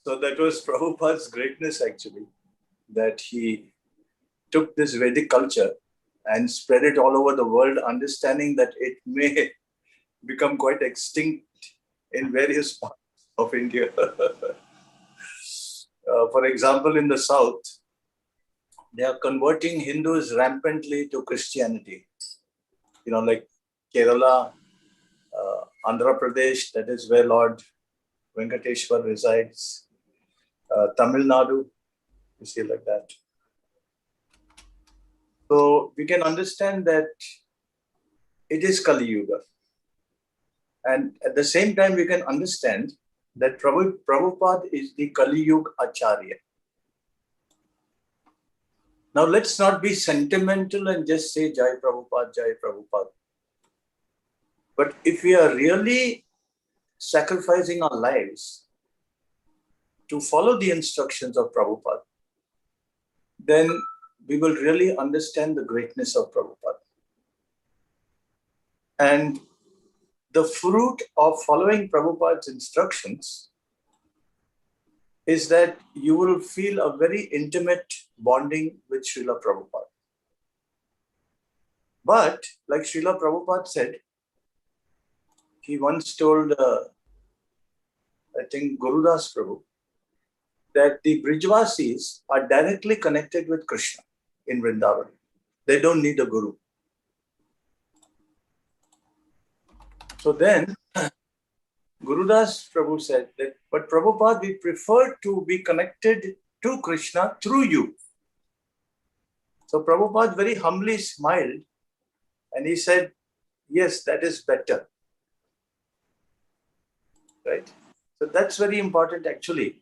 So that was Prabhupada's greatness actually, that he took this Vedic culture and spread it all over the world, understanding that it may become quite extinct in various parts of India. For example, in the south, they are converting Hindus rampantly to Christianity. You know, like Kerala, Andhra Pradesh, that is where Lord Venkateshwar resides. Tamil Nadu, you see like that. So we can understand that it is Kali Yuga. And at the same time, we can understand that Prabhupada is the Kali Yuga Acharya. Now, let's not be sentimental and just say Jai Prabhupada, Jai Prabhupada. But if we are really sacrificing our lives to follow the instructions of Prabhupada, then we will really understand the greatness of Prabhupada. And the fruit of following Prabhupada's instructions is that you will feel a very intimate bonding with Srila Prabhupada. But like Srila Prabhupada said, he once told, I think, Gurudas Prabhu, that the Brijvasis are directly connected with Krishna in Vrindavan. They don't need a guru. So then, Gurudas Prabhu said that, but Prabhupada, we prefer to be connected to Krishna through you. So Prabhupada very humbly smiled and he said, yes, that is better. Right? So that's very important actually.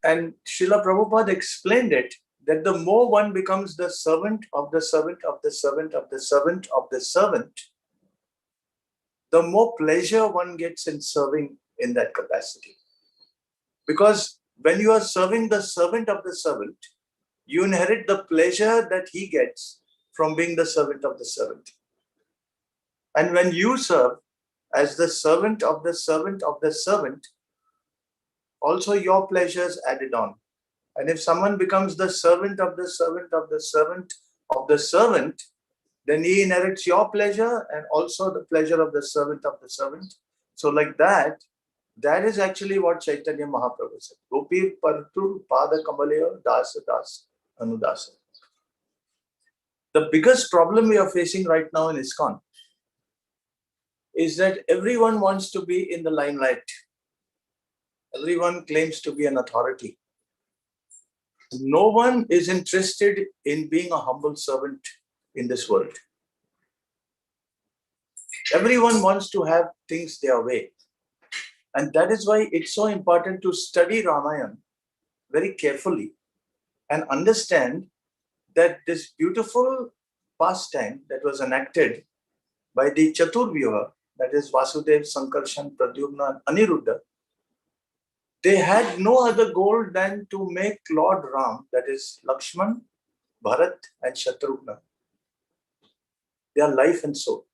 And Srila Prabhupada explained it, that the more one becomes the servant of the servant of the servant of the servant of the servant, the more pleasure one gets in serving in that capacity. Because when you are serving the servant of the servant, you inherit the pleasure that he gets from being the servant of the servant. And when you serve as the servant of the servant of the servant, also your pleasures added on. And if someone becomes the servant of the servant of the servant of the servant, then he inherits your pleasure and also the pleasure of the servant of the servant. So like that, that is actually what Chaitanya Mahaprabhu said. Gopi Partur Pada Kamalaya Dasa Dasa Anudasa. The biggest problem we are facing right now in ISKCON is that everyone wants to be in the limelight. Everyone claims to be an authority. No one is interested in being a humble servant in this world. Everyone wants to have things their way. And that is why it's so important to study Ramayana very carefully and understand that this beautiful pastime that was enacted by the Chaturvyuha, that is Vasudev, Sankarshan, Pradyumna, and Aniruddha, they had no other goal than to make Lord Ram, that is Lakshman, Bharat, and Shatrugna, their life and soul.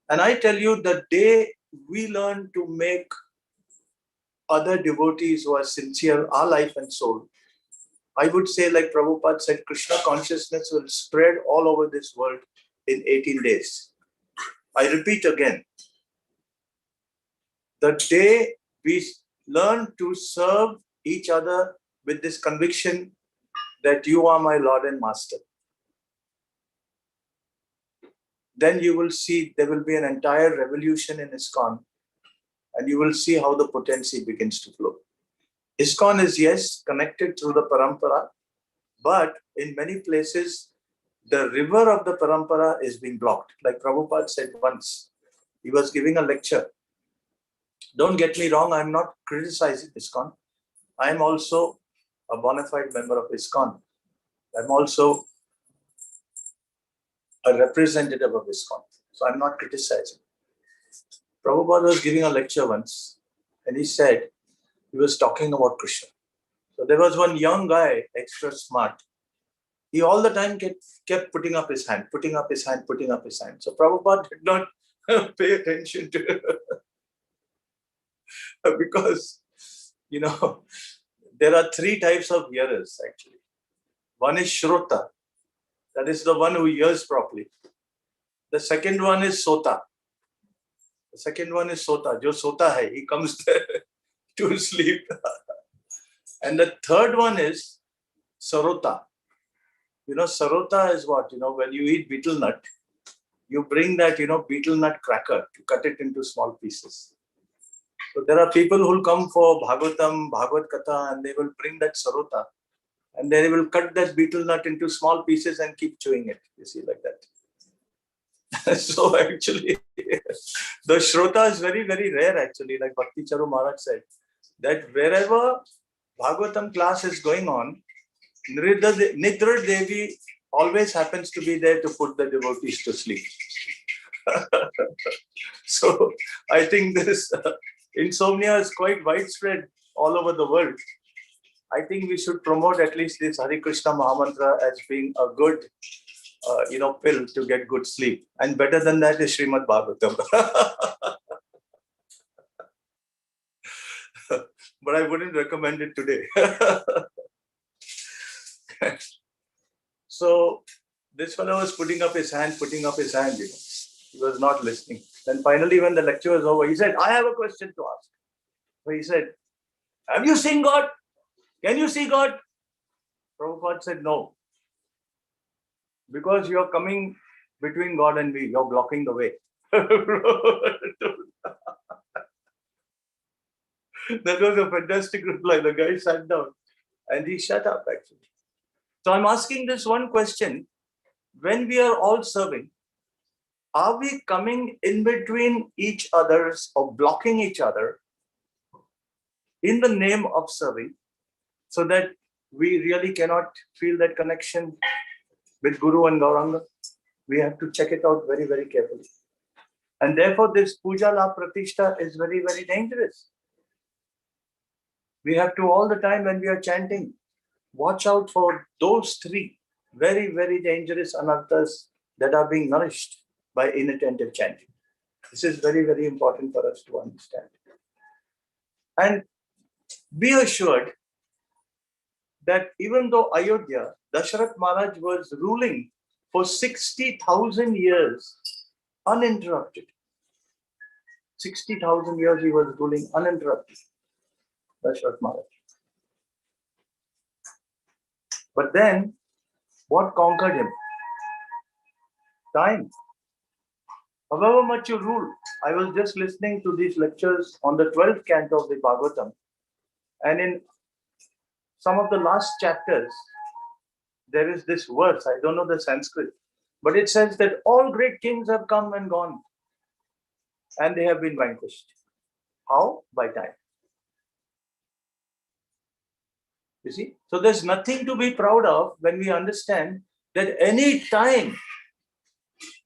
And I tell you, the day we learn to make other devotees who are sincere our life and soul, I would say, like Prabhupada said, Krishna consciousness will spread all over this world in 18 days. I repeat again, the day we learn to serve each other with this conviction that you are my Lord and Master, then you will see there will be an entire revolution in ISKCON, and you will see how the potency begins to flow. ISKCON is, yes, connected through the parampara, but in many places, the river of the parampara is being blocked. Like Prabhupada said once, he was giving a lecture. Don't get me wrong, I'm not criticizing ISKCON. I'm also a bona fide member of ISKCON. I'm also a representative of ISKCON. So I'm not criticizing. Prabhupada was giving a lecture once, and he said, he was talking about Krishna. So there was one young guy, extra smart. He all the time kept putting up his hand, putting up his hand, putting up his hand. So Prabhupada did not pay attention to Because, there are three types of hearers actually. One is Shrota, that is the one who hears properly. The second one is Sota. The second one is Sota, jo Sota hai, he comes there to sleep. And the third one is Sarota. Sarota is what? When you eat betel nut, you bring that, betel nut cracker to cut it into small pieces. So there are people who will come for Bhagavatam, Bhagavad Katha, and they will bring that Sarota. And they will cut that betel nut into small pieces and keep chewing it, you see, like that. So actually, the Shrota is very, very rare actually, like Bhakti Charu Maharaj said, that wherever Bhagavatam class is going on, Nidra Devi always happens to be there to put the devotees to sleep. So I think this insomnia is quite widespread all over the world. I think we should promote at least this Hare Krishna Mahamantra as being a good, pill to get good sleep. And better than that is Srimad Bhagavatam. But I wouldn't recommend it today. So this fellow was putting up his hand. He was not listening. Then finally, when the lecture was over, he said, I have a question to ask. So he said, have you seen God? Can you see God? Prabhupada said, no. Because you're coming between God and me. You're blocking the way. That was a fantastic reply. The guy sat down and he shut up actually. So I'm asking this one question. When we are all serving, are we coming in between each other's or blocking each other in the name of serving so that we really cannot feel that connection with Guru and Gauranga? We have to check it out very, very carefully. And therefore, this Puja La Pratishtha is very, very dangerous. We have to all the time when we are chanting, watch out for those three very, very dangerous anarthas that are being nourished by inattentive chanting. This is very, very important for us to understand. And be assured that even though Ayodhya, Dasharath Maharaj was ruling for 60,000 years uninterrupted. 60,000 years he was ruling uninterrupted, Dasharath Maharaj. But then, what conquered him? Time. However much you rule. I was just listening to these lectures on the 12th canto of the Bhagavatam. And in some of the last chapters, there is this verse, I don't know the Sanskrit, but it says that all great kings have come and gone. And they have been vanquished. How? By time. You see? So there's nothing to be proud of when we understand that any time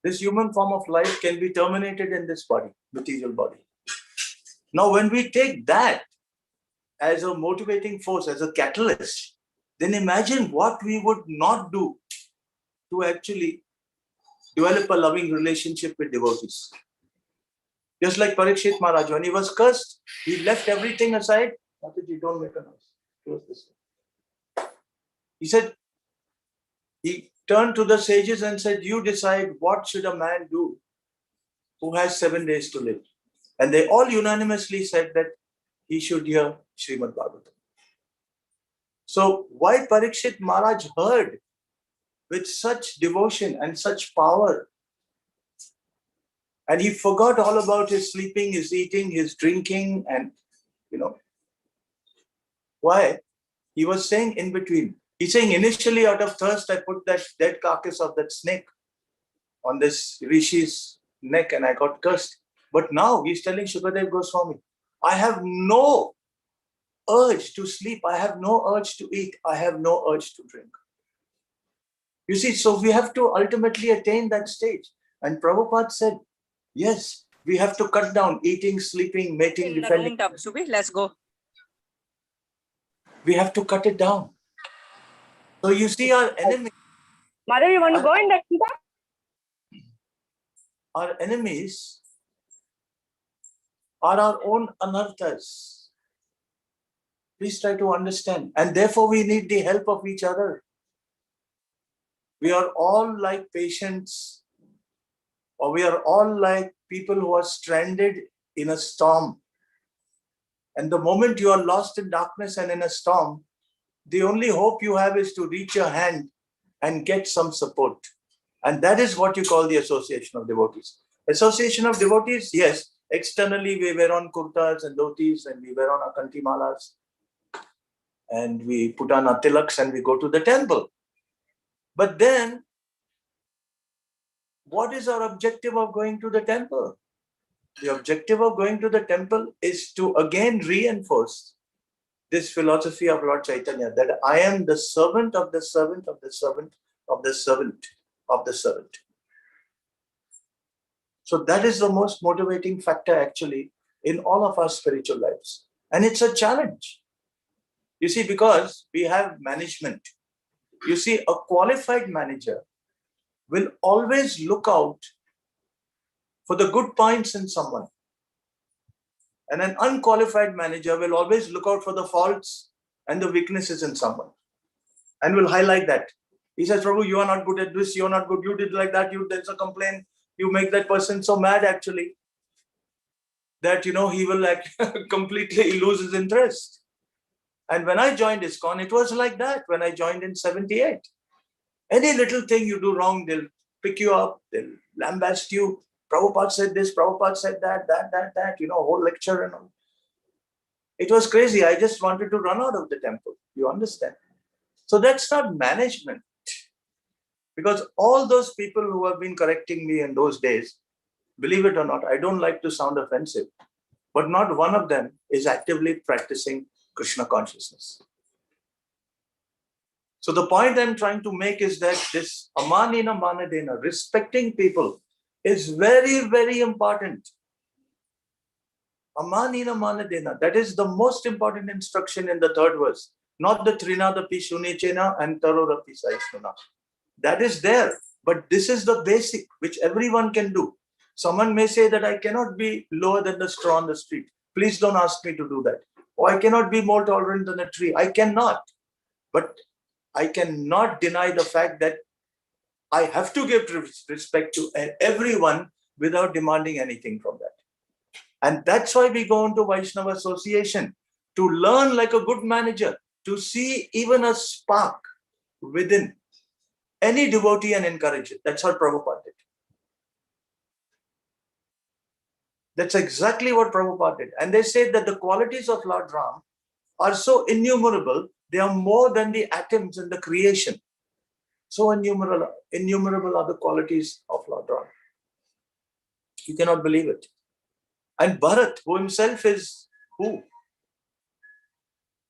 this human form of life can be terminated in this body, material body. Now, when we take that as a motivating force, as a catalyst, then imagine what we would not do to actually develop a loving relationship with devotees. Just like Parikshit Maharaj, when he was cursed, he left everything aside. Mataji, don't make a noise. Close this. He said, he turned to the sages and said, you decide what should a man do who has 7 days to live. And they all unanimously said that he should hear Srimad Bhagavatam. So why Parikshit Maharaj heard with such devotion and such power, and he forgot all about his sleeping, his eating, his drinking, and why? He was saying in between. He's saying initially out of thirst, I put that dead carcass of that snake on this Rishi's neck and I got cursed. But now he's telling Shukadev Goswami, I have no urge to sleep. I have no urge to eat. I have no urge to drink. You see, so we have to ultimately attain that stage. And Prabhupada said, yes, we have to cut down eating, sleeping, mating, defending. Subhi, let's go. We have to cut it down. So you see our enemy. Mother, you want to go in that Gita? Our enemies are our own anarthas. Please try to understand. And therefore, we need the help of each other. We are all like patients, or we are all like people who are stranded in a storm. And the moment you are lost in darkness and in a storm, the only hope you have is to reach your hand and get some support. And that is what you call the association of devotees. Association of devotees, yes, externally we wear on kurtas and dhotis and we wear on our kanti malas and we put on our tilaks and we go to the temple. But then, what is our objective of going to the temple? The objective of going to the temple is to again reinforce this philosophy of Lord Chaitanya, that I am the servant of the servant of the servant of the servant of the servant. So that is the most motivating factor actually in all of our spiritual lives. And it's a challenge. You see, because we have management. You see, a qualified manager will always look out for the good points in someone. And an unqualified manager will always look out for the faults and the weaknesses in someone and will highlight that. He says, Prabhu, you are not good at this, you are not good, you did like that, there's a complaint, you make that person so mad actually that, he will like completely lose his interest. And when I joined ISKCON, it was like that when I joined in 78. Any little thing you do wrong, they'll pick you up, they'll lambast you. Prabhupada said this, Prabhupada said that, whole lecture and all. It was crazy. I just wanted to run out of the temple. You understand? So that's not management. Because all those people who have been correcting me in those days, believe it or not, I don't like to sound offensive, but not one of them is actively practicing Krishna consciousness. So the point I'm trying to make is that this amanina manadena, respecting people, is very, very important. Amanina manadena, that is the most important instruction in the third verse, not the trinadapi shunichena and tarorapi saisnuna. That is there, but this is the basic which everyone can do. Someone may say that I cannot be lower than the straw on the street. Please don't ask me to do that. Or I cannot be more tolerant than a tree. I cannot. But I cannot deny the fact that I have to give respect to everyone without demanding anything from that. And that's why we go into Vaishnava Association, to learn like a good manager, to see even a spark within any devotee and encourage it. That's what Prabhupada did. That's exactly what Prabhupada did. And they said that the qualities of Lord Ram are so innumerable, they are more than the atoms in the creation. So innumerable are the qualities of Lord Ram. You cannot believe it. And Bharat, who himself is who?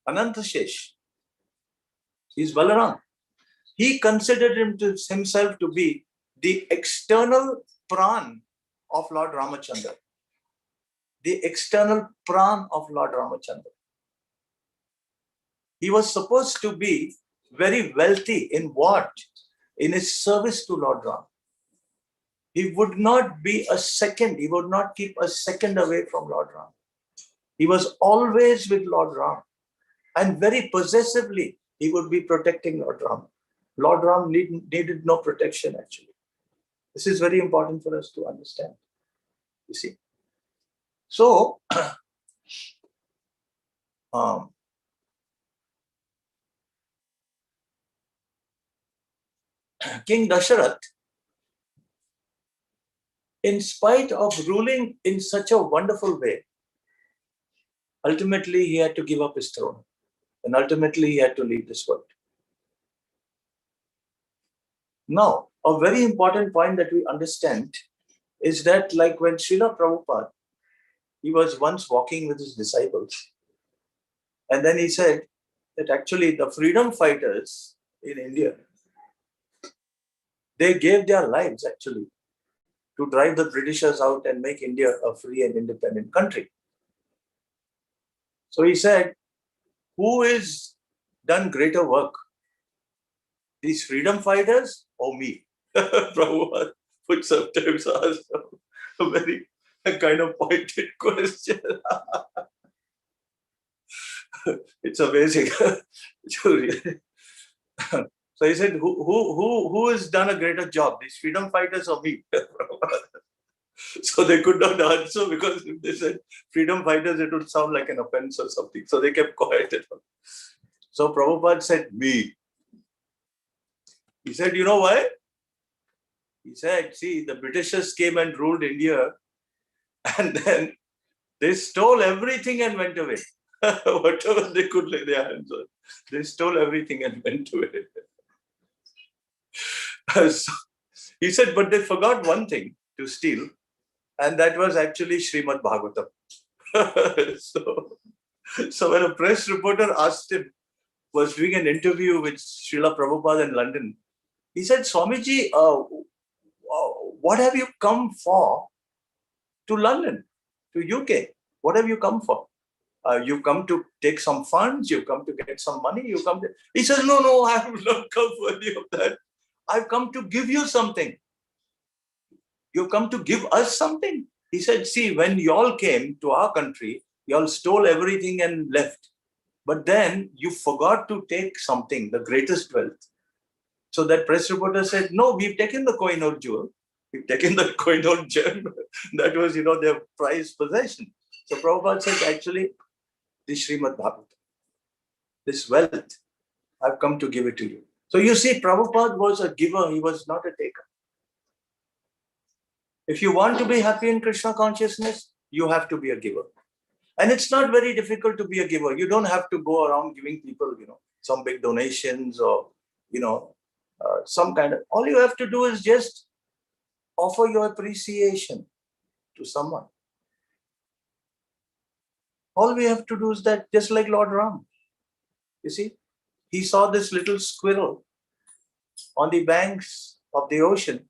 Anantashesh. He's Balaram. He considered himself to be the external pran of Lord Ramachandra. The external pran of Lord Ramachandra. He was supposed to be very wealthy in what? In his service to Lord Ram. He would not be a second, he would not keep a second away from Lord Ram. He was always with Lord Ram. And very possessively, he would be protecting Lord Ram. Lord Ram needed no protection actually. This is very important for us to understand. You see. So, King Dasharath, in spite of ruling in such a wonderful way, ultimately he had to give up his throne. And ultimately he had to leave this world. Now, a very important point that we understand is that like when Srila Prabhupada, he was once walking with his disciples. And then he said that actually the freedom fighters in India, they gave their lives actually to drive the Britishers out and make India a free and independent country. So he said, who is done greater work? These freedom fighters or me? Prabhupada would sometimes ask very a kind of pointed question. It's amazing. So he said, who has done a greater job, these freedom fighters or me? So they could not answer, because if they said freedom fighters, it would sound like an offense or something. So they kept quiet. So Prabhupada said, me. He said, you know why? He said, see, the Britishers came and ruled India, and then they stole everything and went away. Whatever they could lay their hands on, they stole everything and went away. So he said, but they forgot one thing to steal, and that was actually Srimad Bhāgavatam. So when a press reporter asked him, was doing an interview with Srila Prabhupada in London, he said, Swamiji, what have you come for to London, to UK? What have you come for? You come to take some funds, you come to get some money, you come to... He says, no, I have not come for any of that. I've come to give you something. You come to give us something. He said, see, when y'all came to our country, y'all stole everything and left. But then you forgot to take something, the greatest wealth. So that press reporter said, no, we've taken the coin or jewel. We've taken the coin or gem. That was, their prized possession. So Prabhupada said, actually, this Srimad Bhagavatam, this wealth, I've come to give it to you. So you see, Prabhupada was a giver. He was not a taker. If you want to be happy in Krishna consciousness, you have to be a giver. And it's not very difficult to be a giver. You don't have to go around giving people, some big donations or, some kind of... All you have to do is just offer your appreciation to someone. All we have to do is that, just like Lord Rama. You see, he saw this little squirrel on the banks of the ocean,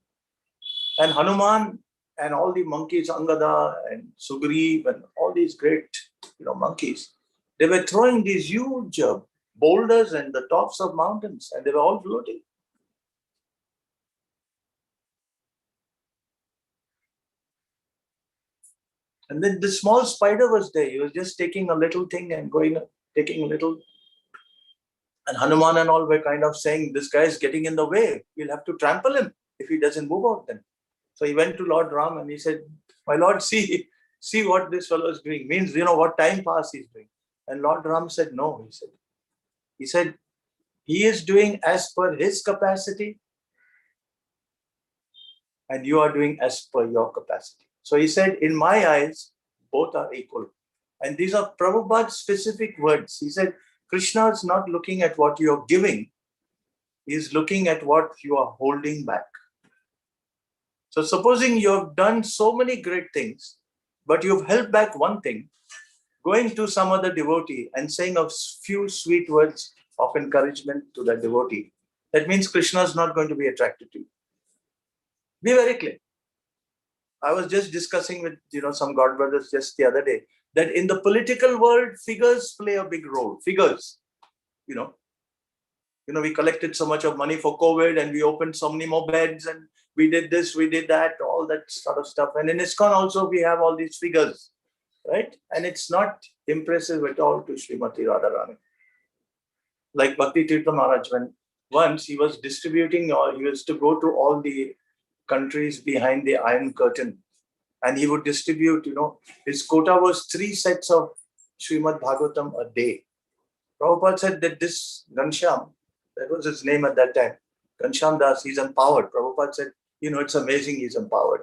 and Hanuman and all the monkeys, Angada and Sugriv and all these great, monkeys, they were throwing these huge boulders and the tops of mountains, and they were all floating. And then the small spider was there. He was just taking a little thing and taking a little. And Hanuman and all were kind of saying, this guy is getting in the way. We'll have to trample him if he doesn't move out then. So he went to Lord Ram and he said, my Lord, see what this fellow is doing. Means, what time pass he's doing. And Lord Ram said, no, he said, he is doing as per his capacity, and you are doing as per your capacity. So he said, in my eyes, both are equal. And these are Prabhupada's specific words. He said, Krishna is not looking at what you're giving. He is looking at what you are holding back. So supposing you have done so many great things, but you've held back one thing, going to some other devotee and saying a few sweet words of encouragement to that devotee, that means Krishna is not going to be attracted to you. Be very clear. I was just discussing with some God brothers just the other day that in the political world, figures play a big role. Figures, we collected so much of money for COVID and we opened so many more beds and we did this, we did that, all that sort of stuff. And in ISKCON also, we have all these figures, right? And it's not impressive at all to Srimati Radharani. Like Bhakti Tirtha Maharaj, when once he was distributing, or he used to go to all the countries behind the Iron Curtain, and he would distribute, his quota was 3 sets of Srimad Bhagavatam a day. Prabhupada said that this Ghanshyam, that was his name at that time, Ghanshyam Das, he's empowered. Prabhupada said, it's amazing he's empowered.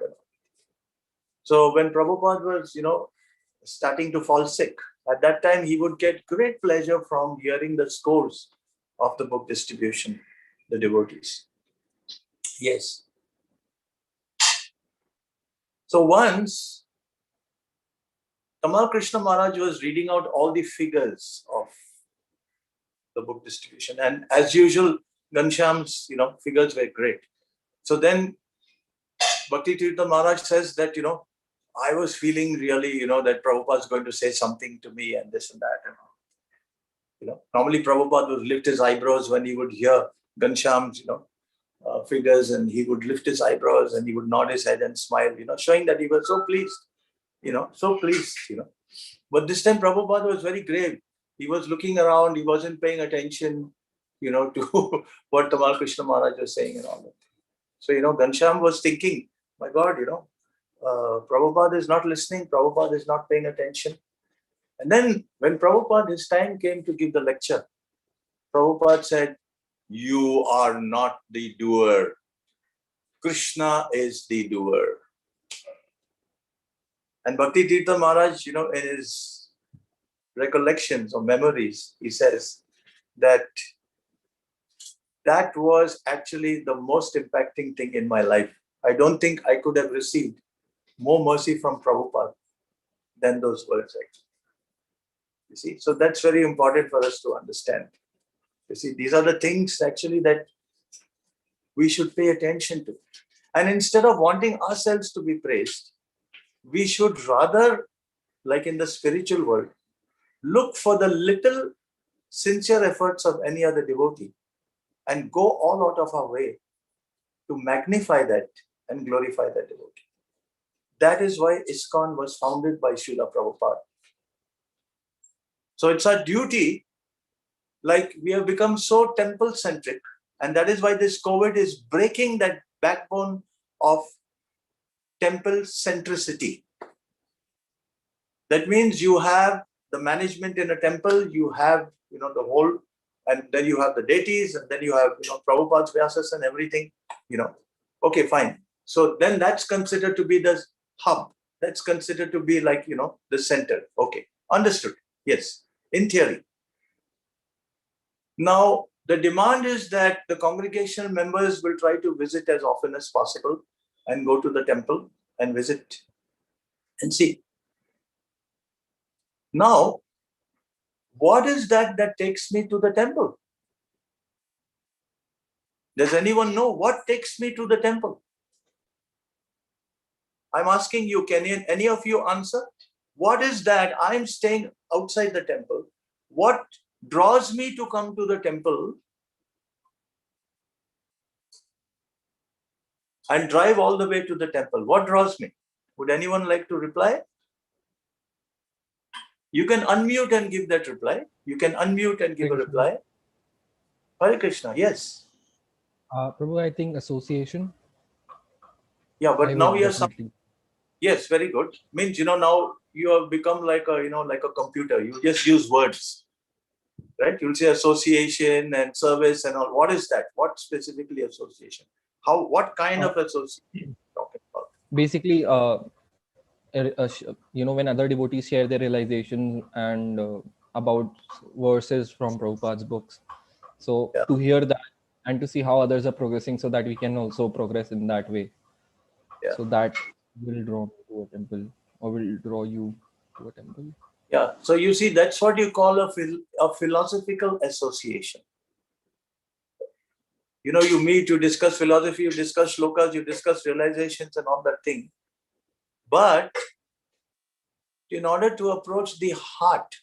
So when Prabhupada was, starting to fall sick, at that time he would get great pleasure from hearing the scores of the book distribution, the devotees. Yes. So once, Tamal Krishna Maharaj was reading out all the figures of the book distribution. And as usual, Ghanshyam's, figures were great. So then Bhakti Tirtha Maharaj says that, I was feeling really, that Prabhupada is going to say something to me and this and that. Normally Prabhupada would lift his eyebrows when he would hear Ghanshyam's, figures, and he would lift his eyebrows and he would nod his head and smile, showing that he was so pleased. so pleased, But this time Prabhupada was very grave. He was looking around, he wasn't paying attention, to what Tamal Krishna Maharaj was saying and all that. So, Ghanshyam was thinking, my God, Prabhupada is not listening, Prabhupada is not paying attention. And then when Prabhupada, his time came to give the lecture, Prabhupada said, you are not the doer. Krishna is the doer. And Bhakti Tirtha Maharaj, in his recollections or memories, he says that was actually the most impacting thing in my life. I don't think I could have received more mercy from Prabhupada than those words, actually. You see, so that's very important for us to understand. You see, these are the things actually that we should pay attention to. And instead of wanting ourselves to be praised, we should rather, like in the spiritual world, look for the little sincere efforts of any other devotee and go all out of our way to magnify that and glorify that devotee. That is why ISKCON was founded by Srila Prabhupada. So it's our duty, like we have become so temple-centric, and that is why this COVID is breaking that backbone of temple centricity. That means you have the management in a temple, you have, the whole, and then you have the deities, and then you have, Prabhupada's Vyasas and everything, Okay, fine. So then that's considered to be the hub. That's considered to be like, the center. Okay, understood. Yes, in theory. Now, the demand is that the congregational members will try to visit as often as possible and go to the temple and visit and see. Now, what is that takes me to the temple? Does anyone know what takes me to the temple? I'm asking you, can any of you answer? What is that? I'm staying outside the temple. What draws me to come to the temple and drive all the way to the temple? What draws me? Would anyone like to reply? You can unmute and give that reply. You can unmute and give a reply. Hare Krishna, yes. Prabhu, I think association. Yeah, but now you're definitely. Yes, very good. Means, now you have become like a computer. You just use words, right? You'll say association and service and all. What is that? What specifically association? What kind of association talking about? Basically, when other devotees share their realization and about verses from Prabhupada's books. So to hear that and to see how others are progressing so that we can also progress in that way. Yeah. So that will draw me to a temple or will draw you to a temple. Yeah. So you see, that's what you call a philosophical association. You meet, you discuss philosophy, you discuss shlokas, you discuss realizations and all that thing. But in order to approach the heart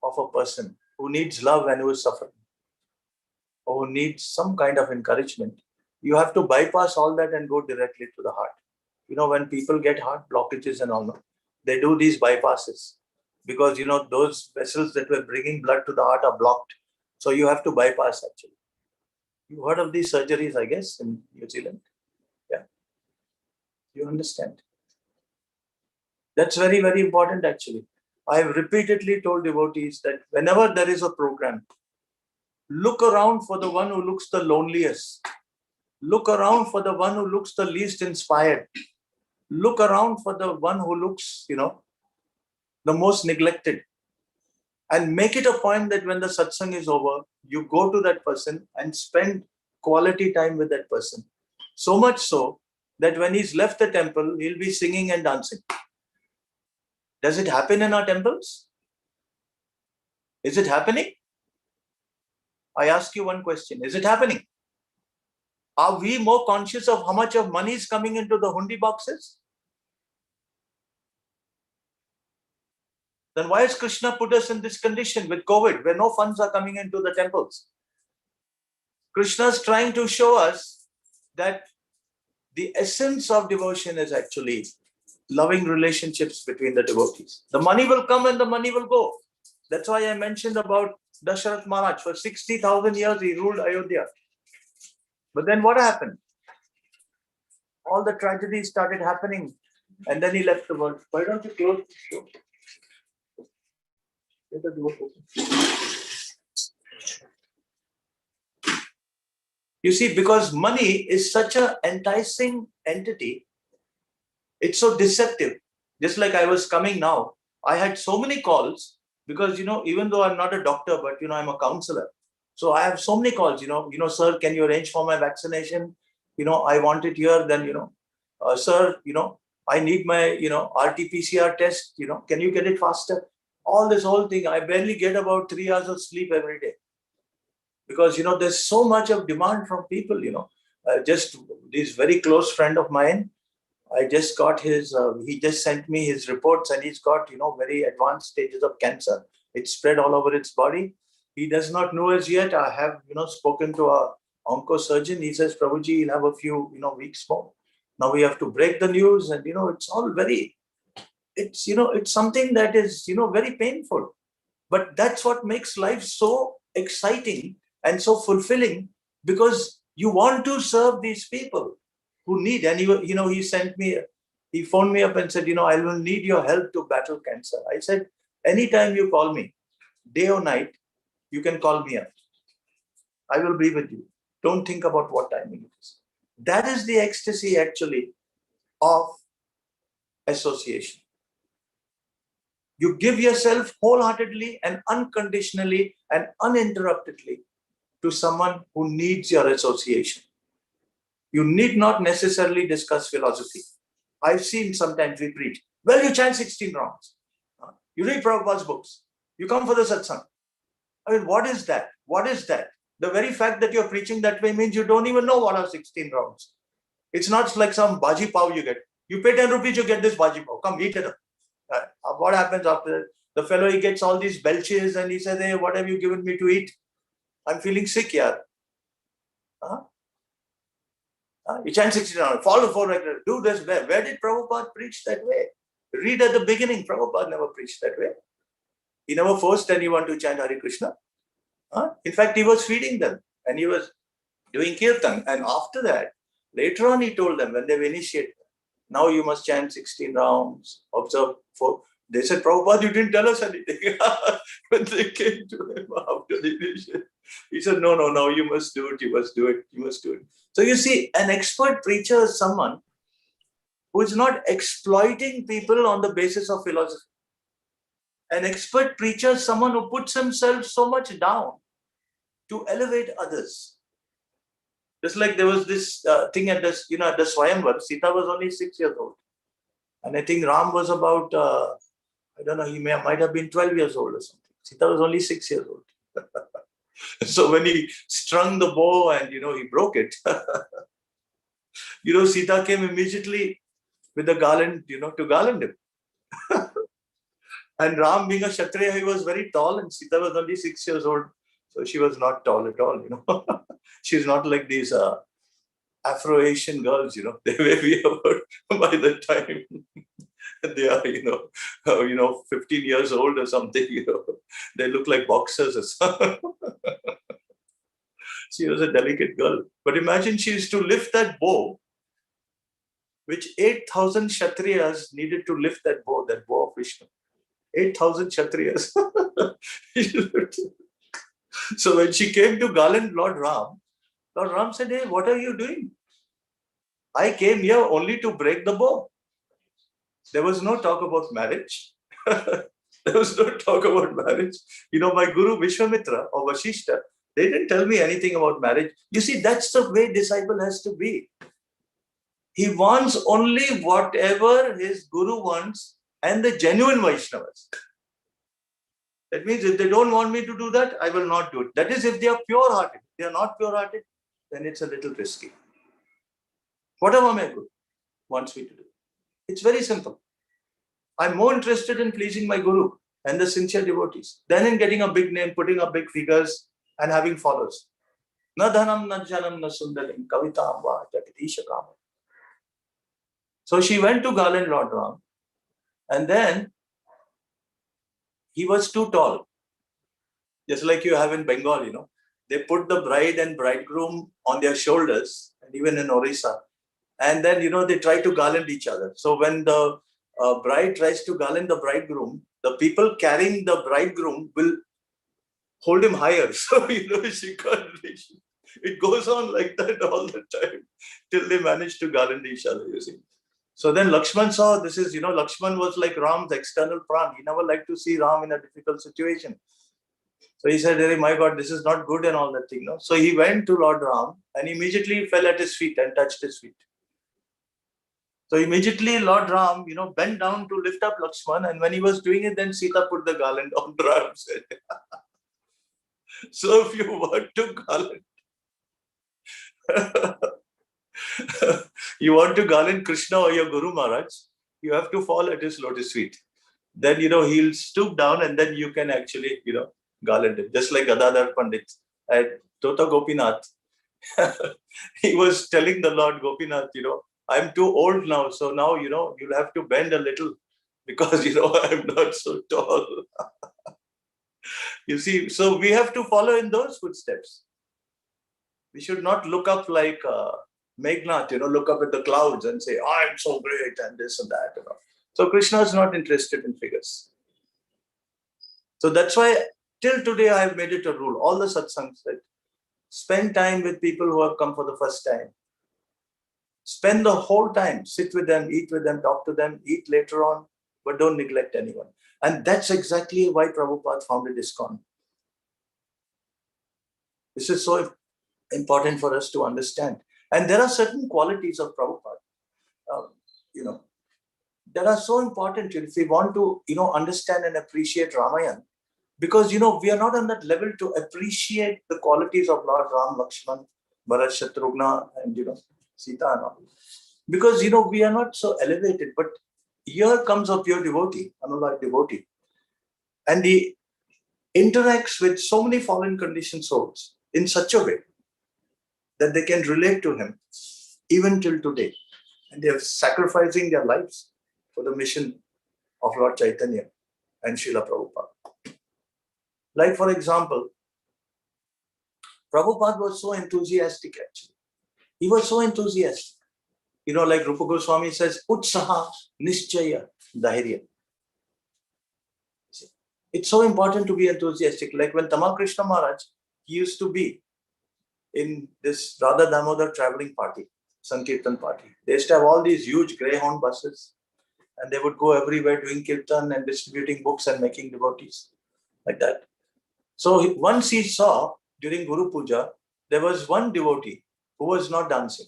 of a person who needs love and who is suffering, or who needs some kind of encouragement, you have to bypass all that and go directly to the heart. When people get heart blockages and all, they do these bypasses because, those vessels that were bringing blood to the heart are blocked. So you have to bypass actually. You heard of these surgeries, I guess, in New Zealand? Yeah. You understand? That's very, very important actually. I have repeatedly told devotees that whenever there is a program, look around for the one who looks the loneliest. Look around for the one who looks the least inspired. Look around for the one who looks, the most neglected. And make it a point that when the satsang is over, you go to that person and spend quality time with that person. So much so that when he's left the temple, he'll be singing and dancing. Does it happen in our temples? Is it happening? I ask you one question. Is it happening? Are we more conscious of how much of money is coming into the hundi boxes? Then why has Krishna put us in this condition with COVID where no funds are coming into the temples? Krishna is trying to show us that the essence of devotion is actually loving relationships between the devotees. The money will come and the money will go. That's why I mentioned about Dasharath Maharaj. For 60,000 years he ruled Ayodhya. But then what happened? All the tragedies started happening and then he left the world. Why don't you close the show? Let the door open. You see, because money is such an enticing entity, it's so deceptive. Just like I was coming now, I had so many calls because, even though I'm not a doctor, but, I'm a counselor. So I have so many calls, sir, can you arrange for my vaccination? I want it here. Then, sir, I need my, RT-PCR test, can you get it faster? All this whole thing, I barely get about 3 hours of sleep every day. Because, there's so much of demand from people, just this very close friend of mine, I just got his, he just sent me his reports and he's got, very advanced stages of cancer. It's spread all over its body. He does not know as yet. I have, spoken to a onco-surgeon. He says, Prabhuji, you'll have a few, weeks more. Now we have to break the news and, it's all very, it's, it's something that is, very painful. But that's what makes life so exciting and so fulfilling because you want to serve these people who need. And he sent me, he phoned me up and said, I will need your help to battle cancer. I said, anytime you call me, day or night, you can call me up. I will be with you. Don't think about what timing it is. That is the ecstasy actually of association. You give yourself wholeheartedly and unconditionally and uninterruptedly to someone who needs your association. You need not necessarily discuss philosophy. I've seen sometimes we preach, well, you chant 16 rounds. You read Prabhupada's books. You come for the satsang. I mean, what is that? What is that? The very fact that you're preaching that way means you don't even know what are 16 rounds. It's not like some bhaji pav you get. You pay 10 rupees, you get this bhaji pav. Come, eat it up. What happens after that? The fellow, he gets all these belches and he says, hey, what have you given me to eat? I'm feeling sick, yaar. You chant 16 rounds, follow 4 regular, do this. Where did Prabhupada preach that way? Read at the beginning, Prabhupada never preached that way. He never forced anyone to chant Hare Krishna. In fact, he was feeding them and he was doing kirtan. And after that, later on, he told them when they've initiated, now you must chant 16 rounds, observe 4. They said, Prabhupada, you didn't tell us anything. When they came to him after the initiation, he said, no, you must do it, you must do it, you must do it. So you see, an expert preacher is someone who is not exploiting people on the basis of philosophy. An expert preacher is someone who puts himself so much down to elevate others. Just like there was this thing at the, at the Swayamvar, Sita was only 6 years old. And I think Ram was about, I don't know, he might have been 12 years old or something. Sita was only 6 years old. So when he strung the bow and, he broke it, Sita came immediately with the garland, to garland him. And Ram, being a Kshatriya, he was very tall and Sita was only 6 years old. So she was not tall at all, She's not like these Afro-Asian girls, they may be about by the time they are, 15 years old or something, they look like boxers or something. She was a delicate girl. But imagine she used to lift that bow, which 8,000 Kshatriyas needed to lift that bow of Vishnu. 8,000 Kshatriyas. So when she came to garland Lord Ram said, hey, what are you doing? I came here only to break the bow. There was no talk about marriage. There was no talk about marriage. My Guru Vishwamitra or Vashishta, they didn't tell me anything about marriage. You see, that's the way disciple has to be. He wants only whatever his Guru wants and the genuine Vaishnavas. That means if they don't want me to do that, I will not do it. That is if they are pure-hearted. If they are not pure-hearted, then it's a little risky. Whatever my Guru wants me to do. It's very simple. I'm more interested in pleasing my Guru and the sincere devotees than in getting a big name, putting up big figures and having followers. Na dhanam, na janam, na sundarim, kavitam va jagdisha kama. So she went to garland Lord Ram, and then he was too tall. Just like you have in Bengal, they put the bride and bridegroom on their shoulders, and even in Orissa. And then, they try to garland each other. So when the bride tries to garland the bridegroom, the people carrying the bridegroom will hold him higher. So, she can't reach. It goes on like that all the time till they manage to garland each other, you see. So then Lakshman saw this is, Lakshman was like Ram's external pran. He never liked to see Ram in a difficult situation. So he said, "Hey, my God, this is not good," and all that thing. No? So he went to Lord Ram and immediately fell at his feet and touched his feet. So immediately Lord Ram, bent down to lift up Lakshman, and when he was doing it, then Sita put the garland on Ram's head. So if you want to garland, you want to garland Krishna or your Guru Maharaj, you have to fall at his lotus feet. Then, he'll stoop down and then you can actually, garland him. Just like Gadadhar Pandit at Tota Gopinath. He was telling the Lord Gopinath, I'm too old now. So now, you'll have to bend a little because, I'm not so tall. You see, so we have to follow in those footsteps. We should not look up like Meghnad, look up at the clouds and say, I'm so great and this and that. So Krishna is not interested in figures. So that's why till today I have made it a rule. All the satsangs that spend time with people who have come for the first time. Spend the whole time, sit with them, eat with them, talk to them, eat later on, but don't neglect anyone. And that's exactly why Prabhupada founded ISKCON. This is so important for us to understand. And there are certain qualities of Prabhupada, that are so important if we want to, understand and appreciate Ramayana. Because, we are not on that level to appreciate the qualities of Lord Ram, Lakshman, Bharat, Shatrughna, and, Sita and all. Because, we are not so elevated. But here comes a pure devotee, another devotee. And he interacts with so many fallen conditioned souls in such a way that they can relate to him even till today. And they are sacrificing their lives for the mission of Lord Chaitanya and Srila Prabhupada. Like, for example, Prabhupada was so enthusiastic actually. He was so enthusiastic. Like Rupa Goswami says, Utsaha Nischaya Dhairya. It's so important to be enthusiastic. Like when Tamal Krishna Maharaj, he used to be in this Radha Damodara traveling party, Sankirtan party. They used to have all these huge Greyhound buses, and they would go everywhere doing kirtan and distributing books and making devotees like that. So once he saw during Guru Puja, there was one devotee who was not dancing.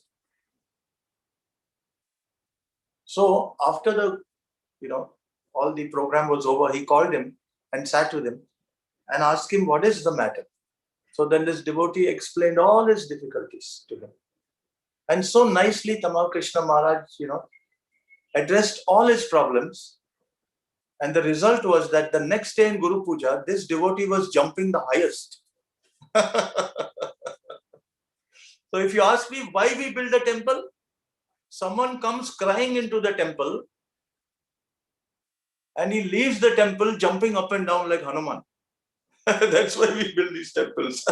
So after the, all the program was over, he called him and sat with him and asked him, what is the matter? So then this devotee explained all his difficulties to him. And so nicely Tamal Krishna Maharaj, addressed all his problems. And the result was that the next day in Guru Puja, this devotee was jumping the highest. So if you ask me why we build a temple, someone comes crying into the temple and he leaves the temple jumping up and down like Hanuman. That's why we build these temples.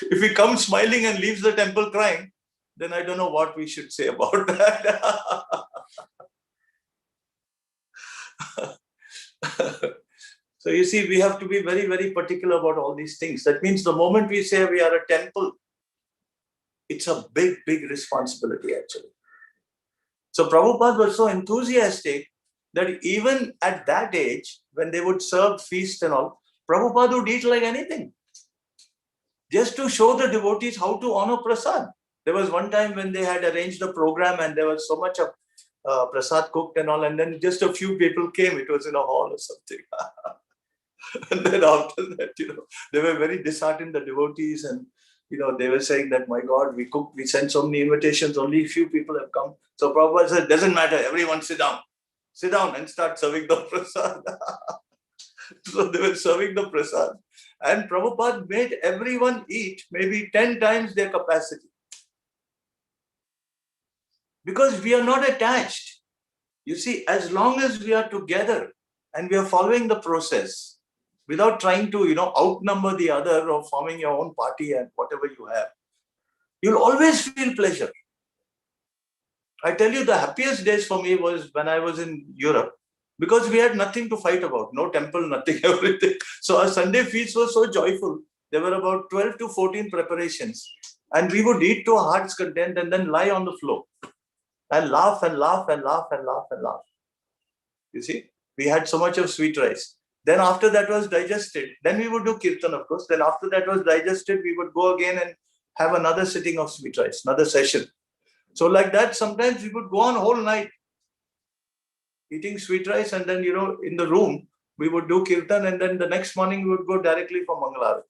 If he comes smiling and leaves the temple crying, then I don't know what we should say about that. So you see, we have to be very, very particular about all these things. That means the moment we say we are a temple, it's a big, big responsibility actually. So Prabhupada was so enthusiastic that even at that age, when they would serve feast and all, Prabhupada would eat like anything, just to show the devotees how to honor prasad. There was one time when they had arranged a program and there was so much of prasad cooked and all, and then just a few people came. It was in a hall or something. And then after that, they were very disheartened, the devotees, and they were saying that, my God, we sent so many invitations, only a few people have come. So Prabhupada said, doesn't matter, everyone sit down and start serving the prasad. So they were serving the prasad. And Prabhupada made everyone eat maybe 10 times their capacity. Because we are not attached. You see, as long as we are together and we are following the process without trying to, outnumber the other or forming your own party and whatever you have, you'll always feel pleasure. I tell you, the happiest days for me was when I was in Europe, because we had nothing to fight about, no temple, nothing, everything. So our Sunday feast was so joyful. There were about 12 to 14 preparations. And we would eat to our heart's content and then lie on the floor and laugh and laugh and laugh and laugh and laugh. You see, we had so much of sweet rice. Then after that was digested, then we would do kirtan, of course. Then after that was digested, we would go again and have another sitting of sweet rice, another session. So like that, sometimes we would go on whole night eating sweet rice, and then, in the room, we would do kirtan, and then the next morning we would go directly for Mangalarati.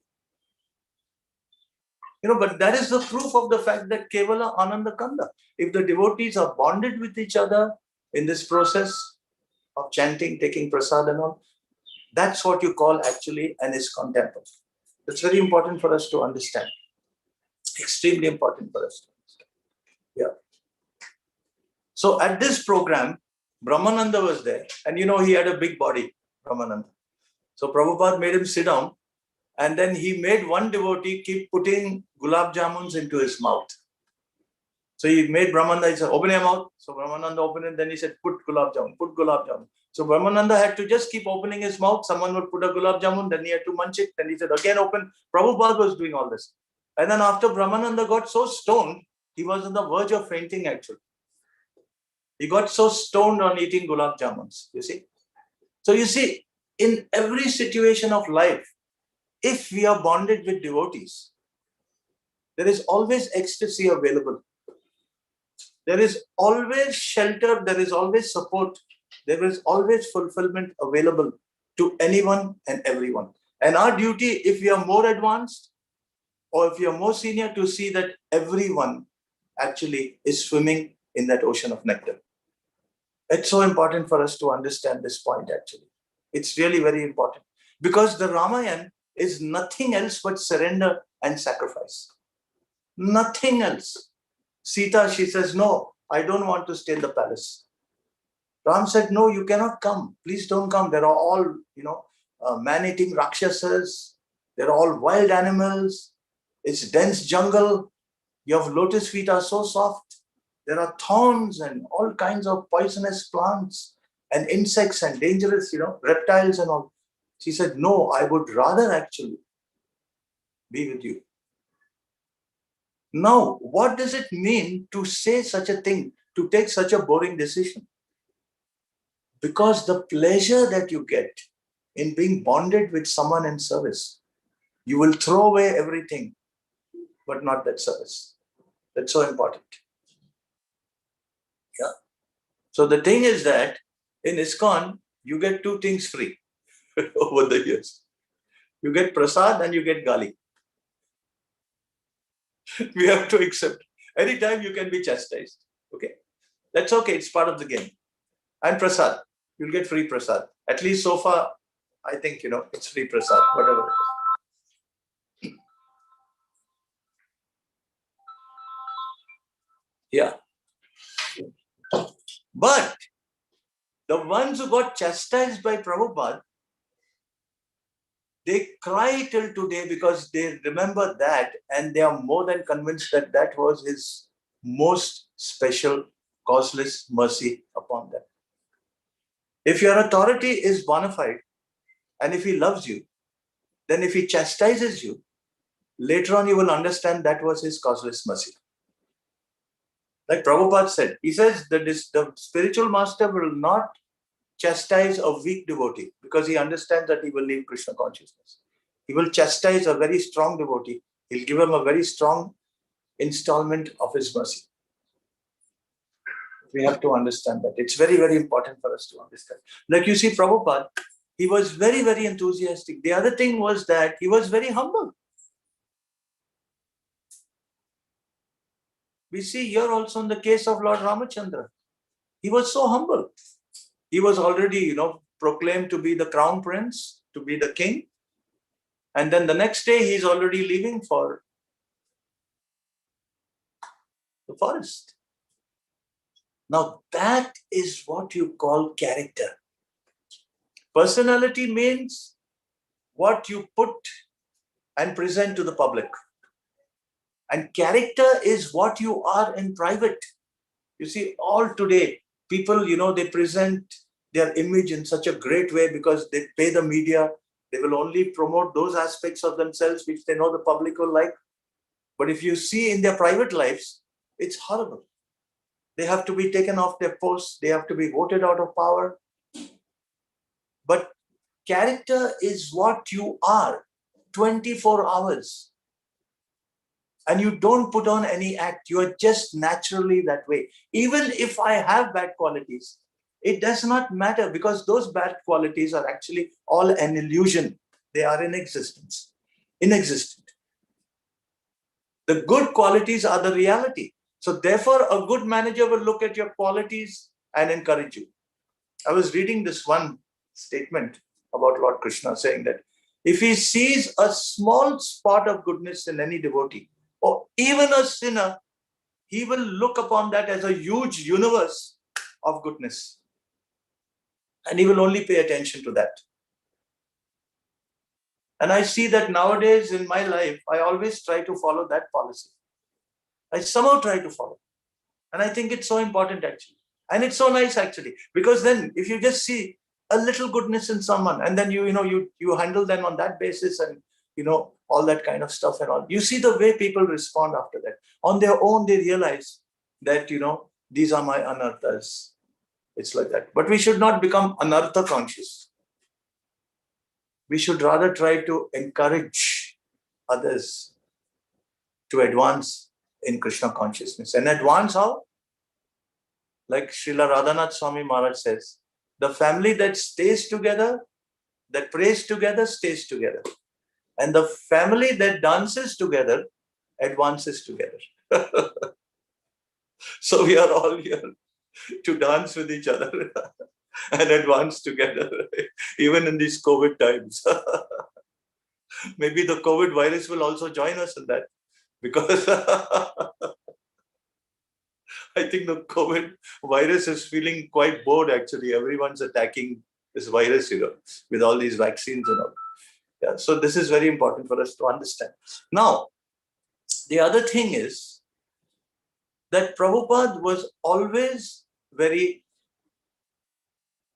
But that is the proof of the fact that Kevala Ananda Kanda. If the devotees are bonded with each other in this process of chanting, taking prasad and all, that's what you call actually an ISKCON temple. It's very important for us to understand. Extremely important for us to understand. Yeah. So at this program, Brahmananda was there, and he had a big body, Brahmananda. So Prabhupada made him sit down, and then he made one devotee keep putting gulab jamuns into his mouth. So he made Brahmananda, he said, open your mouth. So Brahmananda opened it, then he said, put gulab jamun, put gulab jamun. So Brahmananda had to just keep opening his mouth. Someone would put a gulab jamun, then he had to munch it, then he said, again open. Prabhupada was doing all this. And then after Brahmananda got so stoned, he was on the verge of fainting actually. He got so stoned on eating gulab jamuns, you see. So you see, in every situation of life, if we are bonded with devotees, there is always ecstasy available. There is always shelter, there is always support, there is always fulfillment available to anyone and everyone. And our duty, if we are more advanced or if we are more senior, to see that everyone actually is swimming in that ocean of nectar. It's so important for us to understand this point actually. It's really very important. Because the Ramayana is nothing else but surrender and sacrifice. Nothing else. Sita, she says, no, I don't want to stay in the palace. Ram said, no, you cannot come. Please don't come. There are all, man-eating rakshasas. They're all wild animals. It's dense jungle. Your lotus feet are so soft. There are thorns and all kinds of poisonous plants and insects and dangerous, reptiles and all. She said, no, I would rather actually be with you. Now, what does it mean to say such a thing, to take such a boring decision? Because the pleasure that you get in being bonded with someone in service, you will throw away everything, but not that service. That's so important. Yeah. So the thing is that in ISKCON, you get two things free over the years. You get prasad and you get gali. We have to accept. Anytime you can be chastised. Okay? That's okay. It's part of the game. And prasad. You'll get free prasad. At least so far, I think, it's free prasad, whatever it is. Yeah. But the ones who got chastised by Prabhupada, they cry till today because they remember that, and they are more than convinced that that was his most special, causeless mercy upon them. If your authority is bona fide, and if he loves you, then if he chastises you, later on you will understand that was his causeless mercy. Like Prabhupada said, he says that the spiritual master will not chastise a weak devotee because he understands that he will leave Krishna consciousness. He will chastise a very strong devotee. He'll give him a very strong installment of his mercy. We have to understand that. It's very, very important for us to understand. Like you see, Prabhupada, he was very, very enthusiastic. The other thing was that he was very humble. We see here also in the case of Lord Ramachandra. He was so humble. He was already, proclaimed to be the crown prince, to be the king. And then the next day, he's already leaving for the forest. Now that is what you call character. Personality means what you put and present to the public. And character is what you are in private. You see, all today, people, they present their image in such a great way because they pay the media. They will only promote those aspects of themselves which they know the public will like. But if you see in their private lives, it's horrible. They have to be taken off their posts. They have to be voted out of power. But character is what you are 24 hours. And you don't put on any act. You are just naturally that way. Even if I have bad qualities, it does not matter because those bad qualities are actually all an illusion. They are inexistent. The good qualities are the reality. So therefore, a good manager will look at your qualities and encourage you. I was reading this one statement about Lord Krishna saying that if he sees a small spot of goodness in any devotee, or even a sinner, he will look upon that as a huge universe of goodness. And he will only pay attention to that. And I see that nowadays in my life, I always try to follow that policy. I somehow try to follow. And I think it's so important actually. And it's so nice actually. Because then if you just see a little goodness in someone and then you handle them on that basis and all that kind of stuff and all. You see the way people respond after that. On their own, they realize that, these are my anarthas. It's like that. But we should not become anartha conscious. We should rather try to encourage others to advance in Krishna consciousness. And advance how? Like Srila Radhanath Swami Maharaj says, the family that stays together, that prays together, stays together. And the family that dances together, advances together. So we are all here to dance with each other and advance together, even in these COVID times. Maybe the COVID virus will also join us in that, because I think the COVID virus is feeling quite bored actually. Everyone's attacking this virus, with all these vaccines and all. Yeah, so this is very important for us to understand. Now, the other thing is that Prabhupada was always very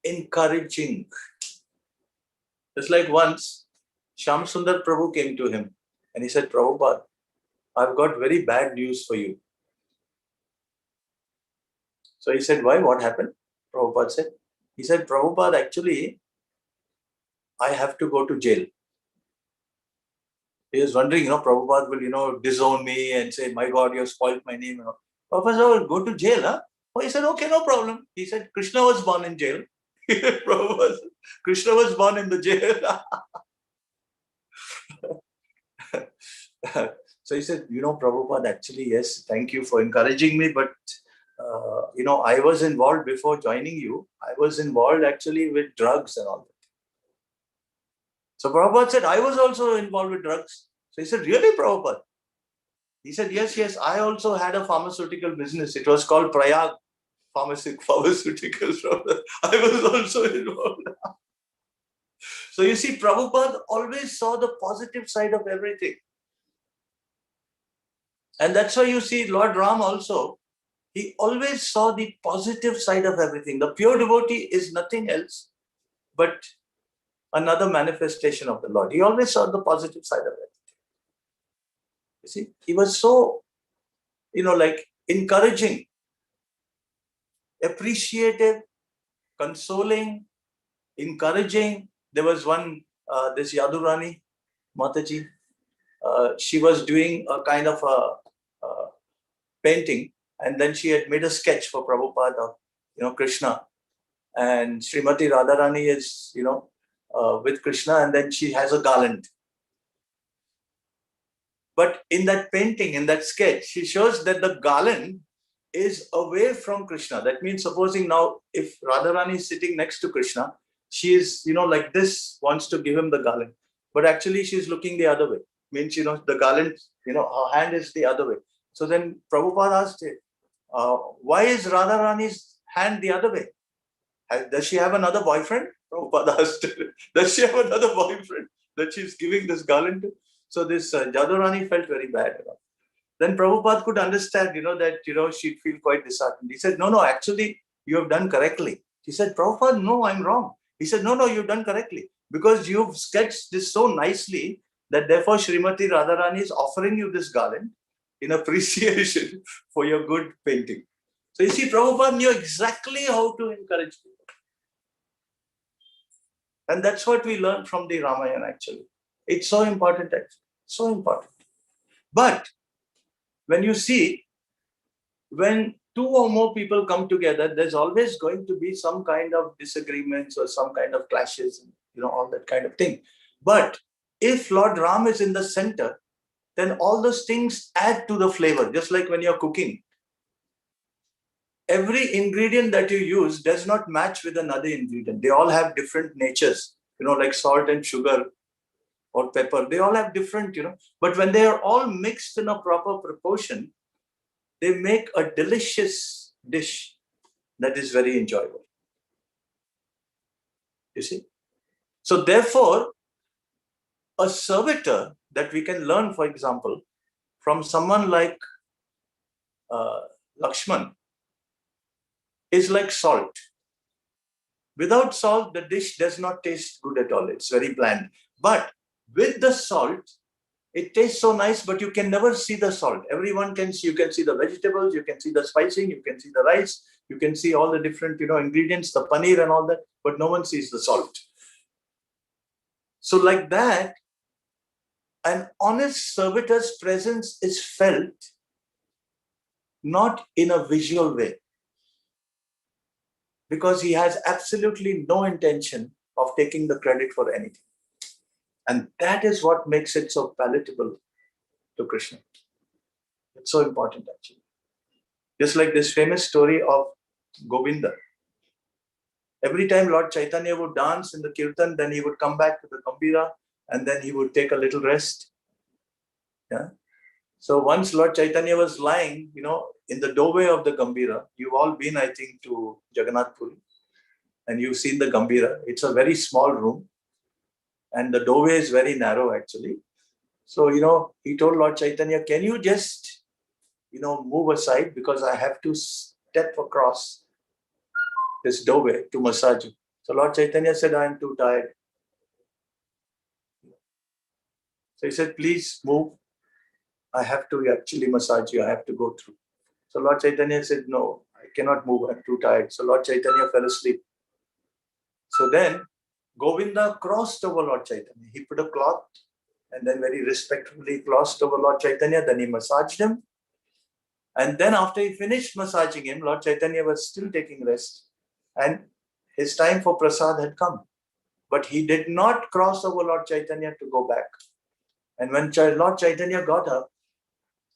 encouraging. Just like once, Shyam Sundar Prabhu came to him and he said, Prabhupada, I've got very bad news for you. So he said, why? What happened? Prabhupada said. He said, Prabhupada, actually, I have to go to jail. He was wondering, Prabhupada will, disown me and say, my God, you have spoiled my name. Prabhupada said, oh, go to jail, huh? Oh, he said, okay, no problem. He said, Krishna was born in jail. Prabhupada said, Krishna was born in the jail. So he said, Prabhupada, actually, yes, thank you for encouraging me. But, I was involved before joining you. I was involved actually with drugs and all that. So Prabhupada said, I was also involved with drugs. So he said, really, Prabhupada? He said, yes, I also had a pharmaceutical business. It was called Prayag Pharmaceuticals. I was also involved. So you see, Prabhupada always saw the positive side of everything. And that's why you see Lord Ram also, he always saw the positive side of everything. The pure devotee is nothing else but another manifestation of the Lord. He always saw the positive side of everything. You see, he was so, like encouraging, appreciative, consoling, encouraging. There was one, this Yadurani Mataji, she was doing a kind of a painting, and then she had made a sketch for Prabhupada of, Krishna. And Srimati Radharani is, with Krishna, and then she has a garland. But in that painting, in that sketch, she shows that the garland is away from Krishna. That means, supposing now, if Radharani is sitting next to Krishna, she is, like this, wants to give him the garland. But actually, she's looking the other way. Means, the garland, her hand is the other way. So then Prabhupada asked her, why is Radharani's hand the other way? Does she have another boyfriend? Prabhupada asked her. Does she have another boyfriend that she's giving this garland to? So this Jadurani felt very bad. Then Prabhupada could understand, that, she'd feel quite disheartened. He said, no, actually, you have done correctly. He said, Prabhupada, no, I'm wrong. He said, no, you've done correctly. Because you've sketched this so nicely that therefore Srimati Radharani is offering you this garland in appreciation for your good painting. So you see, Prabhupada knew exactly how to encourage people. And that's what we learned from the Ramayana, actually. It's so important, actually. So important. But when you see, when two or more people come together, there's always going to be some kind of disagreements or some kind of clashes, all that kind of thing. But if Lord Ram is in the center, then all those things add to the flavor, just like when you're cooking. Every ingredient that you use does not match with another ingredient. They all have different natures, like salt and sugar or pepper. They all have different, but when they are all mixed in a proper proportion, they make a delicious dish that is very enjoyable. You see? So therefore, a servitor that we can learn, for example, from someone like Lakshman is like salt. Without salt, the dish does not taste good at all. It's very bland. But with the salt, it tastes so nice, but you can never see the salt. Everyone can see, you can see the vegetables, you can see the spicing, you can see the rice, you can see all the different, ingredients, the paneer and all that, but no one sees the salt. So like that, an honest servitor's presence is felt not in a visual way, because he has absolutely no intention of taking the credit for anything. And that is what makes it so palatable to Krishna. It's so important, actually. Just like this famous story of Govinda. Every time Lord Chaitanya would dance in the kirtan, then he would come back to the Gambhira and then he would take a little rest. Yeah. So once Lord Chaitanya was lying, in the doorway of the Gambhira, you've all been, I think, to Jagannath Puri, and you've seen the Gambhira. It's a very small room, and the doorway is very narrow, actually. So, he told Lord Chaitanya, can you just, move aside, because I have to step across this doorway to massage you. So Lord Chaitanya said, I am too tired. So he said, please move. I have to actually massage you. I have to go through. So Lord Chaitanya said, no, I cannot move. I'm too tired. So Lord Chaitanya fell asleep. So then Govinda crossed over Lord Chaitanya. He put a cloth and then very respectfully crossed over Lord Chaitanya. Then he massaged him. And then after he finished massaging him, Lord Chaitanya was still taking rest. And his time for prasad had come. But he did not cross over Lord Chaitanya to go back. And when Lord Chaitanya got up,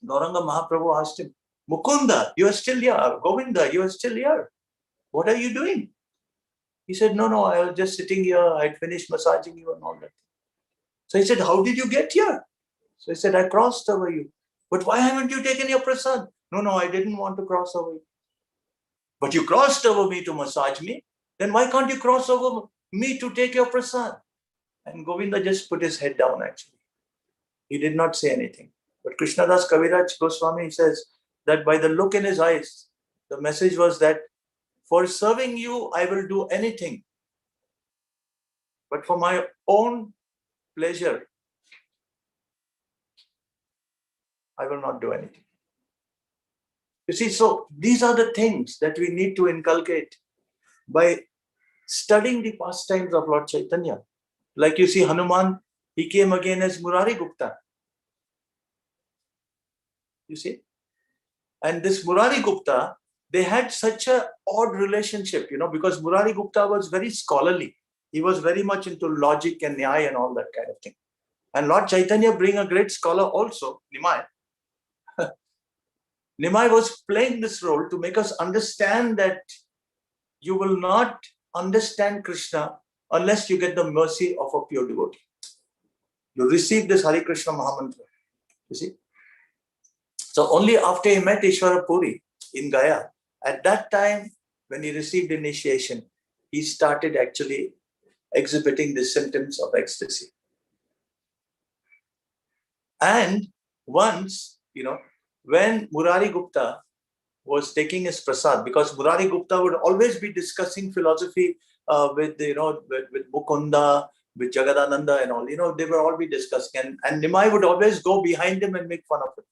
Gauranga Mahaprabhu asked him, Mukunda, you are still here. Govinda, you are still here. What are you doing? He said, no, I was just sitting here. I'd finished massaging you and all that. So he said, how did you get here? So he said, I crossed over you. But why haven't you taken your prasad? No, I didn't want to cross over you. But you crossed over me to massage me. Then why can't you cross over me to take your prasad? And Govinda just put his head down, actually. He did not say anything. But Krishnadas Kaviraj Goswami says that by the look in his eyes, the message was that for serving you, I will do anything. But for my own pleasure, I will not do anything. You see, so these are the things that we need to inculcate by studying the pastimes of Lord Chaitanya. Like you see, Hanuman, he came again as Murari Gupta. You see? And this Murari Gupta, they had such an odd relationship, because Murari Gupta was very scholarly. He was very much into logic and nyaya and all that kind of thing. And Lord Chaitanya being a great scholar also, Nimai. Nimai was playing this role to make us understand that you will not understand Krishna unless you get the mercy of a pure devotee. You receive this Hare Krishna Mahamantra. You see? So only after he met Ishvara Puri, in Gaya. At that time, when he received initiation, he started actually exhibiting the symptoms of ecstasy. And once, when Murari Gupta was taking his prasad, because Murari Gupta would always be discussing philosophy with Mukunda, with Jagadananda and all, they would all be discussing. And Nimai would always go behind him and make fun of him,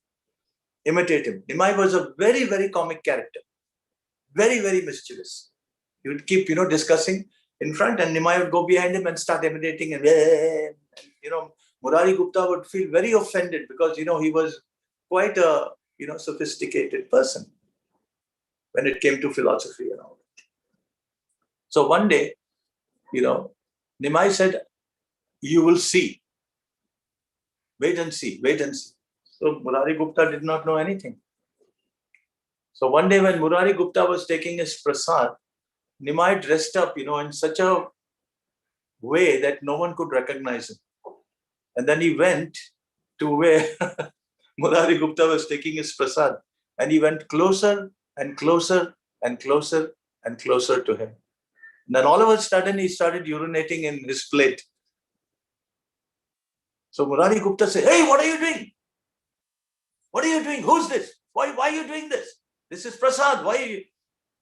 imitate him. Nimai was a very, very comic character, very, very mischievous. He would keep, discussing in front, and Nimai would go behind him and start imitating, and Murari Gupta would feel very offended because, he was quite a, sophisticated person when it came to philosophy and all that. So one day, Nimai said, you will see. Wait and see, wait and see. So Murari Gupta did not know anything. So one day when Murari Gupta was taking his prasad, Nimai dressed up, in such a way that no one could recognize him. And then he went to where Murari Gupta was taking his prasad, and he went closer and closer and closer and closer to him. And then all of a sudden, he started urinating in his plate. So Murari Gupta said, hey, what are you doing? What are you doing? Who's this? Why are you doing this? This is prasad. Why are you?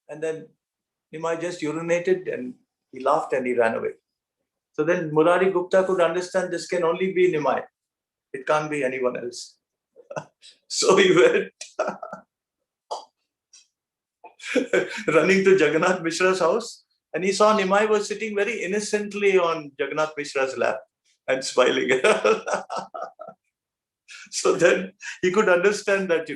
And then Nimai just urinated, and he laughed and he ran away. So then Murari Gupta could understand this can only be Nimai. It can't be anyone else. So he went running to Jagannath Mishra's house, and he saw Nimai was sitting very innocently on Jagannath Mishra's lap and smiling. So then he could understand that,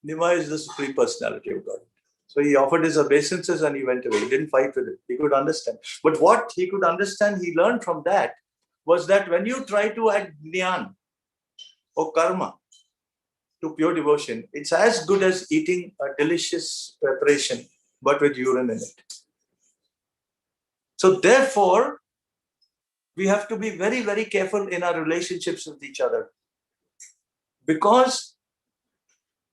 Nimai is the Supreme Personality of God. So he offered his obeisances and he went away. He didn't fight with it. He could understand. But what he could understand, he learned from that, was that when you try to add jnana or karma to pure devotion, it's as good as eating a delicious preparation, but with urine in it. So therefore, we have to be very, very careful in our relationships with each other. Because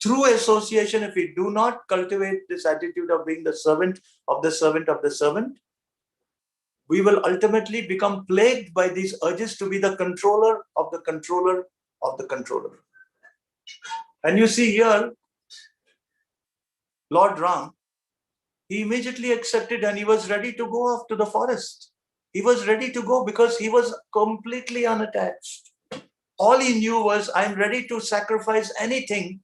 through association, if we do not cultivate this attitude of being the servant of the servant of the servant, we will ultimately become plagued by these urges to be the controller of the controller of the controller. And you see here, Lord Ram, he immediately accepted and he was ready to go off to the forest. He was ready to go because he was completely unattached. All he knew was, I'm ready to sacrifice anything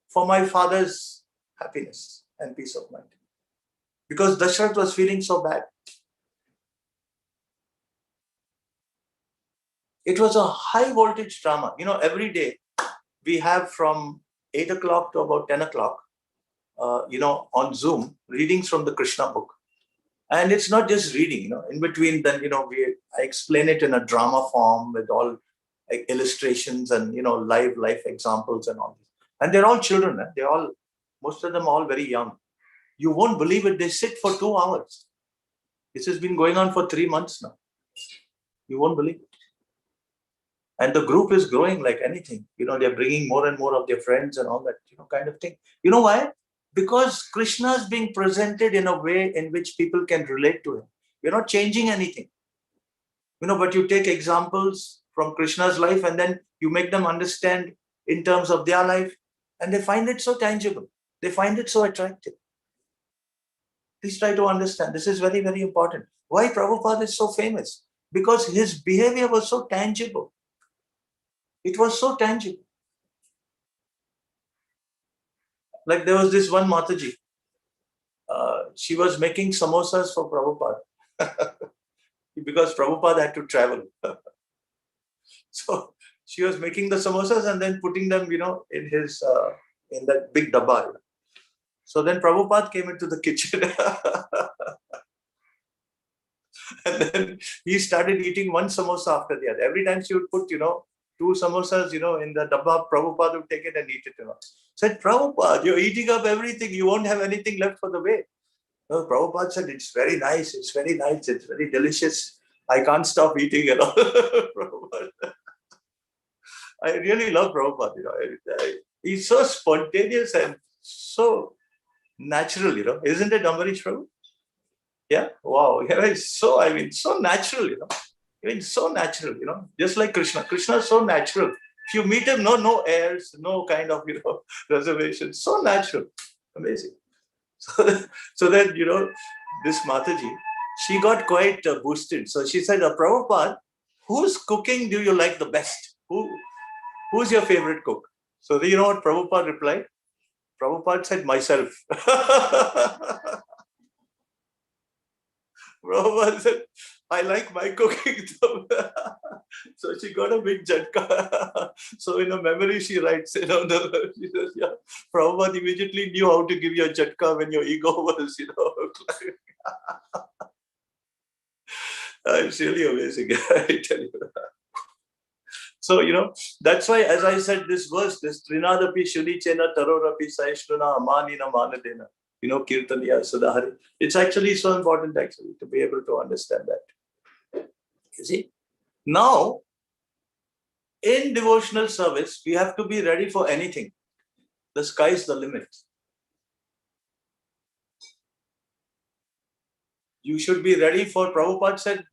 for my father's happiness and peace of mind. Because Dashrath was feeling so bad. It was a high voltage drama. Every day we have from 8 o'clock to about 10 o'clock, on Zoom, readings from the Krishna book. And it's not just reading, in between then, I explain it in a drama form with all illustrations and, live life examples and all this. And they're all children. Most of them all very young. You won't believe it. They sit for 2 hours. This has been going on for 3 months now. You won't believe it. And the group is growing like anything. They're bringing more and more of their friends and all that, kind of thing. You know why? Because Krishna is being presented in a way in which people can relate to him. You're not changing anything. But you take examples from Krishna's life and then you make them understand in terms of their life, and they find it so tangible. They find it so attractive. Please try to understand. This is very, very important. Why Prabhupada is so famous? Because his behavior was so tangible. It was so tangible. Like there was this one Mataji. She was making samosas for Prabhupada because Prabhupada had to travel. So she was making the samosas and then putting them, in his in that big dabba. So then Prabhupada came into the kitchen and then he started eating one samosa after the other. Every time she would put, 2 samosas, in the dabba, Prabhupada would take it and eat it. Said, Prabhupada, you're eating up everything. You won't have anything left for the way. No, Prabhupada said, it's very nice. It's very nice. It's very delicious. I can't stop eating it all. I really love Prabhupada. He's so spontaneous and so natural, Isn't it, Ambarish Prabhu? Yeah, wow. Yeah, it's so natural, so natural, just like Krishna. Krishna is so natural. If you meet him, no airs, no kind of, reservation. So natural. Amazing. So then, this Mataji, she got quite boosted. So she said, Prabhupada, whose cooking do you like the best? Who's your favorite cook? So you know what Prabhupada replied? Prabhupada said, myself. Rama said, I like my cooking. So she got a big jhatka. So in a memory, she writes, she says, yeah, Prabhupada immediately knew how to give you a jhatka when your ego was, It's really amazing, I tell you. So, that's why, as I said, this verse, this Trinadapi Shulichena Tarorapi Saishruna Amanina Manadena, Kirtaniya Sudahari. It's actually so important, actually, to be able to understand that. You see? Now, in devotional service, we have to be ready for anything. The sky's the limit. You should be ready for, Prabhupada said,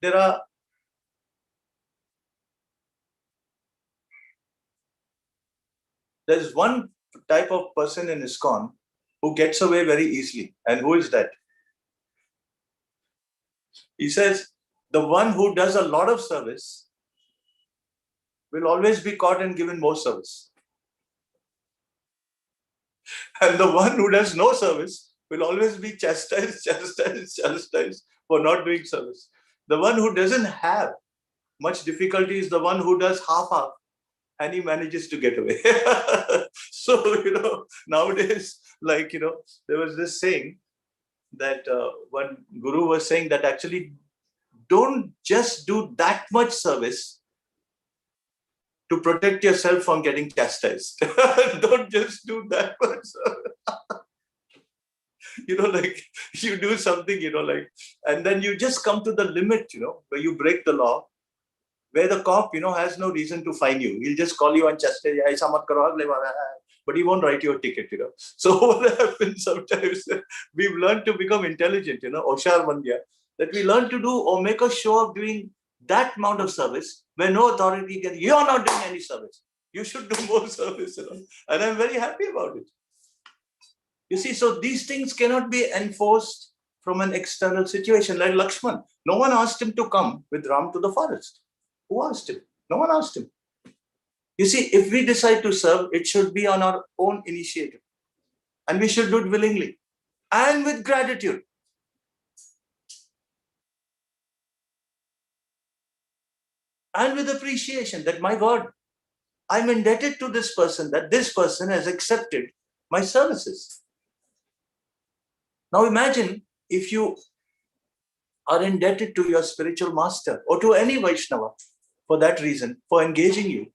there's one type of person in ISKCON who gets away very easily. And who is that? He says, the one who does a lot of service will always be caught and given more service. And the one who does no service will always be chastised for not doing service. The one who doesn't have much difficulty is the one who does half, and he manages to get away. So, nowadays, there was this saying that one guru was saying that actually don't just do that much service to protect yourself from getting chastised. Don't just do that much service. You do something, and then you just come to the limit, where you break the law, where the cop, has no reason to fine you. He'll just call you and chastise, but he won't write you a ticket, So what happens sometimes, we've learned to become intelligent, Oshar Mandya, that we learn to do or make a show of doing that amount of service where no authority can, you're not doing any service. You should do more service, And I'm very happy about it. You see, so these things cannot be enforced from an external situation. Like Lakshman, no one asked him to come with Ram to the forest. Who asked him? No one asked him. You see, if we decide to serve, it should be on our own initiative. And we should do it willingly and with gratitude. And with appreciation that, my God, I'm indebted to this person, that this person has accepted my services. Now imagine if you are indebted to your spiritual master or to any Vaishnava for that reason, for engaging you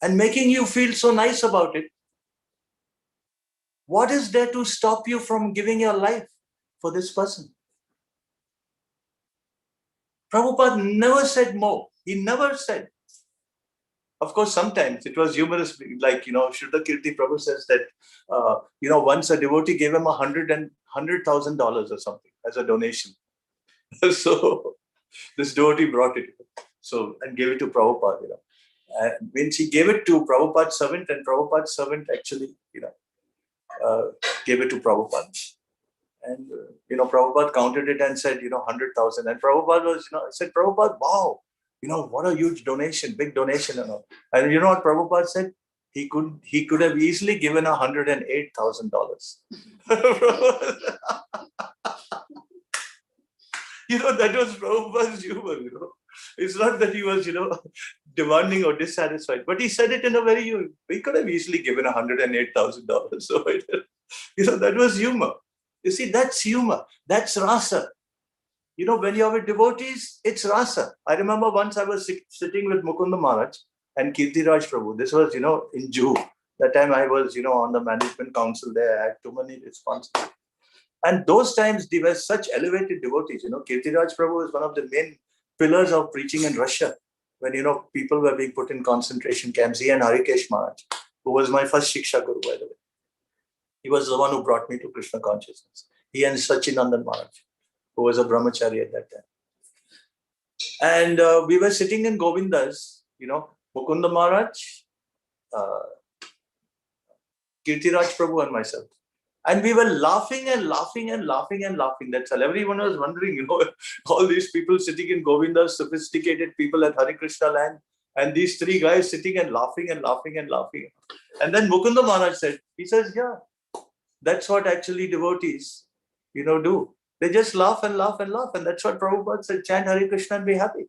and making you feel so nice about it. What is there to stop you from giving your life for this person? Prabhupada never said more. He never said. Of course, sometimes it was humorous, like, Shuddha Kirti Prabhu says that, once a devotee gave him $100,000 or something as a donation. So this devotee brought it, and gave it to Prabhupada, And when she gave it to Prabhupada's servant, and Prabhupada's servant actually, gave it to Prabhupada. And, Prabhupada counted it and said, 100,000. And Prabhupada was, said, Prabhupada, wow, what a huge donation, big donation. And you know what Prabhupada said? He could have easily given $108,000. That was Prabhupada's humor, It's not that he was, demanding or dissatisfied, but he said it in a very, he could have easily given $108,000. So, that was humor. You see, that's humor. That's rasa. When you're with devotees, it's rasa. I remember once I was sitting with Mukunda Maharaj and Kirtiraj Prabhu. This was, in June. That time I was, on the management council there. I had too many responsibilities. And those times, they were such elevated devotees. Kirtiraj Prabhu was one of the main pillars of preaching in Russia. When, people were being put in concentration camps. He and Harikesh Maharaj, who was my first Shiksha Guru, by the way. He was the one who brought me to Krishna consciousness. He and Sachinandan Maharaj, who was a brahmachari at that time. And we were sitting in Govinda's, Mukunda Maharaj, Kirtiraj Prabhu and myself. And we were laughing and laughing and laughing and laughing. That's all. Everyone was wondering, all these people sitting in Govinda's, sophisticated people at Hare Krishna land, and these three guys sitting and laughing and laughing and laughing. And then Mukunda Maharaj said, he says, yeah, that's what actually devotees, do. They just laugh and laugh and laugh. And that's what Prabhupada said, chant Hare Krishna and be happy.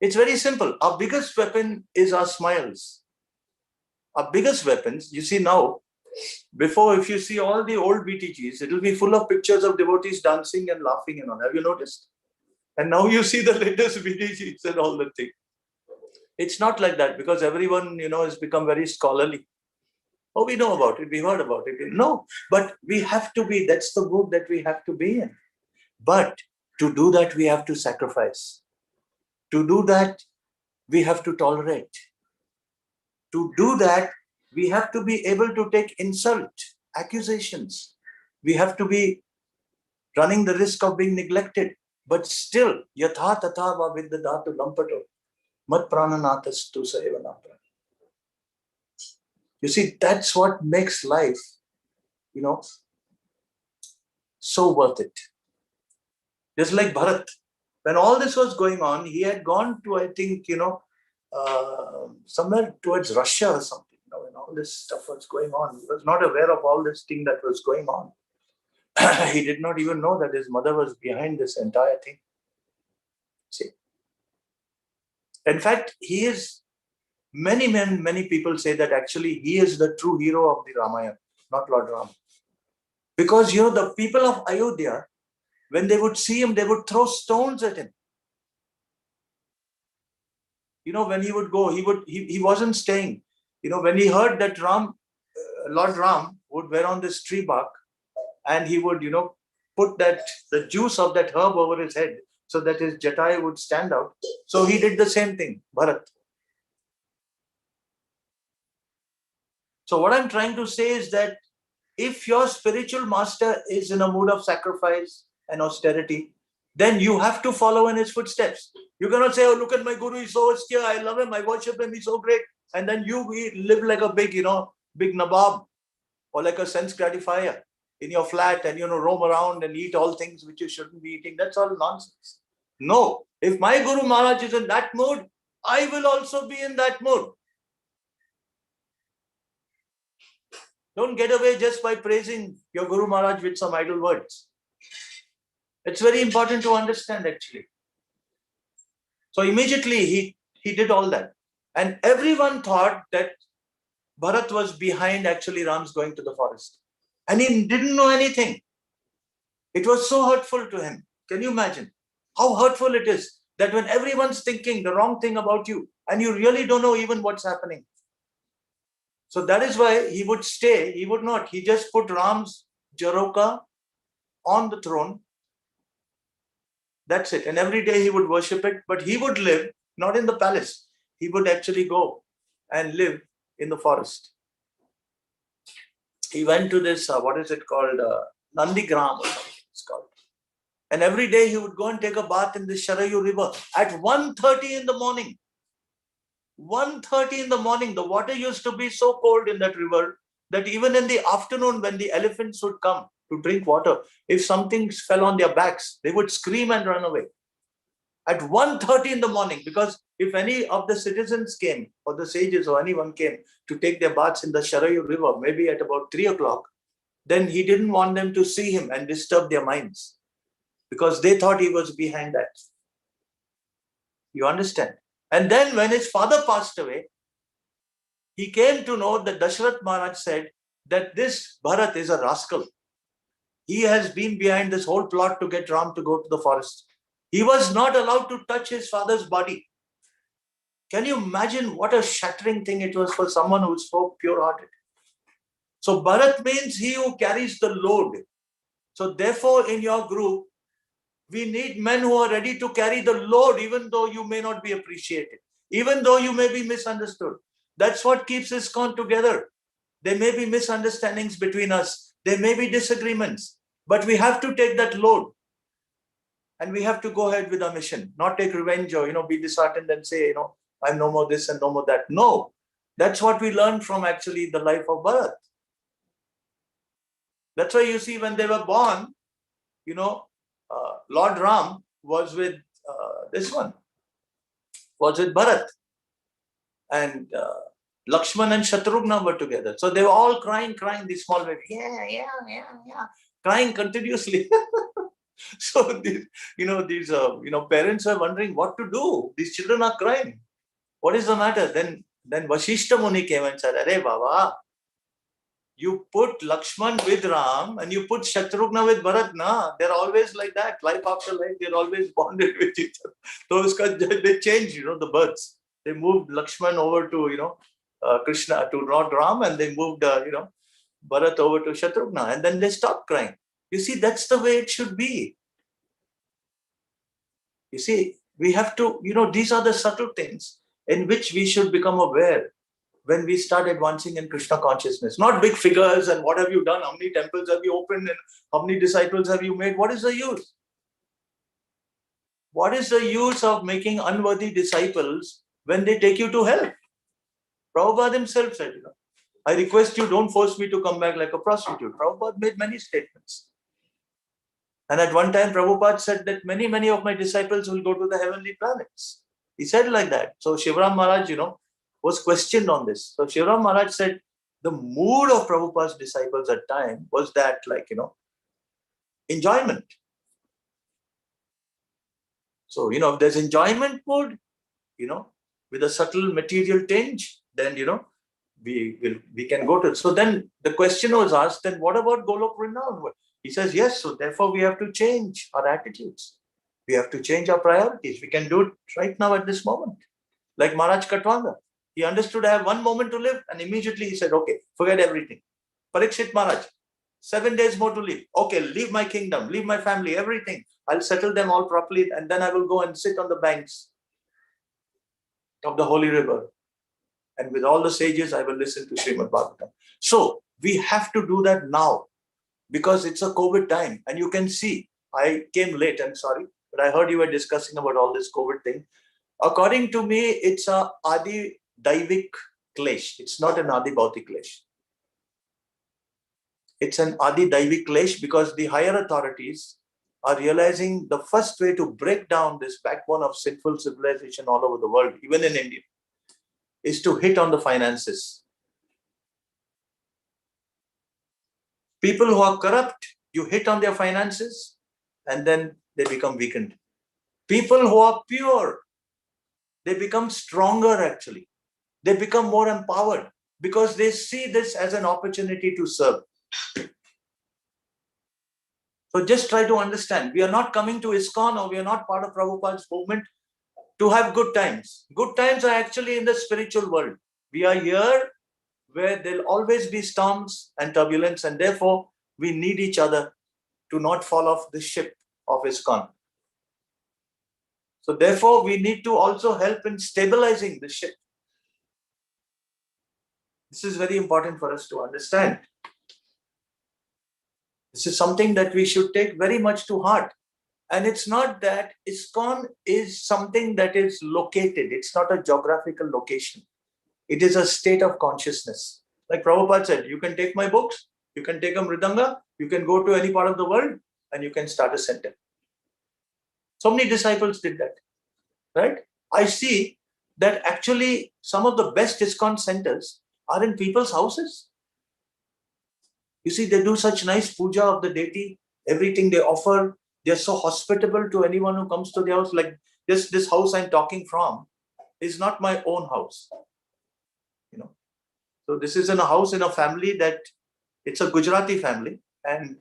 It's very simple. Our biggest weapon is our smiles. Our biggest weapons, you see now, before, if you see all the old BTGs, it will be full of pictures of devotees dancing and laughing and all. Have you noticed? And now you see the latest BTGs and all the thing. It's not like that, because everyone, has become very scholarly. Oh, we know about it. We heard about it. No, but we have to be, that's the mood that we have to be in. But to do that, we have to sacrifice. To do that, we have to tolerate. To do that, we have to be able to take insult, accusations. We have to be running the risk of being neglected. But still, yatha tatha va viddadatu lampato, mat prananatastu saevanapra. You see, that's what makes life, so worth it. Just like Bharat. When all this was going on, he had gone to, I think, somewhere towards Russia or something. When all this stuff was going on, he was not aware of all this thing that was going on. He did not even know that his mother was behind this entire thing. See, in fact, he is, many people say that actually he is the true hero of the Ramayana, not Lord Rama. Because, the people of Ayodhya, when they would see him, they would throw stones at him. When he would go, he wasn't staying. When he heard that Lord Ram would wear on this tree bark, and he would, put the juice of that herb over his head so that his jatai would stand out. So he did the same thing, Bharat. So what I'm trying to say is that if your spiritual master is in a mood of sacrifice and austerity, then you have to follow in his footsteps. You cannot say, oh, look at my guru, he's so austere, I love him, I worship him, he's so great. And then you live like a big, big nabab, or like a sense gratifier in your flat and, roam around and eat all things which you shouldn't be eating. That's all nonsense. No, if my Guru Maharaj is in that mood, I will also be in that mood. Don't get away just by praising your Guru Maharaj with some idle words. It's very important to understand, actually. So immediately he did all that. And everyone thought that Bharat was behind actually Ram's going to the forest. And he didn't know anything. It was so hurtful to him. Can you imagine how hurtful it is that when everyone's thinking the wrong thing about you and you really don't know even what's happening? So that is why he would stay. He would not. He just put Ram's Jaroka on the throne. That's it. And every day he would worship it. But he would live not in the palace. He would actually go and live in the forest. He went to this, what is it called? Nandigram or something it's called. And every day he would go and take a bath in the Sharayu river at 1:30 in the morning. 1:30 in the morning. The water used to be so cold in that river that even in the afternoon when the elephants would come to drink water, if something fell on their backs, they would scream and run away. At 1:30 in the morning, because if any of the citizens came, or the sages or anyone came to take their baths in the Sharayu river, maybe at about 3 o'clock, then he didn't want them to see him and disturb their minds, because they thought he was behind that. You understand? And then when his father passed away, he came to know that Dashrath Maharaj said that this Bharat is a rascal. He has been behind this whole plot to get Ram to go to the forest. He was not allowed to touch his father's body. Can you imagine what a shattering thing it was for someone who is so pure-hearted? So Bharat means he who carries the load. So therefore in your group, we need men who are ready to carry the load, even though you may not be appreciated, even though you may be misunderstood. That's what keeps ISKCON together. There may be misunderstandings between us. There may be disagreements. But we have to take that load. And we have to go ahead with our mission. Not take revenge or, be disheartened and say, I'm no more this and no more that. No. That's what we learned from actually the life of Bharat. That's why you see when they were born, Lord Ram was with was with Bharat. And Lakshman and Shatrughna were together. So they were all crying, these small babies. Yeah. Crying continuously. So, these parents are wondering what to do. These children are crying. What is the matter? Then Vashishta Muni came and said, Arey Baba, you put Lakshman with Ram and you put Shatrughna with Bharat, na? They're always like that. Life after life, they're always bonded with each other. So they changed, the births. They moved Lakshman over to, Krishna, to Lord Ram, and they moved, Bharat over to Shatrughna. And then they stopped crying. You see, that's the way it should be. You see, we have to, these are the subtle things in which we should become aware when we start advancing in Krishna consciousness. Not big figures and what have you done, how many temples have you opened and how many disciples have you made. What is the use? What is the use of making unworthy disciples when they take you to hell? Prabhupada himself said, I request you, don't force me to come back like a prostitute. Prabhupada made many statements. And at one time, Prabhupada said that many of my disciples will go to the heavenly planets. He said like that. So Shivram Maharaj, was questioned on this. So Shivram Maharaj said the mood of Prabhupada's disciples at time was that enjoyment. So, if there's enjoyment mood, with a subtle material tinge, then, we can go to it. So then the question was asked, then what about Golok Vrindavan? He says, yes, so therefore we have to change our attitudes. We have to change our priorities. We can do it right now at this moment. Like Maharaj Katwanga. He understood I have one moment to live, and immediately he said, okay, forget everything. Parikshit Maharaj, 7 days more to live. Okay, leave my kingdom, leave my family, everything. I'll settle them all properly, and then I will go and sit on the banks of the holy river. And with all the sages, I will listen to Srimad Bhagavatam. So we have to do that now, because it's a COVID time. And you can see, I came late, I'm sorry, but I heard you were discussing about all this COVID thing. According to me, it's a Adi Daivik Klesh. It's not an Adi Bhautik Klesh. It's an Adi Daivik Klesh because the higher authorities are realizing the first way to break down this backbone of sinful civilization all over the world, even in India, is to hit on the finances. People who are corrupt, you hit on their finances and then they become weakened. People who are pure, they become stronger actually. They become more empowered because they see this as an opportunity to serve. So just try to understand, we are not coming to ISKCON or we are not part of Prabhupada's movement to have good times. Good times are actually in the spiritual world. We are here where there'll always be storms and turbulence, and therefore we need each other to not fall off the ship of ISKCON. So therefore we need to also help in stabilizing the ship. This is very important for us to understand. This is something that we should take very much to heart. And it's not that ISKCON is something that is located. It's not a geographical location. It is a state of consciousness. Like Prabhupada said, you can take my books, you can take a mridanga, you can go to any part of the world, and you can start a center. So many disciples did that, right? I see that actually some of the best ISKCON centers are in people's houses. You see, they do such nice puja of the deity, everything they offer. They're so hospitable to anyone who comes to their house. Like this house I'm talking from is not my own house. So this is in a house in a family that it's a Gujarati family, and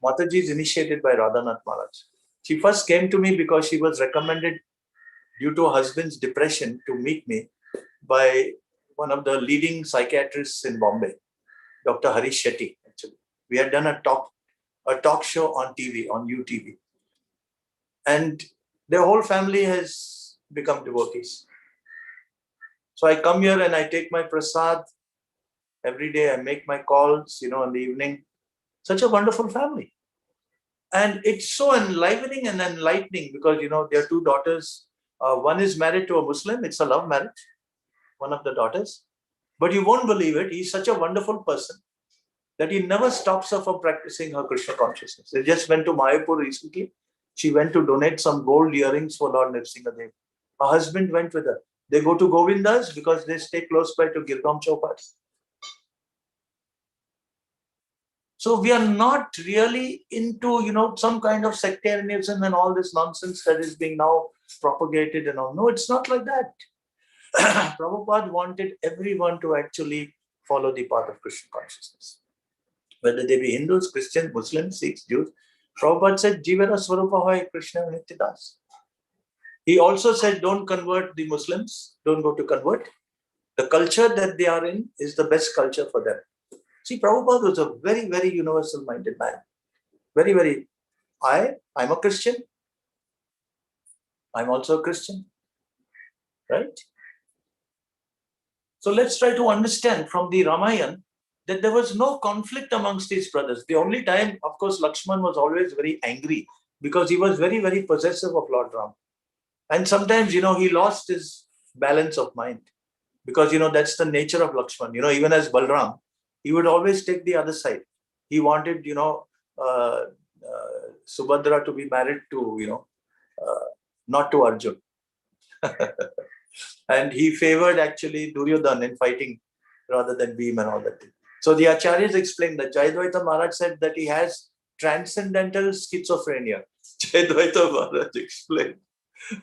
Mataji is initiated by Radhanath Maharaj. She first came to me because she was recommended due to her husband's depression to meet me by one of the leading psychiatrists in Bombay, Dr. Harish Shetty. Actually, we had done a talk show on TV, on UTV, and their whole family has become devotees. So I come here and I take my prasad, Every day I make my calls, in the evening. Such a wonderful family. And it's so enlivening and enlightening because, their two daughters, one is married to a Muslim. It's a love marriage, one of the daughters. But you won't believe it. He's such a wonderful person that he never stops her from practicing her Krishna consciousness. They just went to Mayapur recently. She went to donate some gold earrings for Lord Nrsimhadev. Her husband went with her. They go to Govinda's because they stay close by to Girgam Chowpat. So we are not really into, some kind of sectarianism and all this nonsense that is being now propagated and all. No, it's not like that. Prabhupada wanted everyone to actually follow the path of Krishna consciousness. Whether they be Hindus, Christians, Muslims, Sikhs, Jews. Prabhupada said, Jivara Swarupa Hoy Krishna Nityadas. He also said, don't convert the Muslims, don't go to convert. The culture that they are in is the best culture for them. See, Prabhupada was a very, very universal-minded man. Very, very, I'm a Christian. I'm also a Christian. Right? So let's try to understand from the Ramayana that there was no conflict amongst these brothers. The only time, of course, Lakshman was always very angry because he was very, very possessive of Lord Ram. And sometimes, he lost his balance of mind because, that's the nature of Lakshman. Even as Balram, he would always take the other side. He wanted, Subhadra to be married to, not to Arjun. And he favored actually Duryodhan in fighting rather than Bhim and all that. So the Acharyas explained that Jayadvaita Maharaj said that he has transcendental schizophrenia. Jayadvaita Maharaj explained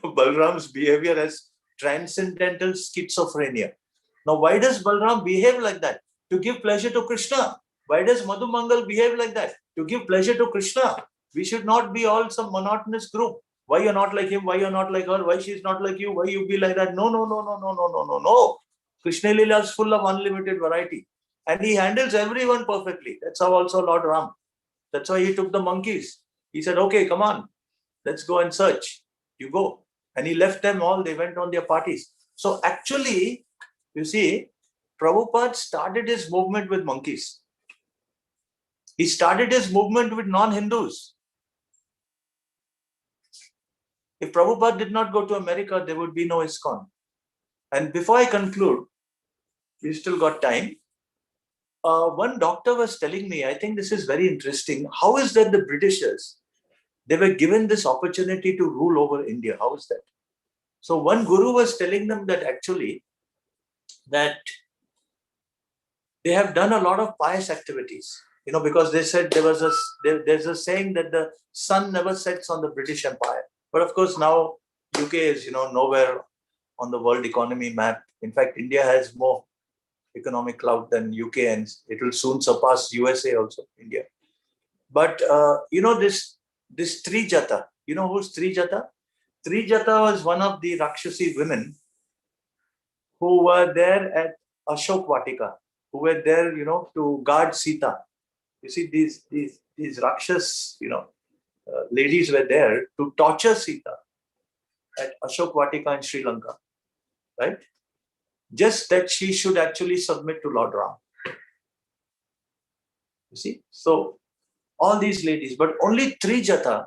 Balram's behavior as transcendental schizophrenia. Now, why does Balram behave like that? To give pleasure to Krishna. Why does Madhu Mangal behave like that? To give pleasure to Krishna. We should not be all some monotonous group. Why you're not like him? Why you're not like her? Why she's not like you? Why you be like that? No, no, no, no, no, no, no, no, no. Krishna Lila is full of unlimited variety. And he handles everyone perfectly. That's how also Lord Ram. That's why he took the monkeys. He said, okay, come on. Let's go and search. You go. And he left them all. They went on their parties. So actually, you see, Prabhupada started his movement with monkeys. He started his movement with non-Hindus. If Prabhupada did not go to America, there would be no ISKCON. And before I conclude, we still got time. One doctor was telling me, I think this is very interesting. How is that the Britishers, they were given this opportunity to rule over India? How is that? So one guru was telling them that actually, that they have done a lot of pious activities, because they said there's a saying that the sun never sets on the British Empire. But of course, now UK is, nowhere on the world economy map. In fact, India has more economic clout than UK, and it will soon surpass USA also, India. But, this Trijata, who's Trijata? Trijata was one of the Rakshasi women who were there at Ashok Vatika, who were there, to guard Sita. You see, these Rakshas, ladies were there to torture Sita at Ashok Vatika in Sri Lanka, right? Just that she should actually submit to Lord Ram. You see, so all these ladies, but only Trijata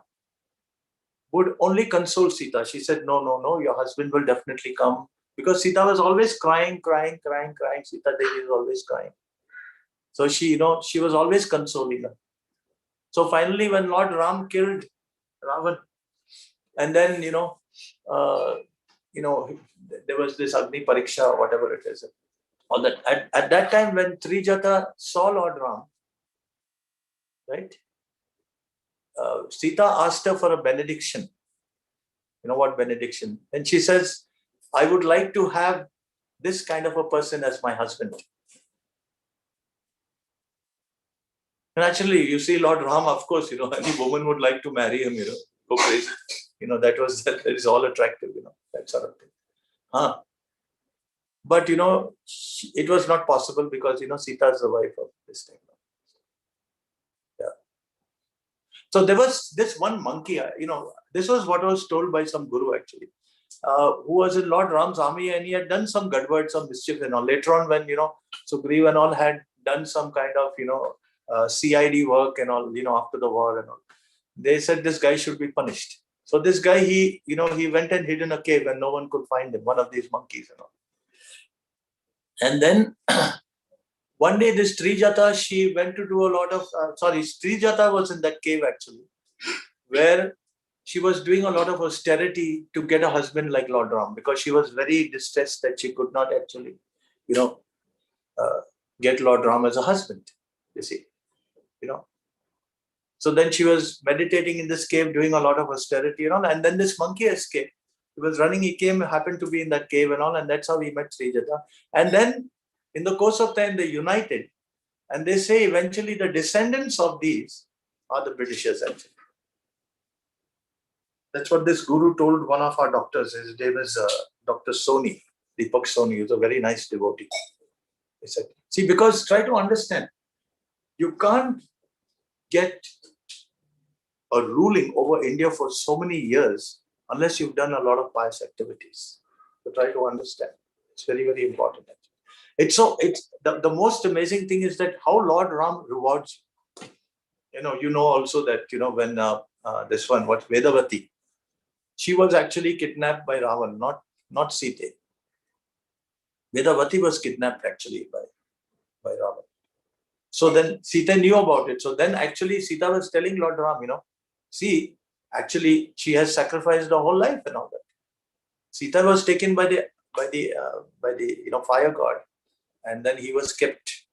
would only console Sita. She said, no, no, no, your husband will definitely come. Because Sita was always crying. Sita Devi was always crying. So she, she was always consoling her. So finally, when Lord Ram killed Ravan, and then, there was this Agni Pariksha, or whatever it is. All that. At that time, when Trijata saw Lord Ram, right, Sita asked her for a benediction. You know what benediction? And she says, I would like to have this kind of a person as my husband. And actually, you see Lord Ram, of course, any woman would like to marry him, go crazy. That is all attractive, that sort of thing. But, it was not possible because, Sita is the wife of this thing. Yeah. So there was this one monkey, this was what was told by some guru actually. who was in Lord Ram's army, and he had done some gadwad, some mischief and all. Later on, when Sugriva and all had done some kind of CID work and all, after the war and all, they said this guy should be punished. So this guy, he went and hid in a cave and no one could find him, one of these monkeys and all. And then one day this Trijata, she went to do a lot of, Trijata was in that cave actually, where she was doing a lot of austerity to get a husband like Lord Ram, because she was very distressed that she could not actually, get Lord Ram as a husband, you see, So then she was meditating in this cave, doing a lot of austerity, and then this monkey escaped. He was running, he happened to be in that cave and all, and that's how he met Srijata. And then in the course of time, they united. And they say eventually the descendants of these are the Britishers actually. That's what this guru told one of our doctors. His name is Dr. Soni, Deepak Soni. He's a very nice devotee. He said, see, because try to understand, you can't get a ruling over India for so many years unless you've done a lot of pious activities. So try to understand. It's very, very important. It's the most amazing thing is that how Lord Ram rewards you. You know also that when this one, what Vedavati, she was actually kidnapped by Ravan, not Sita. Vedavati was kidnapped actually by Ravan. So then Sita knew about it. So then actually Sita was telling Lord Ram, see, actually she has sacrificed her whole life and all that. Sita was taken by the fire god, and then he was kept.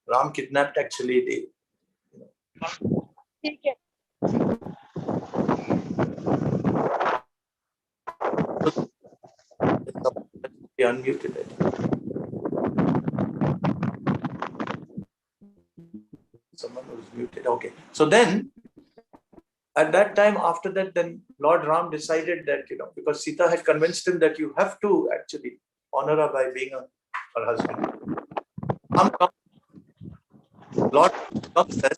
Ram kidnapped actually the. He unmuted it. Someone was muted. Okay. So then, at that time, after that, then Lord Ram decided that, because Sita had convinced him that you have to actually honor her by being her husband. Lord comes there,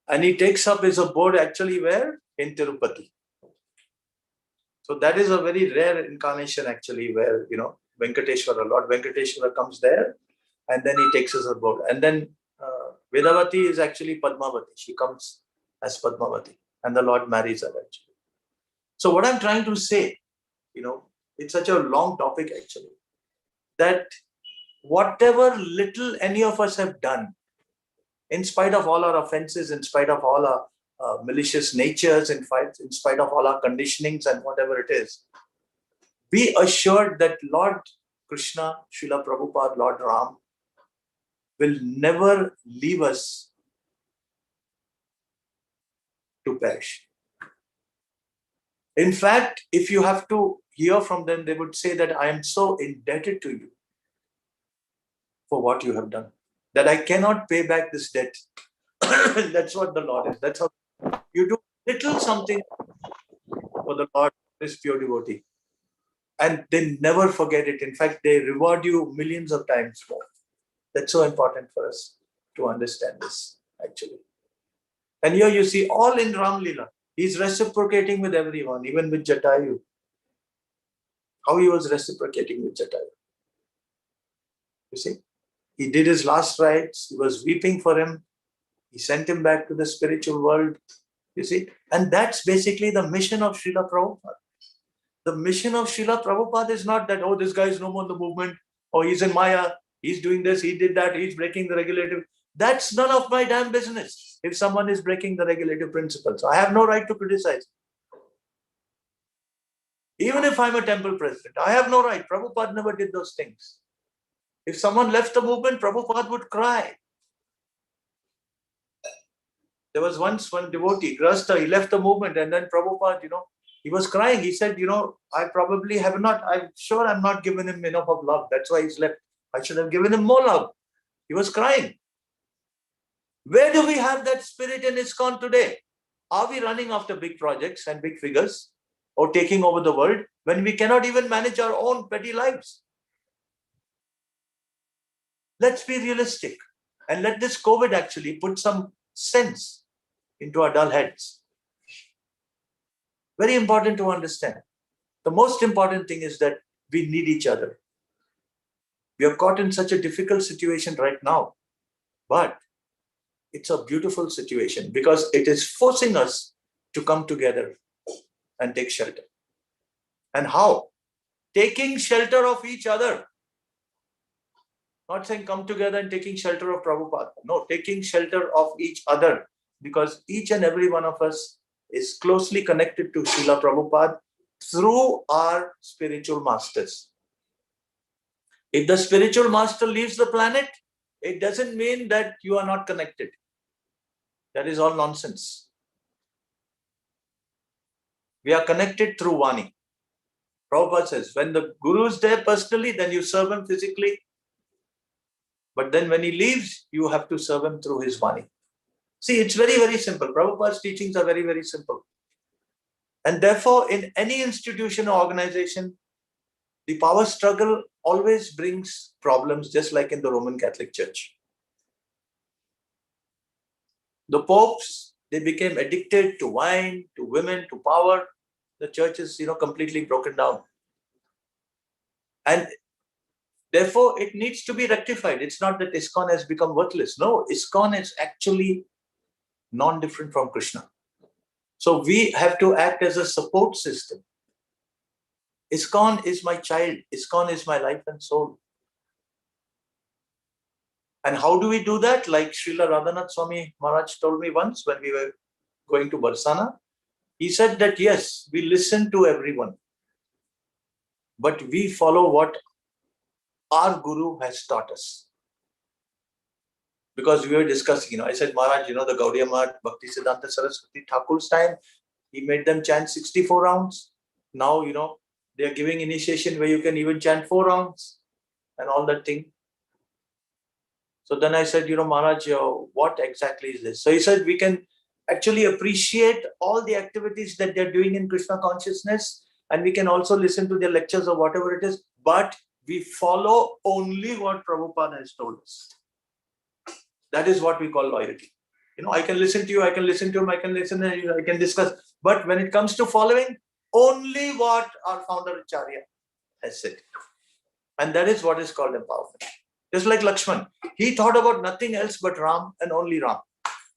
and he takes up his abode actually where? In Tirupati. So that is a very rare incarnation actually, where, Venkateshwara, Lord Venkateshwara comes there, and then he takes his abode. And then Vedavati is actually Padmavati. She comes as Padmavati, and the Lord marries her actually. So what I'm trying to say, it's such a long topic actually, that whatever little any of us have done, in spite of all our offenses, in spite of all our malicious natures, in spite of all our conditionings and whatever it is, be assured that Lord Krishna, Srila Prabhupada, Lord Ram will never leave us to perish. In fact, if you have to hear from them, they would say that I am so indebted to you for what you have done, that I cannot pay back this debt. That's what the Lord is. That's how you do little something for the Lord, this pure devotee. And they never forget it. In fact, they reward you millions of times more. That's so important for us to understand this, actually. And here you see all in Ram Leela. He's reciprocating with everyone, even with Jatayu. How he was reciprocating with Jatayu. You see? He did his last rites. He was weeping for him. He sent him back to the spiritual world. You see? And that's basically the mission of Srila Prabhupada. The mission of Srila Prabhupada is not that, oh, this guy is no more in the movement, or he's in Maya, he's doing this, he did that, he's breaking the regulative. That's none of my damn business if someone is breaking the regulative principles. I have no right to criticize. Even if I'm a temple president, I have no right. Prabhupada never did those things. If someone left the movement, Prabhupada would cry. There was once one devotee, Grasta, he left the movement, and then Prabhupada, he was crying. He said, I probably have not, I'm sure I'm not given him enough of love. That's why he's left. I should have given him more love. He was crying. Where do we have that spirit in ISKCON today? Are we running after big projects and big figures, or taking over the world, when we cannot even manage our own petty lives? Let's be realistic, and let this COVID actually put some sense into our dull heads. Very important to understand. The most important thing is that we need each other. We are caught in such a difficult situation right now, but it's a beautiful situation because it is forcing us to come together and take shelter. And how? Taking shelter of each other. Not saying come together and taking shelter of Prabhupada. No, taking shelter of each other, because each and every one of us is closely connected to Srila Prabhupada through our spiritual masters. If the spiritual master leaves the planet, it doesn't mean that you are not connected. That is all nonsense. We are connected through Vani. Prabhupada says, when the Guru is there personally, then you serve him physically. But then when he leaves, you have to serve him through his Vani. See, it's very, very simple. Prabhupada's teachings are very, very simple. And therefore, in any institution or organization, the power struggle always brings problems, just like in the Roman Catholic Church. The popes, they became addicted to wine, to women, to power. The church is, completely broken down. And therefore, it needs to be rectified. It's not that ISKCON has become worthless. No, ISKCON is actually non-different from Krishna. So we have to act as a support system. ISKCON is my child. ISKCON is my life and soul. And how do we do that? Like Srila Radhanath Swami Maharaj told me once when we were going to Barsana, he said that yes, we listen to everyone, but we follow what our Guru has taught us. Because we were discussing, I said, Maharaj, the Gaudiya Math, Bhakti Siddhanta Saraswati Thakur's time, he made them chant 64 rounds. Now, they are giving initiation where you can even chant 4 rounds and all that thing. So then I said, Maharaj, what exactly is this? So he said, we can actually appreciate all the activities that they're doing in Krishna consciousness, and we can also listen to their lectures or whatever it is, but we follow only what Prabhupada has told us. That is what we call loyalty. I can listen to you, I can listen to him, I can listen to you, I can discuss. But when it comes to following, only what our founder Acharya has said. And that is what is called empowerment. Just like Lakshman, he thought about nothing else but Ram and only Ram.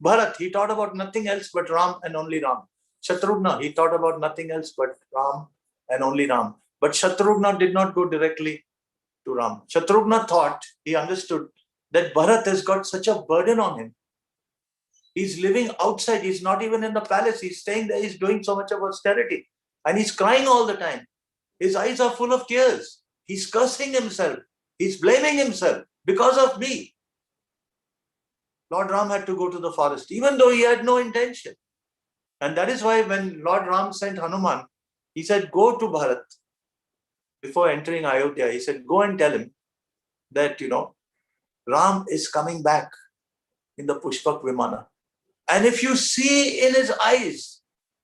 Bharat, he thought about nothing else but Ram and only Ram. Shatrughna, he thought about nothing else but Ram and only Ram. But Shatrughna did not go directly to Ram. Shatrughna thought, he understood that Bharat has got such a burden on him. He's living outside. He's not even in the palace. He's staying there. He's doing so much of austerity. And he's crying all the time. His eyes are full of tears. He's cursing himself. He's blaming himself because of me. Lord Ram had to go to the forest, even though he had no intention. And that is why when Lord Ram sent Hanuman, he said, go to Bharat. Before entering Ayodhya, he said, go and tell him that, Ram is coming back in the Pushpak Vimana. And if you see in his eyes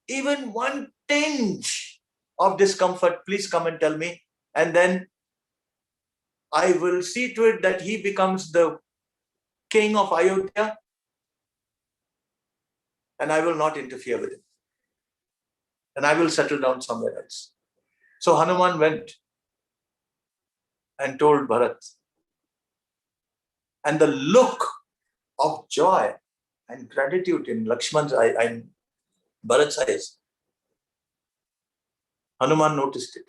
even one tinge of discomfort, please come and tell me. And then I will see to it that he becomes the king of Ayodhya, and I will not interfere with him. And I will settle down somewhere else. So Hanuman went and told Bharat. And the look of joy and gratitude in Lakshman's eye and Bharat's eyes, Hanuman noticed it.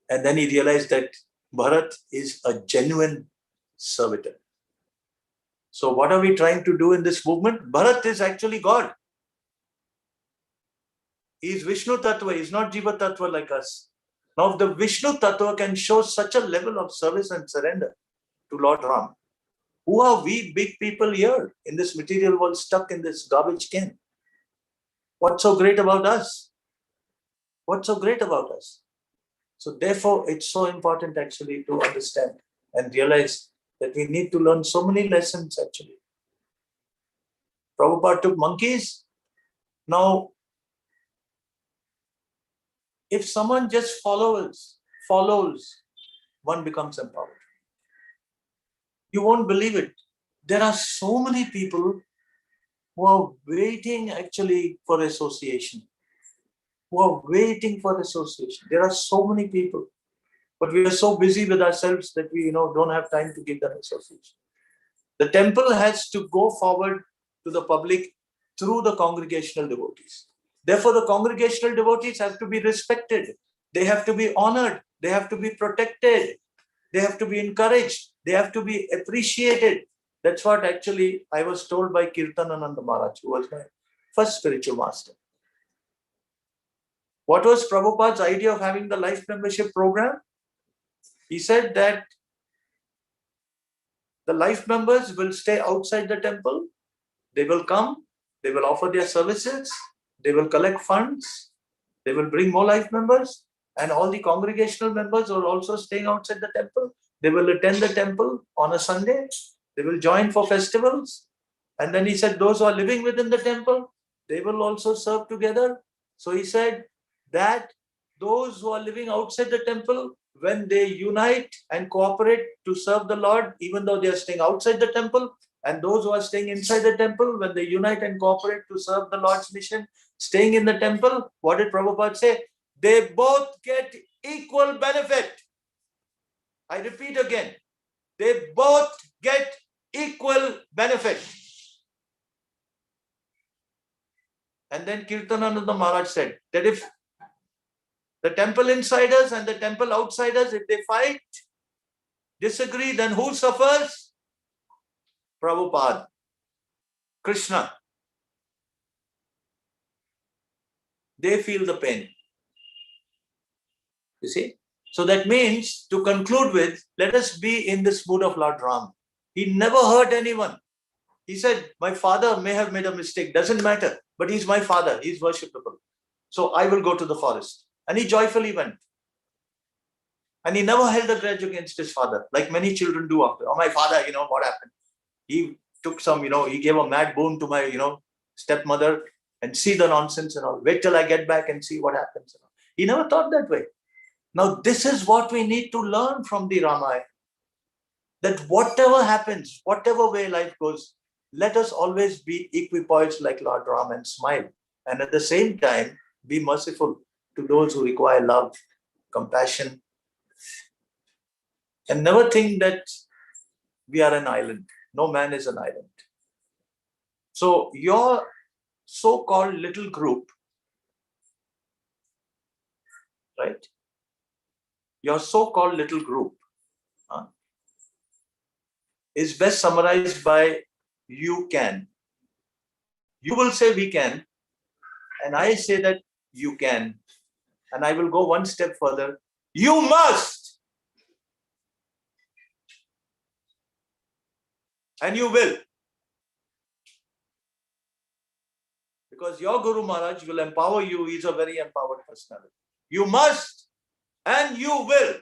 And then he realized that Bharat is a genuine servitor. So what are we trying to do in this movement? Bharat is actually God. He is Vishnu Tattva. He is not Jiva Tattva like us. Now, if the Vishnu Tattva can show such a level of service and surrender to Lord Ram, who are we big people here in this material world, stuck in this garbage can? What's so great about us? What's so great about us? So therefore, it's so important actually to understand and realize that we need to learn so many lessons actually. Prabhupada took monkeys. Now, if someone just follows, one becomes empowered. You won't believe it. There are so many people who are waiting actually for association, who are waiting for association. There are so many people, but we are so busy with ourselves that we don't have time to give them association. The temple has to go forward to the public through the congregational devotees. Therefore, the congregational devotees have to be respected. They have to be honored. They have to be protected. They have to be encouraged. They have to be appreciated. That's what actually I was told by Kirtanananda Maharaj, who was my first spiritual master. What was Prabhupada's idea of having the life membership program? He said that the life members will stay outside the temple. They will come. They will offer their services. They will collect funds. They will bring more life members. And all the congregational members are also staying outside the temple. They will attend the temple on a Sunday. They will join for festivals. And then he said, those who are living within the temple, they will also serve together. So he said that those who are living outside the temple, when they unite and cooperate to serve the Lord, even though they are staying outside the temple, and those who are staying inside the temple, when they unite and cooperate to serve the Lord's mission, staying in the temple, what did Prabhupada say? They both get equal benefit. I repeat again, they both get equal benefit. And then Kirtanananda Maharaj said that if the temple insiders and the temple outsiders, if they fight, disagree, then who suffers? Prabhupada, Krishna. They feel the pain. You see? So that means, to conclude with, let us be in this mood of Lord Ram. He never hurt anyone. He said, my father may have made a mistake, doesn't matter, but he's my father, he's worshipable. So I will go to the forest. And he joyfully went. And he never held a grudge against his father, like many children do after. Oh, my father, what happened? He took some, he gave a mad boon to my, stepmother, and see the nonsense and all. Wait till I get back and see what happens. He never thought that way. Now, this is what we need to learn from the Ramayana. That whatever happens, whatever way life goes, let us always be equipoised like Lord Rama and smile. And at the same time, be merciful to those who require love, compassion. And never think that we are an island. No man is an island. So your so-called little group, right? Your so-called little group is best summarized by you can. You will say we can, and I say that you can. And I will go one step further. You must. And you will. Because your Guru Maharaj will empower you. He's a very empowered personality. You must and you will.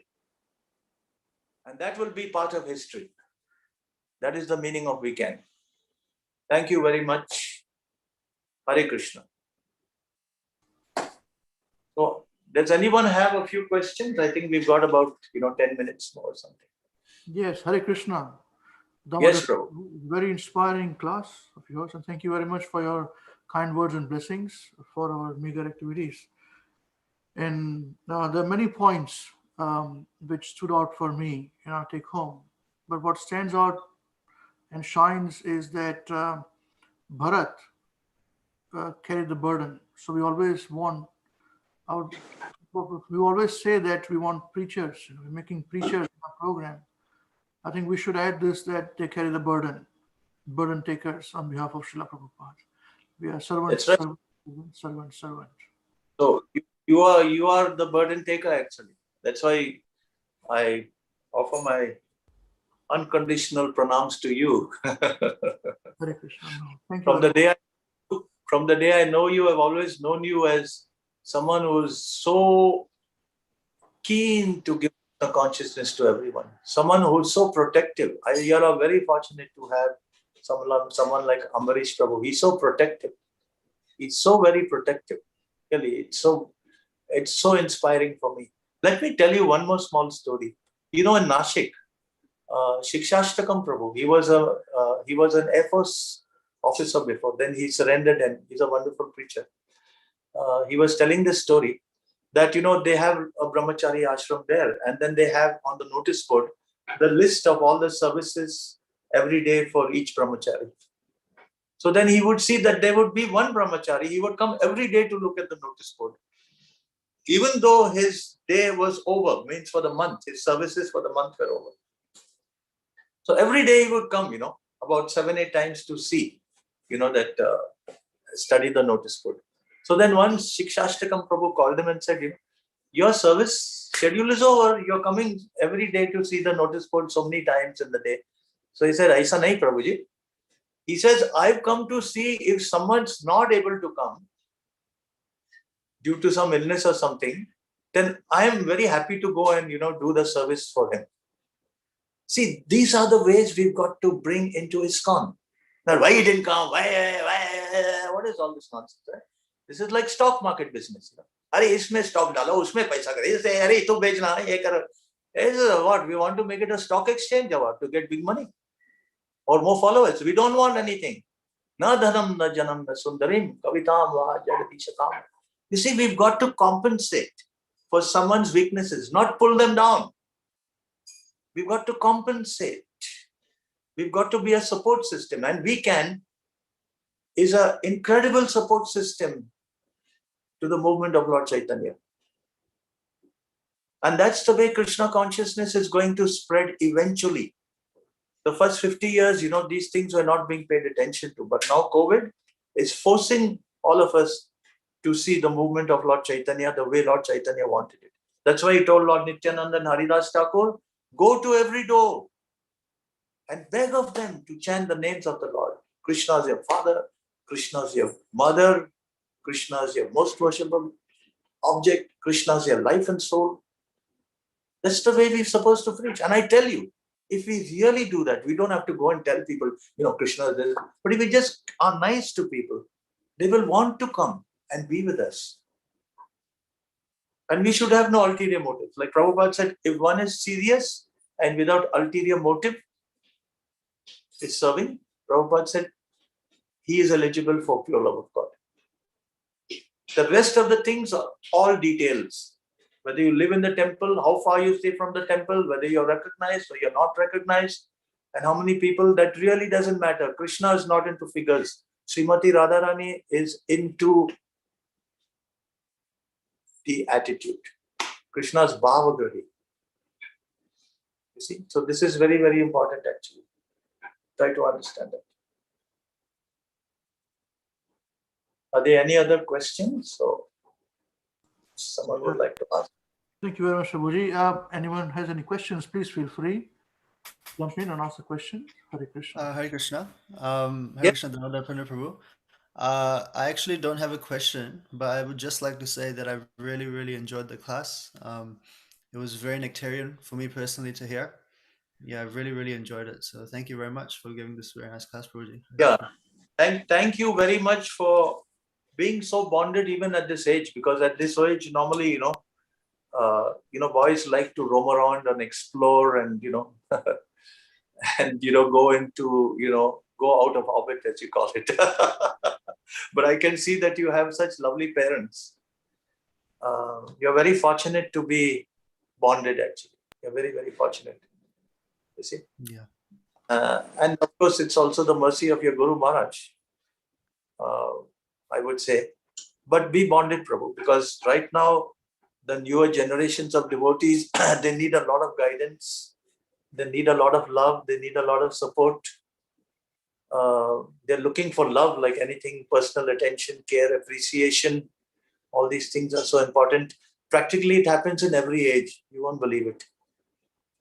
And that will be part of history. That is the meaning of WECAN. Thank you very much. Hare Krishna. So, does anyone have a few questions? I think we've got about 10 minutes more or something. Yes, Hare Krishna. Yes, Damodara, Prabhu. very inspiring class of yours, and thank you very much for your kind words and blessings for our meager activities. And there are many points which stood out for me in our take home. But what stands out and shines is that Bharat carried the burden. So we always say that we want preachers. We're making preachers in our program. I think we should add this, that they carry the burden takers on behalf of Srila Prabhupada. We are servants, That's right. servant. So you are the burden taker actually. That's why I offer my unconditional pranams to you. Hare Krishna. Thank you. From the day I know you, I've always known you as someone who's so keen to give the consciousness to everyone. Someone who's so protective. You are very fortunate to have someone like Ambarish Prabhu. He's so protective. He's so very protective. Really, it's so inspiring for me. Let me tell you one more small story. In Nashik, Shikshashtakam Prabhu, he was an Air Force officer before. Then he surrendered and he's a wonderful preacher. he was telling this story that, they have a brahmachari ashram there, and then they have on the notice board the list of all the services every day for each brahmachari. So then he would see that there would be one brahmachari. He would come every day to look at the notice board. Even though his day was over, means for the month, his services for the month were over. So every day he would come, about 7-8 times to see, study the notice board. So then once Shikshashtakam Prabhu called him and said, your service schedule is over. You're coming every day to see the notice board so many times in the day. So he said, Aisa nahi, Prabhuji. He says, I've come to see if someone's not able to come due to some illness or something, then I am very happy to go and, do the service for him. See, these are the ways we've got to bring into ISKCON. Now, why he didn't come? Why? What is all this nonsense? Right? This is like stock market business. Arey, isme stock dalo, usme paisa kare. Arey, tu bechna, ye kar. This is what? We want to make it a stock exchange to get big money or more followers. We don't want anything. Na dhanam na janam na sundarim kavitam va jagadishakam. You see, we've got to compensate for someone's weaknesses, not pull them down. We've got to compensate. We've got to be a support system, and WECAN is an incredible support system to the movement of Lord Chaitanya. And that's the way Krishna consciousness is going to spread eventually. The first 50 years, these things were not being paid attention to. But now COVID is forcing all of us to see the movement of Lord Chaitanya the way Lord Chaitanya wanted it. That's why he told Lord Nityananda and Haridas Thakur, go to every door and beg of them to chant the names of the Lord. Krishna is your father, Krishna is your mother, Krishna is your most worshipable object, Krishna is your life and soul. That's the way we're supposed to preach. And I tell you, if we really do that, we don't have to go and tell people, Krishna is this. But if we just are nice to people, they will want to come and be with us. And we should have no ulterior motive. Like Prabhupada said, if one is serious and without ulterior motive is serving, Prabhupada said, he is eligible for pure love of God. The rest of the things are all details. Whether you live in the temple, how far you stay from the temple, whether you're recognized or you're not recognized, and how many people, that really doesn't matter. Krishna is not into figures. Srimati Radharani is into the attitude. Krishna's Bhavagrahi. You see? So this is very, very important actually. Try to understand that. Are there any other questions? So someone would like to ask. Thank you very much, Prabhuji. Anyone has any questions, please feel free. Jump in and ask a question. Hare Krishna. Hare Krishna. Hare Krishna, Damodara Prabhu. I actually don't have a question, but I would just like to say that I really, really enjoyed the class. It was very nectarian for me personally to hear. Yeah, I really, really enjoyed it. So thank you very much for giving this very nice class, Prabhuji. Yeah, thank you very much for being so bonded even at this age, because at this age normally boys like to roam around and explore and and go into go out of orbit, as you call it. But I can see that you have such lovely parents. You're very fortunate to be bonded actually. You're very, very fortunate. You see? Yeah. And of course, it's also the mercy of your Guru Maharaj, I would say. But be bonded, Prabhu, because right now, the newer generations of devotees, they need a lot of guidance. They need a lot of love. They need a lot of support. They're looking for love like anything, personal attention, care, appreciation. All these things are so important. Practically, it happens in every age. You won't believe it.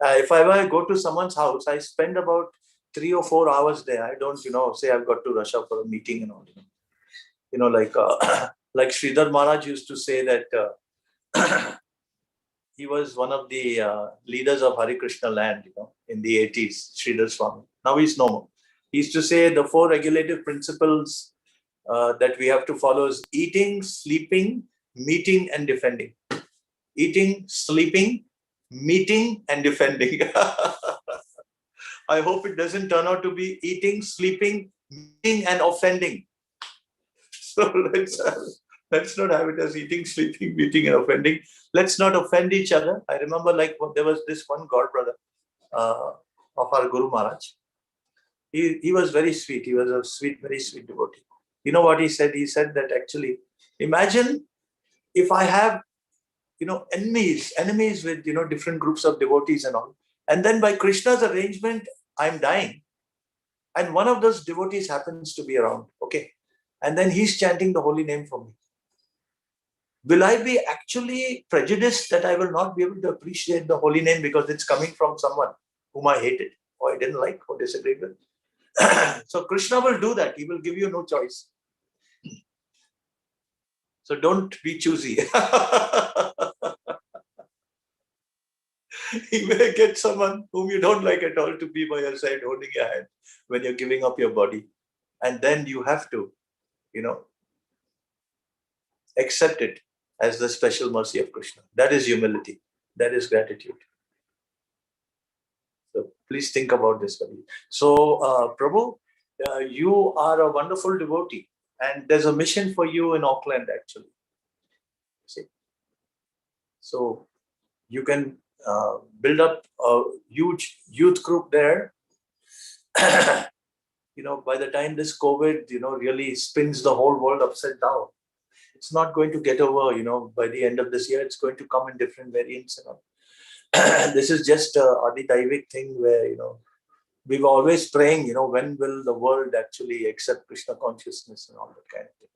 If I ever go to someone's house, I spend about 3 or 4 hours there. I don't, say I've got to rush up for a meeting and all. Like Sridhar Maharaj used to say that he was one of the leaders of Hare Krishna land, in the 80s, Sridhar Swami. Now he's no more. He used to say the 4 regulative principles that we have to follow is eating, sleeping, meeting, and defending. Eating, sleeping, meeting, and defending. I hope it doesn't turn out to be eating, sleeping, meeting, and offending. So Let's not have it as eating, sleeping, meeting, and offending. Let's not offend each other. I remember there was this one god brother of our Guru Maharaj. He was very sweet. He was a sweet, very sweet devotee. You know what he said? He said that actually, imagine if I have, enemies with, different groups of devotees and all. And then by Krishna's arrangement, I'm dying. And one of those devotees happens to be around. Okay. And then he's chanting the holy name for me. Will I be actually prejudiced that I will not be able to appreciate the holy name because it's coming from someone whom I hated or I didn't like or disagreed with? So Krishna will do that. He will give you no choice. So don't be choosy. You may get someone whom you don't like at all to be by your side holding your hand when you're giving up your body. And then you have to, accept it as the special mercy of Krishna. That is humility. That is gratitude. So please think about this. So Prabhu, you are a wonderful devotee and there's a mission for you in Auckland actually. See? So you can build up a huge youth group there. By the time this COVID, really spins the whole world upside down, it's not going to get over, by the end of this year. It's going to come in different variants. This is just a Adidaivic thing where, we were always praying, when will the world actually accept Krishna consciousness and all that kind of thing.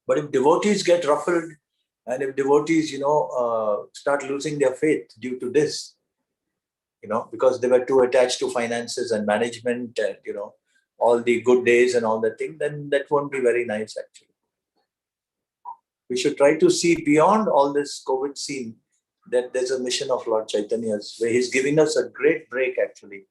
But if devotees get ruffled and if devotees, start losing their faith due to this, because they were too attached to finances and management and, all the good days and all that thing, then that won't be very nice actually. We should try to see beyond all this COVID scene that there's a mission of Lord Chaitanya's where he's giving us a great break actually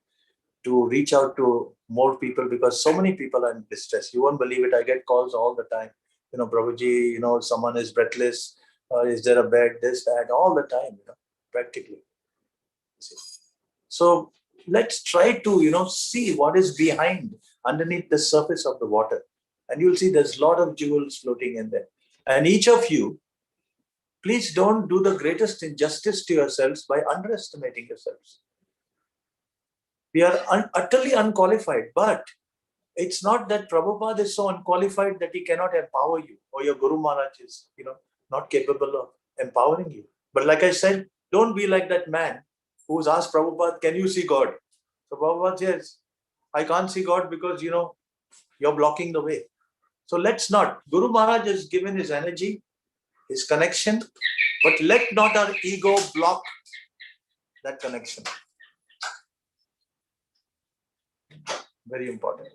to reach out to more people because so many people are in distress. You won't believe it. I get calls all the time. Prabhuji, someone is breathless. Is there a bed? This, that, all the time, practically. So let's try to, see what is behind, underneath the surface of the water. And you'll see there's a lot of jewels floating in there. And each of you, please don't do the greatest injustice to yourselves by underestimating yourselves. We are utterly unqualified, but it's not that Prabhupada is so unqualified that he cannot empower you or your Guru Maharaj is, not capable of empowering you. But like I said, don't be like that man who's asked Prabhupada, can you see God? So Prabhupada says, I can't see God because, you're blocking the way. So let's not. Guru Maharaj has given his energy, his connection, but let not our ego block that connection. Very important.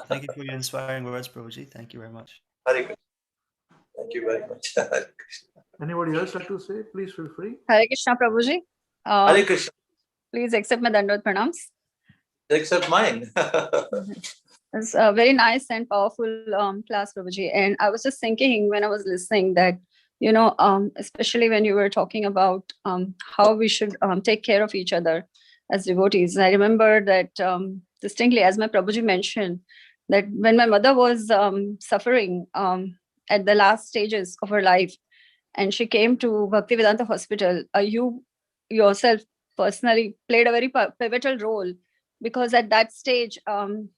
Thank you for your inspiring words, Prabhuji. Thank you very much. Hare Krishna. Thank you very much. Hare Krishna. Anybody else like to say? Please feel free. Hare Krishna, Prabhuji. Hare Krishna. Please accept my Dandot Pranams. Except mine. It's a very nice and powerful class, Prabhuji. And I was just thinking when I was listening that, especially when you were talking about how we should take care of each other as devotees. I remember that distinctly, as my Prabhuji mentioned, that when my mother was suffering at the last stages of her life, and she came to Bhaktivedanta Hospital, you yourself personally played a very pivotal role, because at that stage,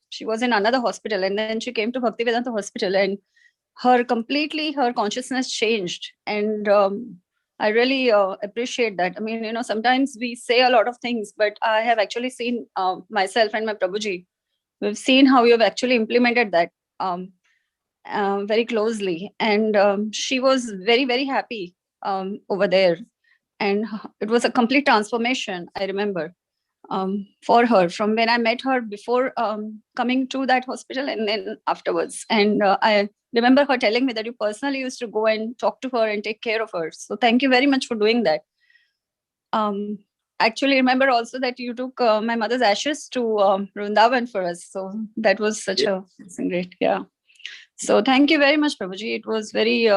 she was in another hospital, and then she came to Bhaktivedanta Hospital, and her consciousness changed. And I really appreciate that. I mean, sometimes we say a lot of things, but I have actually seen myself and my Prabhuji, we've seen how you have actually implemented that very closely. And she was very, very happy over there. And it was a complete transformation, I remember, for her from when I met her before coming to that hospital and then afterwards. And I remember her telling me that you personally used to go and talk to her and take care of her. So thank you very much for doing that. Actually, remember also that you took my mother's ashes to Vrindavan for us. So that was such a great, So thank you very much, Prabhuji. It was very,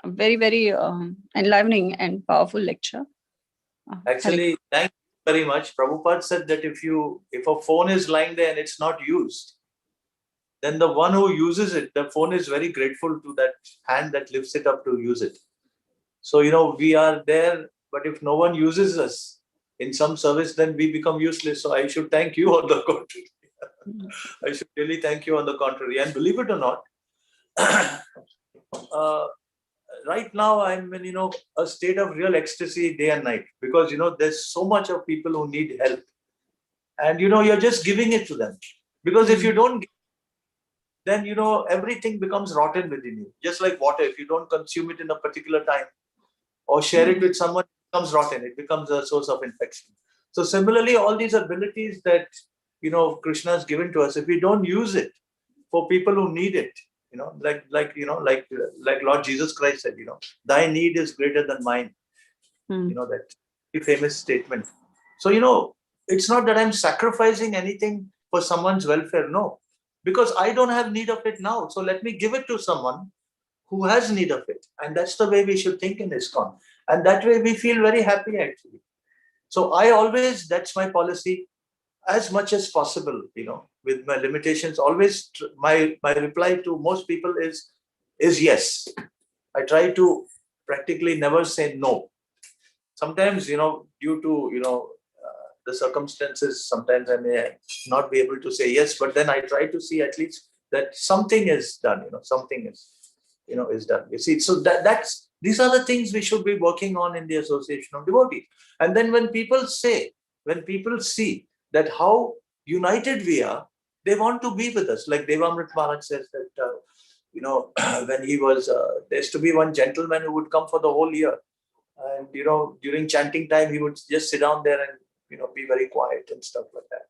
very, very enlivening and powerful lecture. Actually, very much. Prabhupada said that if a phone is lying there and it's not used, then the one who uses it, the phone is very grateful to that hand that lifts it up to use it. So, we are there, but if no one uses us in some service, then we become useless. So I should thank you on the contrary. I should really thank you on the contrary. And believe it or not, right now I'm in, a state of real ecstasy day and night, because, there's so much of people who need help. And, you're just giving it to them. Because if you don't, then, everything becomes rotten within you. Just like water, if you don't consume it in a particular time or share it with someone, it becomes rotten. It becomes a source of infection. So similarly, all these abilities that, Krishna has given to us, if we don't use it for people who need it, like Lord Jesus Christ said, thy need is greater than mine. That famous statement. So, it's not that I'm sacrificing anything for someone's welfare. No, because I don't have need of it now. So let me give it to someone who has need of it. And that's the way we should think in ISKCON. And that way we feel very happy, actually. So that's my policy, as much as possible, with my limitations. Always my reply to most people is yes. I try to practically never say no. Sometimes, due to, the circumstances, sometimes I may not be able to say yes, but then I try to see at least that something is done, something is done. You see, so these are the things we should be working on in the Association of Devotees. And then when people see that how united we are, they want to be with us. Like Devamrit Maharaj says that, when he was, there used to be one gentleman who would come for the whole year. And, during chanting time, he would just sit down there and, be very quiet and stuff like that.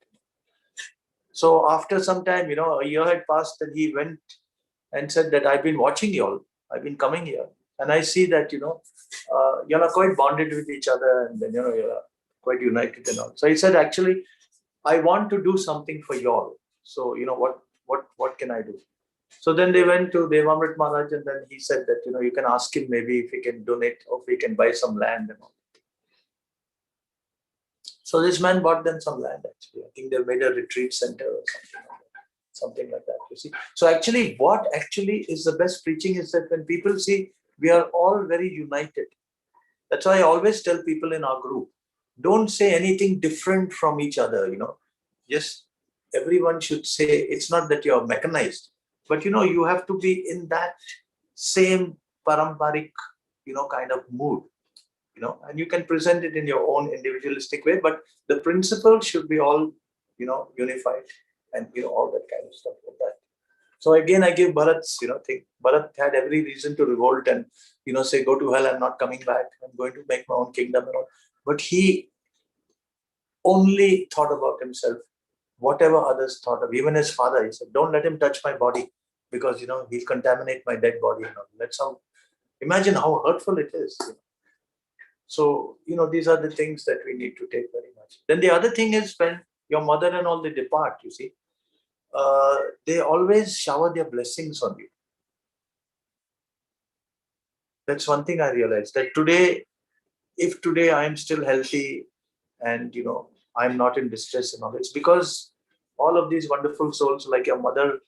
So after some time, a year had passed, and he went and said that I've been watching you all. I've been coming here. And I see that, you are quite bonded with each other, and then, you're quite united and all. So he said, actually, I want to do something for you all. So, what can I do? So then they went to Devamrit Maharaj, and then he said that, you can ask him maybe if he can donate or if he can buy some land and all. So this man bought them some land, actually. I think they made a retreat center or something like that, you see. So actually, what actually is the best preaching is that when people see we are all very united. That's why I always tell people in our group, don't say anything different from each other, Just everyone should say, it's not that you're mechanized, but, you have to be in that same paramparic, kind of mood, and you can present it in your own individualistic way, but the principle should be all, unified, and, all that kind of stuff like that. So again, I give Bharat's, thing. Bharat had every reason to revolt and, say, go to hell, I'm not coming back, I'm going to make my own kingdom and all. But he only thought about himself, whatever others thought of. Even his father, he said, don't let him touch my body, because, he'll contaminate my dead body. Imagine how hurtful it is. So, these are the things that we need to take very much. Then the other thing is, when your mother and all, they depart, you see, they always shower their blessings on you. That's one thing I realized, that if today I am still healthy and, I'm not in distress and all, it's because all of these wonderful souls like your mother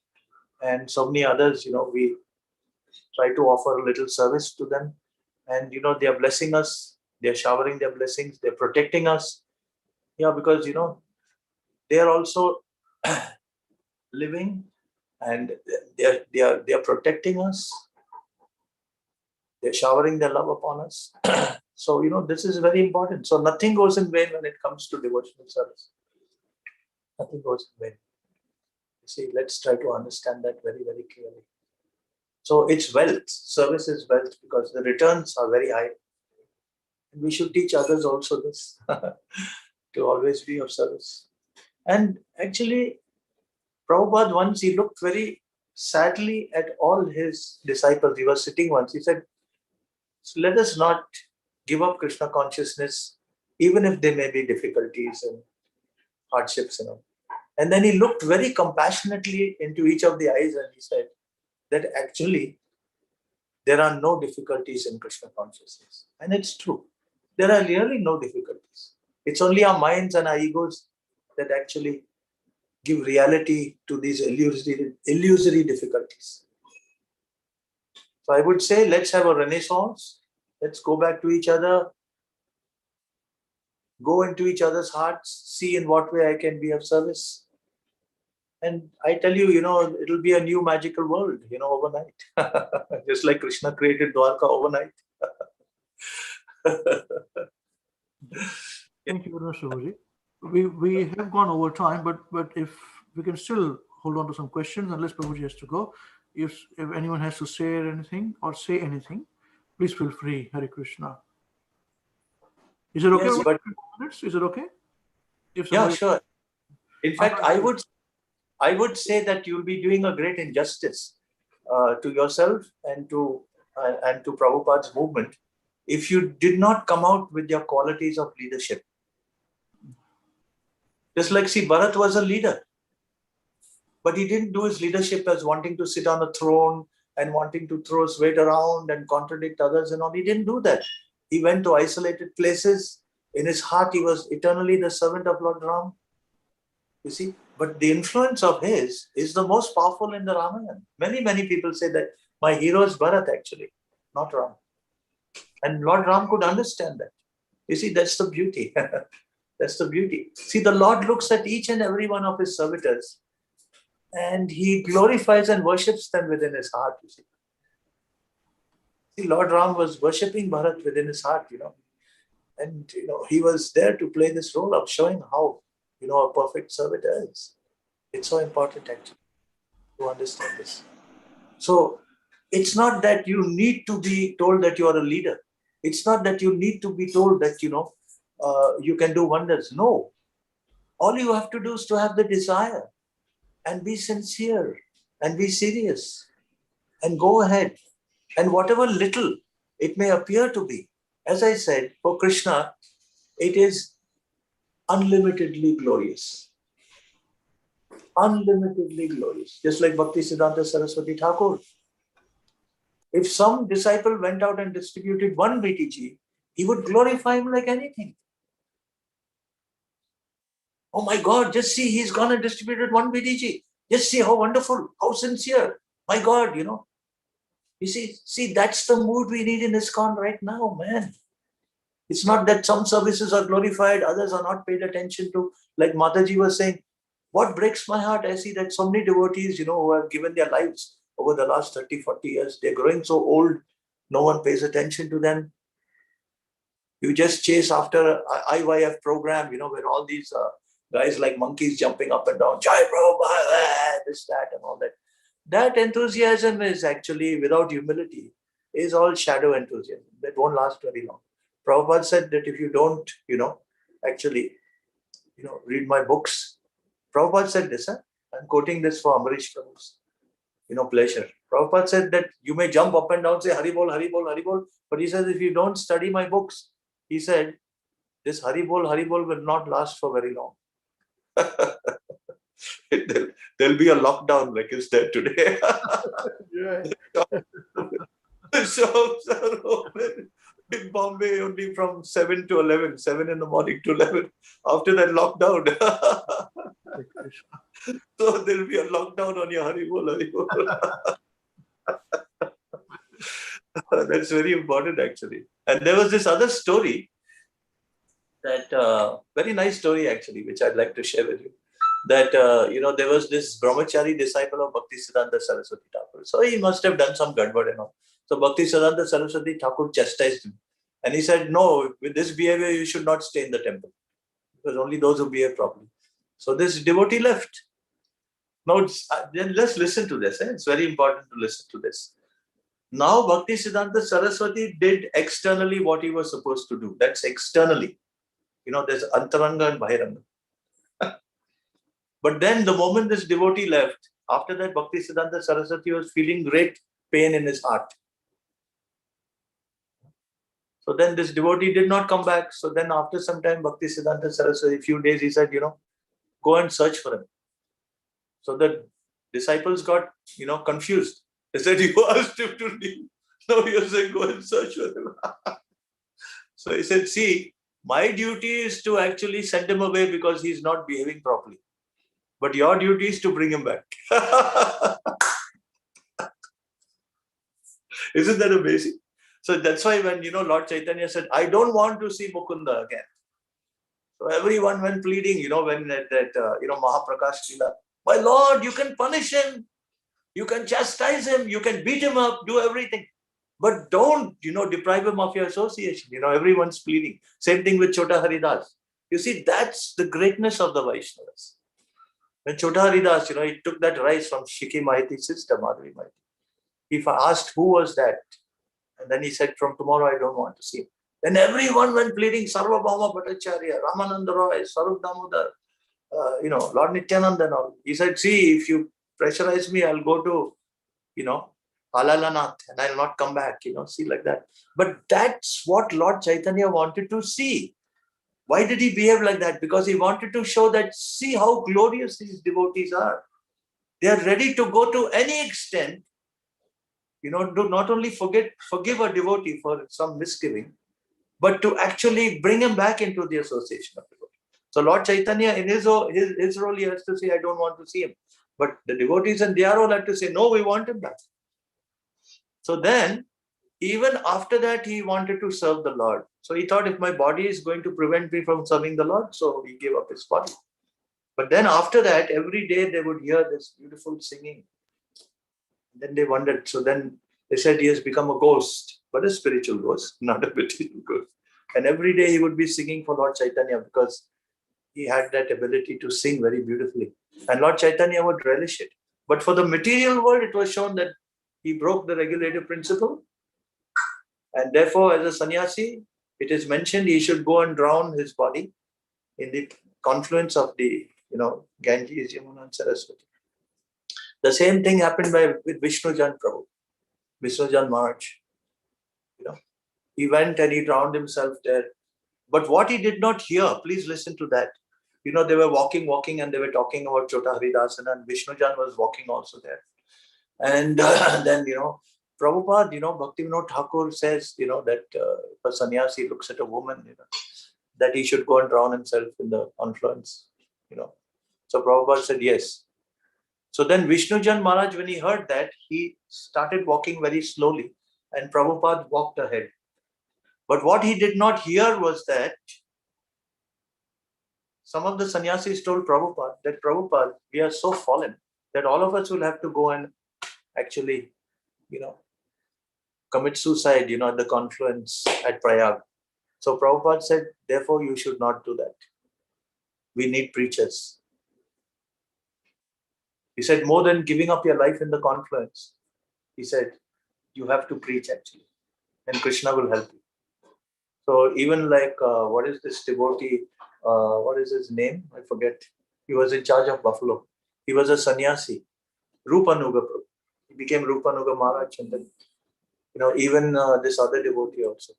and so many others, we try to offer a little service to them. And, they are blessing us. They're showering their blessings. They're protecting us. Yeah, because, they are also living, and they are protecting us. They're showering their love upon us. So, this is very important. So nothing goes in vain when it comes to devotional service. Nothing goes in vain. You see, let's try to understand that very, very clearly. So it's wealth. Service is wealth, because the returns are very high. And we should teach others also this, to always be of service. And actually, Prabhupada once, he looked very sadly at all his disciples. He was sitting once. He said, so let us not give up Krishna consciousness, even if there may be difficulties and hardships, And then he looked very compassionately into each of the eyes, and he said that actually there are no difficulties in Krishna consciousness. And it's true. There are really no difficulties. It's only our minds and our egos that actually give reality to these illusory difficulties. So I would say, let's have a renaissance. Let's go back to each other, go into each other's hearts, see in what way I can be of service. And I tell you, it'll be a new magical world, overnight. Just like Krishna created Dwarka overnight. Thank you very much, Prabhuji. We have gone over time, but if we can still hold on to some questions, unless Prabhuji has to go. If anyone has to say anything, please feel free. Hare Krishna. Is it okay? Yes, but minutes? Is it okay? Yeah, sure. In fact, I would say that you'll be doing a great injustice to yourself and to Prabhupada's movement if you did not come out with your qualities of leadership. Just like, see, Bharat was a leader, but he didn't do his leadership as wanting to sit on a throne and wanting to throw his weight around and contradict others and all. He didn't do that. He went to isolated places. In his heart, he was eternally the servant of Lord Ram. You see, but the influence of his is the most powerful in the Ramayana. Many people say that my hero is Bharat, actually, not Ram. And Lord Ram could understand that. You see, that's the beauty. That's the beauty. See, the Lord looks at each and every one of his servitors and he glorifies and worships them within his heart, you see. See, Lord Ram was worshipping Bharat within his heart, and, he was there to play this role of showing how, a perfect servitor is. It's so important, actually, to understand this. So, it's not that you need to be told that you are a leader. It's not that you need to be told that, you can do wonders. No. All you have to do is to have the desire and be sincere and be serious and go ahead. And whatever little it may appear to be, as I said, for Krishna, it is unlimitedly glorious. Unlimitedly glorious. Just like Bhakti Siddhanta Saraswati Thakur. If some disciple went out and distributed one BTG, he would glorify him like anything. Oh my God, just see, he's gone and distributed one BTG. Just see how wonderful, how sincere. My God, You see, that's the mood we need in ISKCON right now, man. It's not that some services are glorified, others are not paid attention to. Like Mataji was saying, what breaks my heart, I see that so many devotees, who have given their lives over the last 30, 40 years, they're growing so old, no one pays attention to them. You just chase after IYF program, where all these guys like monkeys jumping up and down, Jai Prabhupada, this, that, and all that. That enthusiasm is actually, without humility, is all shadow enthusiasm. That won't last very long. Prabhupada said that if you don't, actually, read my books. Prabhupada said this, I'm quoting this for Amrish Prabhu's, pleasure. Prabhupada said that you may jump up and down, say Haribol, Haribol, Haribol, but he says if you don't study my books, he said, this Haribol will not last for very long. There'll be a lockdown like it's there today. Shops are open in Bombay only from 7 to 11, 7 in the morning to 11. After that lockdown. So there'll be a lockdown on your Haribol. That's very important, actually. And there was this other story, that very nice story, actually, which I'd like to share with you. That, there was this brahmachari disciple of Bhakti Siddhanta Saraswati Thakur. So he must have done some gadbad and all. So Bhakti Siddhanta Saraswati Thakur chastised him. And he said, no, with this behavior, you should not stay in the temple. Because only those who behave properly. So this devotee left. Now, then let's listen to this. It's very important to listen to this. Now, Bhakti Siddhanta Saraswati did externally what he was supposed to do. That's externally. There's Antaranga and Bahiranga. But then the moment this devotee left, after that Bhakti Siddhanta Saraswati was feeling great pain in his heart. So then this devotee did not come back. So then after some time, Bhakti Siddhanta Saraswati, a few days, he said, go and search for him. So the disciples got, confused. They said, you asked him to leave. Now you're saying, go and search for him. So he said, see, My duty is to actually send him away because he's not behaving properly. But your duty is to bring him back. Isn't that amazing? So that's why when, Lord Chaitanya said, I don't want to see Mukunda again. So everyone went pleading, when that Mahaprakash Leela, my Lord, you can punish him. You can chastise him. You can beat him up, do everything. But don't, deprive him of your association. Everyone's pleading. Same thing with Chota Haridas. You see, that's the greatness of the Vaishnavas. When Chota Haridas, he took that rice from Shiki Mahiti's sister, Madhuri Mahiti. He asked who was that. And then he said, from tomorrow I don't want to see him. Then everyone went pleading, Sarvabhauma Bhattacharya, Ramananda Roy, Sarup Damodar, Lord Nityananda and all. He said, see, if you pressurize me, I'll go to, Alalanath and I'll not come back, see like that. But that's what Lord Chaitanya wanted to see. Why did he behave like that? Because he wanted to show that, see how glorious these devotees are. They are ready to go to any extent, to not only forgive a devotee for some misgiving, but to actually bring him back into the association of devotees. So Lord Chaitanya, in his role, he has to say, I don't want to see him. But the devotees in their role have to say, no, we want him back. So then, even after that, he wanted to serve the Lord. So he thought, if my body is going to prevent me from serving the Lord, so he gave up his body. But then after that, every day they would hear this beautiful singing. Then they wondered. So then they said he has become a ghost, but a spiritual ghost, not a material ghost. And every day he would be singing for Lord Chaitanya because he had that ability to sing very beautifully. And Lord Chaitanya would relish it. But for the material world, it was shown that he broke the regulative principle. And therefore, as a sannyasi, it is mentioned he should go and drown his body in the confluence of the, Ganges, Yamuna, and Saraswati. The same thing happened with Vishnujan Prabhu, Vishnujan Maharaj. He went and he drowned himself there. But what he did not hear, please listen to that. They were walking, and they were talking about Chota Haridasan, and Vishnujan was walking also there. And then, Prabhupada, Bhaktivinoda Thakur says, that if a sannyasi looks at a woman, that he should go and drown himself in the confluence, So Prabhupada said, yes. So then Vishnujan Maharaj, when he heard that, he started walking very slowly, and Prabhupada walked ahead. But what he did not hear was that some of the sannyasis told Prabhupada that, Prabhupada, we are so fallen that all of us will have to go and actually, commit suicide, at the confluence at Prayag. So Prabhupada said, therefore, you should not do that. We need preachers. He said, more than giving up your life in the confluence, he said, you have to preach actually, and Krishna will help you. So even like, what is this devotee, what is his name? I forget. He was in charge of Buffalo. He was a sannyasi, Rupanuga Prabhu. He became Rupanuga Maharaj, and then, even this other devotee also.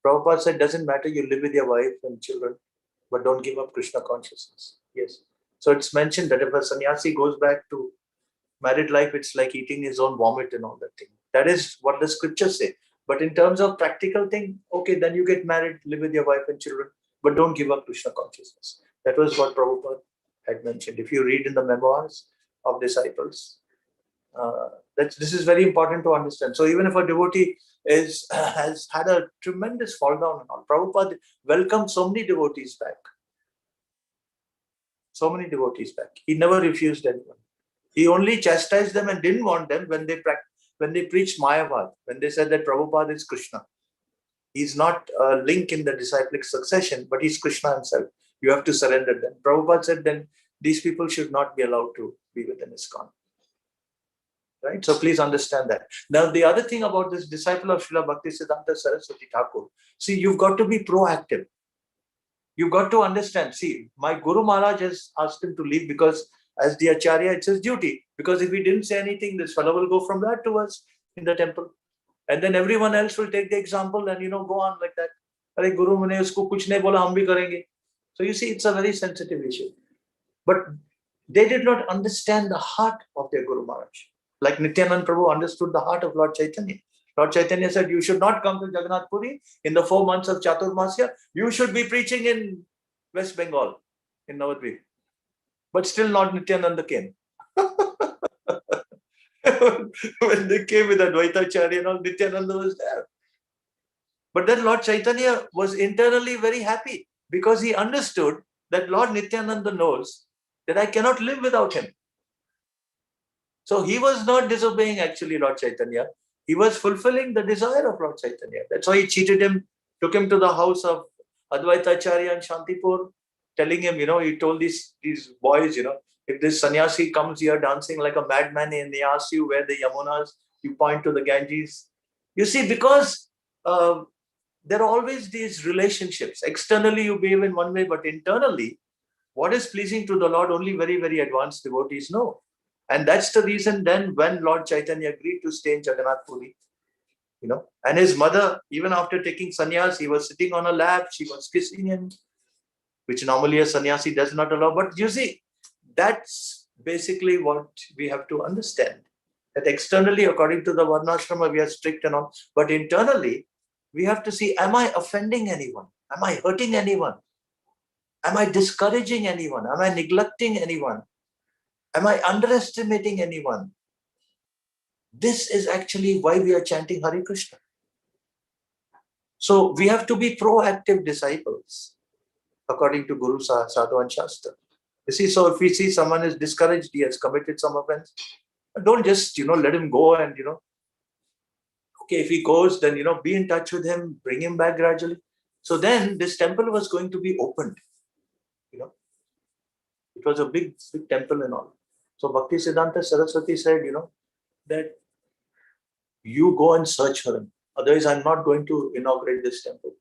Prabhupada said, doesn't matter, you live with your wife and children, but don't give up Krishna consciousness. Yes. So it's mentioned that if a sannyasi goes back to married life, it's like eating his own vomit and all that thing. That is what the scriptures say. But in terms of practical thing, okay, then you get married, live with your wife and children, but don't give up Krishna consciousness. That was what Prabhupada had mentioned. If you read in the memoirs of disciples, this is very important to understand. So even if a devotee has had a tremendous fall down and all, Prabhupada welcomed so many devotees back. So many devotees back. He never refused anyone. He only chastised them and didn't want them when they preached Mayavad, when they said that Prabhupada is Krishna. He's not a link in the disciplic succession, but he's Krishna himself. You have to surrender them. Prabhupada said then these people should not be allowed to be within ISKCON. Right? So please understand that. Now, the other thing about this disciple of Srila Bhaktisiddhanta Saraswati Thakur, see, you've got to be proactive. You've got to understand. See, my Guru Maharaj has asked him to leave because as the Acharya, it's his duty. Because if he didn't say anything, this fellow will go from that to us in the temple. And then everyone else will take the example and, go on like that. Hare Guru ne usko kuch nahi bola, hum bhi karenge. So you see, it's a very sensitive issue. But they did not understand the heart of their Guru Maharaj. Like Nityanand Prabhu understood the heart of Lord Chaitanya. Lord Chaitanya said, you should not come to Jagannath Puri in the 4 months of Chaturmasya. You should be preaching in West Bengal, in Navadvip. But still not Nityananda came. When they came with Advaitacharya and all, Nityananda was there. But then Lord Chaitanya was internally very happy because he understood that Lord Nityananda knows that I cannot live without him. So he was not disobeying actually Lord Chaitanya. He was fulfilling the desire of Lord Chaitanya. That's why he cheated him, took him to the house of Advaitacharya and Shantipur, telling him, he told these boys, if this sannyasi comes here dancing like a madman and he asks you where the Yamunas, you point to the Ganges. You see, because there are always these relationships. Externally, you behave in one way, but internally, what is pleasing to the Lord, only very, very advanced devotees know. And that's the reason then when Lord Chaitanya agreed to stay in Jagannath Puri, and his mother, even after taking sannyas, he was sitting on a lap, she was kissing him, which normally a sannyasi does not allow. But you see, that's basically what we have to understand. That externally, according to the Varnashrama, we are strict and all. But internally, we have to see, am I offending anyone? Am I hurting anyone? Am I discouraging anyone? Am I neglecting anyone? Am I underestimating anyone? This is actually why we are chanting Hare Krishna. So we have to be proactive disciples, according to Guru, Sadhu and Shastra. You see, so if we see someone is discouraged, he has committed some offense, don't just, let him go and, okay, if he goes, then, be in touch with him, bring him back gradually. So then this temple was going to be opened, It was a big, big temple and all. So Bhakti Siddhanta Saraswati said, that you go and search for him. Otherwise, I'm not going to inaugurate this temple.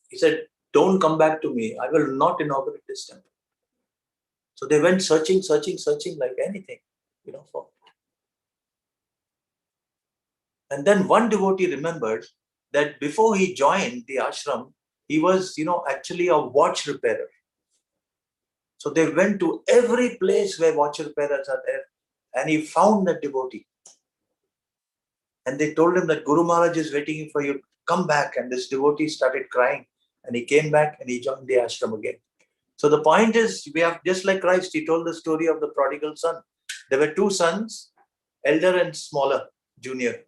He said, don't come back to me. I will not inaugurate this temple. So they went searching like anything, for. And then one devotee remembered that before he joined the ashram, he was, actually a watch repairer. So they went to every place where watch repairers are there, and he found that devotee. And they told him that Guru Maharaj is waiting for you. Come back. And this devotee started crying. And he came back and he joined the ashram again. So the point is, we have, just like Christ, he told the story of the prodigal son. There were 2 sons, elder and smaller, junior.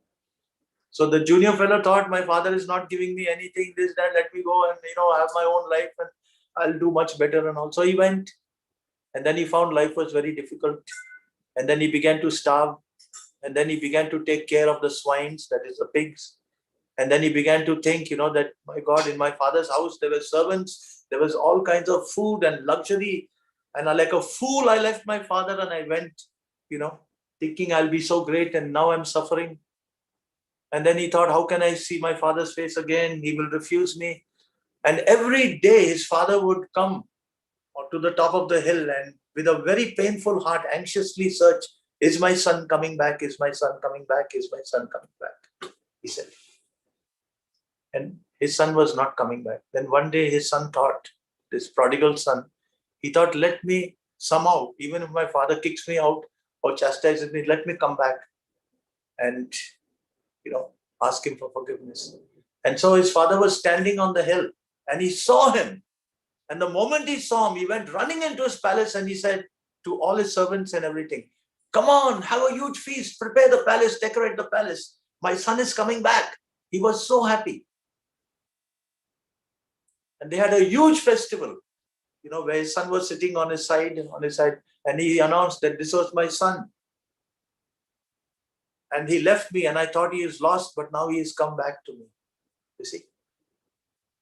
So the junior fellow thought, my father is not giving me anything, this, that, let me go and, have my own life and I'll do much better and all. So he went. And then he found life was very difficult. And then he began to starve. And then he began to take care of the swines, that is the pigs. And then he began to think, that, my God, in my father's house, there were servants, there was all kinds of food and luxury. And like a fool, I left my father and I went, thinking I'll be so great and now I'm suffering. And then he thought, how can I see my father's face again? He will refuse me. And every day his father would come to the top of the hill and with a very painful heart anxiously search, is my son coming back? Is my son coming back? Is my son coming back? He said. And his son was not coming back. Then one day his son thought, this prodigal son, he thought, let me somehow, even if my father kicks me out or chastises me, let me come back and, ask him for forgiveness. And so his father was standing on the hill and he saw him. And the moment he saw him, he went running into his palace and he said to all his servants and everything, come on, have a huge feast, prepare the palace, decorate the palace. My son is coming back. He was so happy. And they had a huge festival, where his son was sitting on his side, and he announced that this was my son. And he left me and I thought he is lost, but now he has come back to me. You see.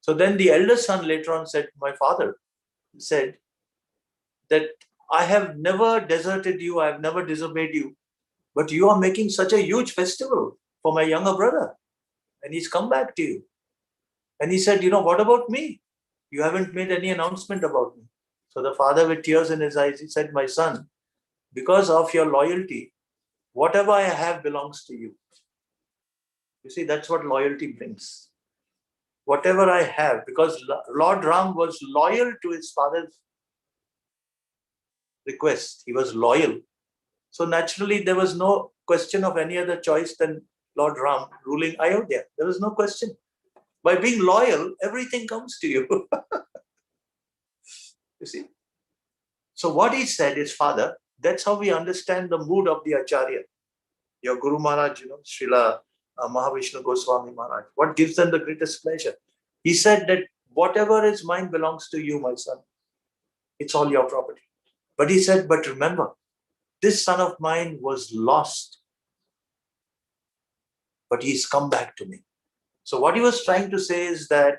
So then the elder son later on said, my father said that I have never deserted you, I have never disobeyed you, but you are making such a huge festival for my younger brother. And he's come back to you. And he said, what about me? You haven't made any announcement about me. So the father, with tears in his eyes, he said, my son, because of your loyalty, whatever I have belongs to you. You see, that's what loyalty brings. Whatever I have, because Lord Ram was loyal to his father's request. He was loyal. So naturally, there was no question of any other choice than Lord Ram ruling Ayodhya. There was no question. By being loyal, everything comes to you. You see? So what he said is, Father, that's how we understand the mood of the Acharya. Your Guru Maharaj, Srila Mahavishnu Goswami Maharaj. What gives them the greatest pleasure? He said that whatever is mine belongs to you, my son. It's all your property. But he said, but remember, this son of mine was lost, but he's come back to me. So what he was trying to say is that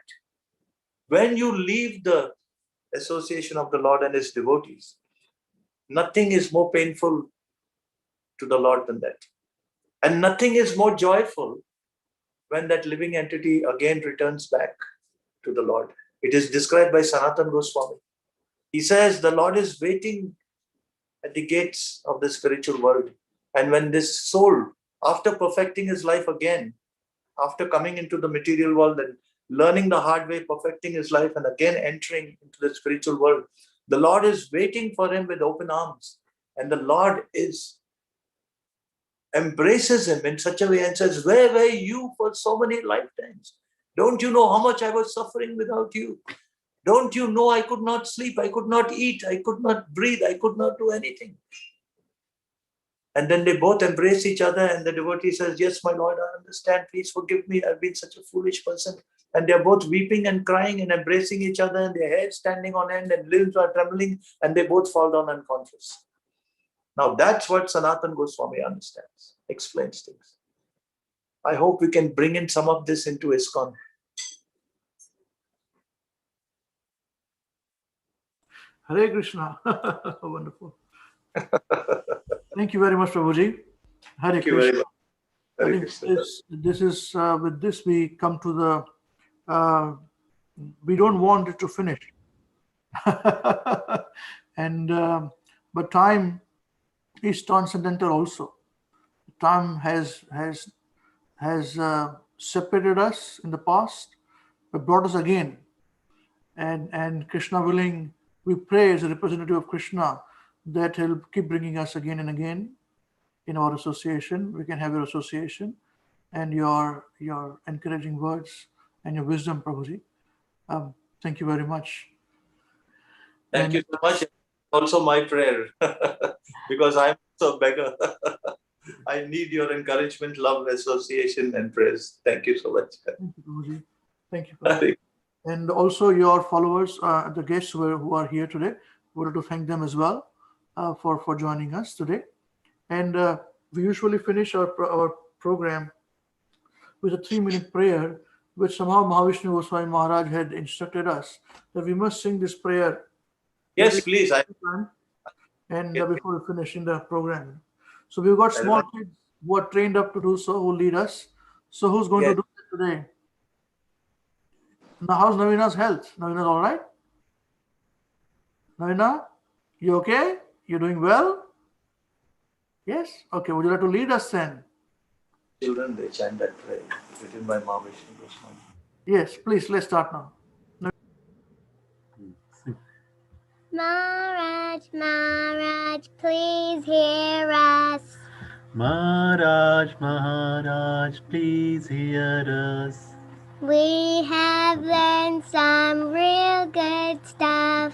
when you leave the association of the Lord and his devotees, nothing is more painful to the Lord than that. And nothing is more joyful when that living entity again returns back to the Lord. It is described by Sanatana Goswami. He says the Lord is waiting at the gates of the spiritual world. And when this soul, after perfecting his life again, after coming into the material world and learning the hard way, perfecting his life, and again entering into the spiritual world, the Lord is waiting for him with open arms. And the Lord embraces him in such a way and says, where were you for so many lifetimes? Don't you know how much I was suffering without you? Don't you know I could not sleep, I could not eat, I could not breathe, I could not do anything? And then they both embrace each other, and the devotee says, yes, my Lord, I understand, please forgive me, I've been such a foolish person. And they're both weeping and crying and embracing each other, and their hair standing on end and limbs are trembling, and they both fall down unconscious. Now that's what Sanatana Goswami understands, explains things. I hope we can bring in some of this into ISKCON. Hare Krishna. Wonderful. Thank you very much, Prabhuji. Hare Thank you very Krishna. much. I think this is with this we come to the we don't want it to finish. And but time is transcendental also. Time has separated us in the past, but brought us again. And Krishna willing, we pray as a representative of Krishna that he'll keep bringing us again and again in our association. We can have your association and your encouraging words and your wisdom, Prabhuji. Thank you very much. Thank you so much. Also my prayer, because I'm also a beggar. I need your encouragement, love, association, and prayers. Thank you so much. Thank you, Prabhuji. Thank you, Prabhuji. And also your followers, the guests who are here today, we want to thank them as well for joining us today. And we usually finish our program with a 3-minute prayer, which somehow Mahavishnu Goswami Maharaj had instructed us that we must sing this prayer. Yes, please. And before we finish in the program. So we've got small kids who are trained up to do so, who lead us. So who's going to do that today? Now, how's Navina's health? Navina's all right? Navina, you okay? You're doing well? Yes? Okay, would you like to lead us then? Children, they chant that prayer written by Mahavishnu Goswami. Yes, please, let's start now. Maharaj, Maharaj, please hear us. Maharaj, Maharaj, please hear us. We have learned some real good stuff.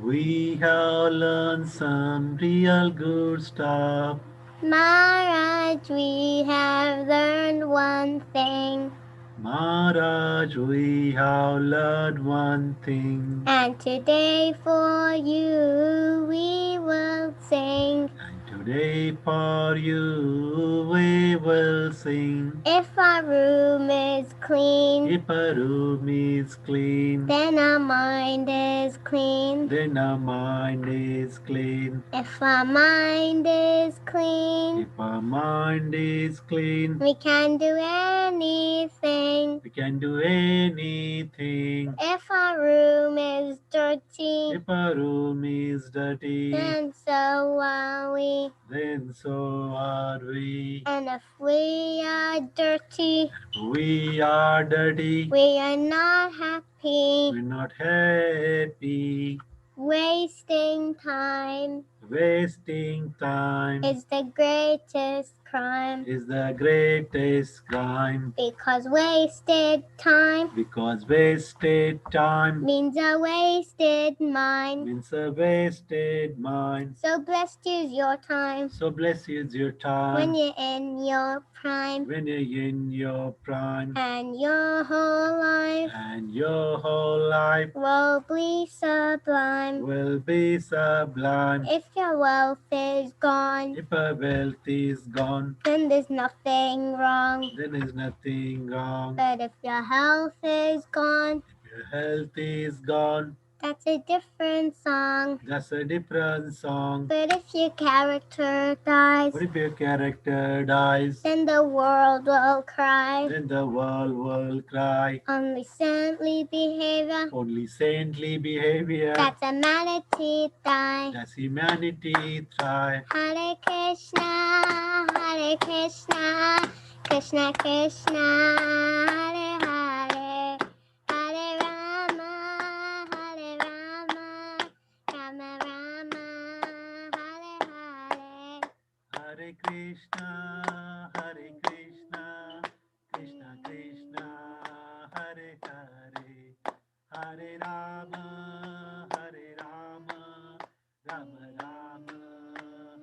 We have learned some real good stuff. Maharaj, we have learned one thing. Maharaj, we have learned one thing. And today for you we will sing. And today for you we will sing. If our room is clean, If a room is clean, then our mind is clean. then our mind is clean. If our mind is clean, If our mind is clean, we can do anything. we can do anything. If our room is dirty, If a room is dirty, then so are we. then so are we. And if we are dirty, We are dirty. we are not happy. We're not happy. Wasting time. wasting time is the greatest crime. is the greatest crime. Because wasted time Because wasted time means a wasted mind. means a wasted mind. So blessed is your time So blessed is your time when you're in your prime. when you're in your prime, And your whole life and your whole life will be sublime. will be sublime. If your wealth is gone, If our wealth is gone, then there's nothing wrong. then there's nothing wrong. But if your health is gone, Your health is gone, that's a different song. that's a different song. But if your character dies, But if your character dies, then the world will cry. then the world will cry. Only saintly behavior, Only saintly behavior, that's humanity die. that's humanity thrive. Hare Krishna, Krishna Krishna, Hare Hare, Hare Rama, Rama Rama, Hare Hare. Hare Krishna, Krishna Krishna, Hare Hare, Hare Rama, Rama Rama,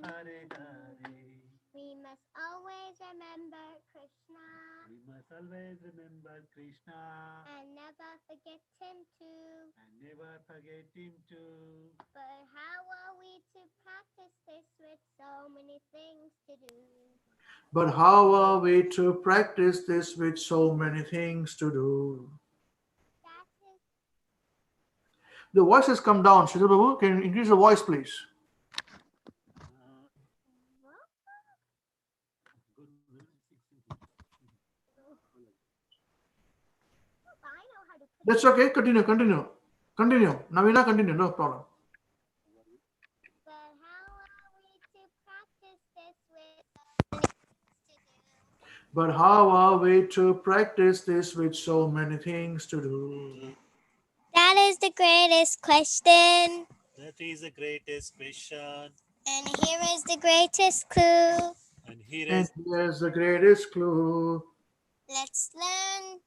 Hare Hare. We must always remember Krishna We must always remember Krishna and never forget him too. and never forget him too. But how are we to practice this with so many things to do? But how are we to practice this with so many things to do? That is The voice has come down. Sridhar Babu, can you increase the voice, please? I know how to put That's okay. Continue. Navina, continue. No problem. But how are we to practice this with But how are we to practice this with so many things to do? That is the greatest question. That is the greatest question. And here is the greatest clue. And here And is here's the greatest clue. Let's learn.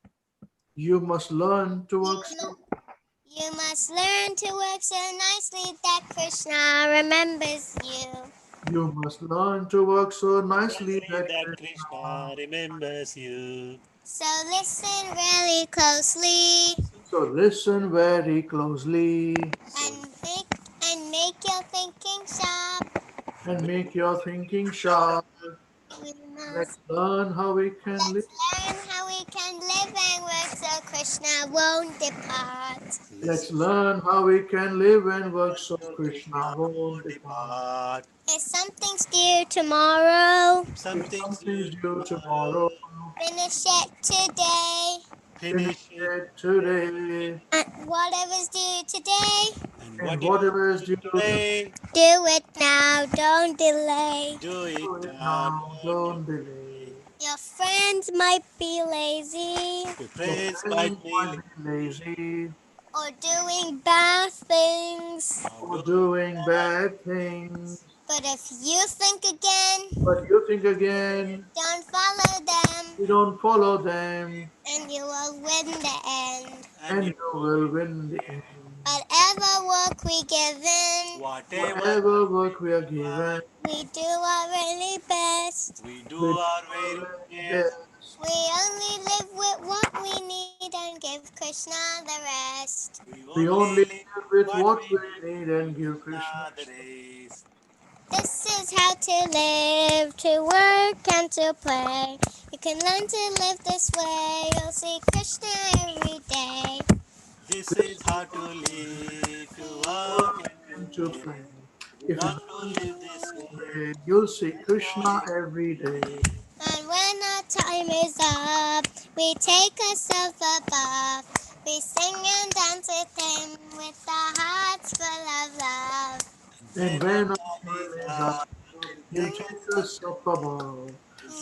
You must learn to work so. You must learn to work so nicely that Krishna remembers you. You must learn to work so nicely that that Krishna remembers you. So listen really closely So listen very closely and make your thinking sharp. and make your thinking sharp. We Let's must learn how we can live. learn how we can live and work so Krishna won't depart. Let's learn how we can live and work so Krishna won't depart. If something's due tomorrow, If Something's something's due tomorrow, finish it today. finish it today. And whatever's due today, And whatever is due today, do it now, don't delay. do it to it now. now, don't delay. Your friends might be lazy Your friends Your might friends be might be lazy or doing bad things. or doing bad things. But if you think again, But you think again, don't follow them, you don't follow them, and you will win the end. and you will win the end. Whatever work we given, Whatever work we are given, we do our really best. we do we our do very our best. best. We only live with what we need and give Krishna the rest. We only live with what we need and give Krishna. the rest. This is how to live, to work and to play. You can learn to live this way. You'll see Krishna every day. This is how to live, to work And to play. If learn you to live this way. pray, you'll see Krishna every day. And when our time is up, we take ourselves above. We sing and dance with him with our hearts full of love. And when our time is up, he'll take us up above.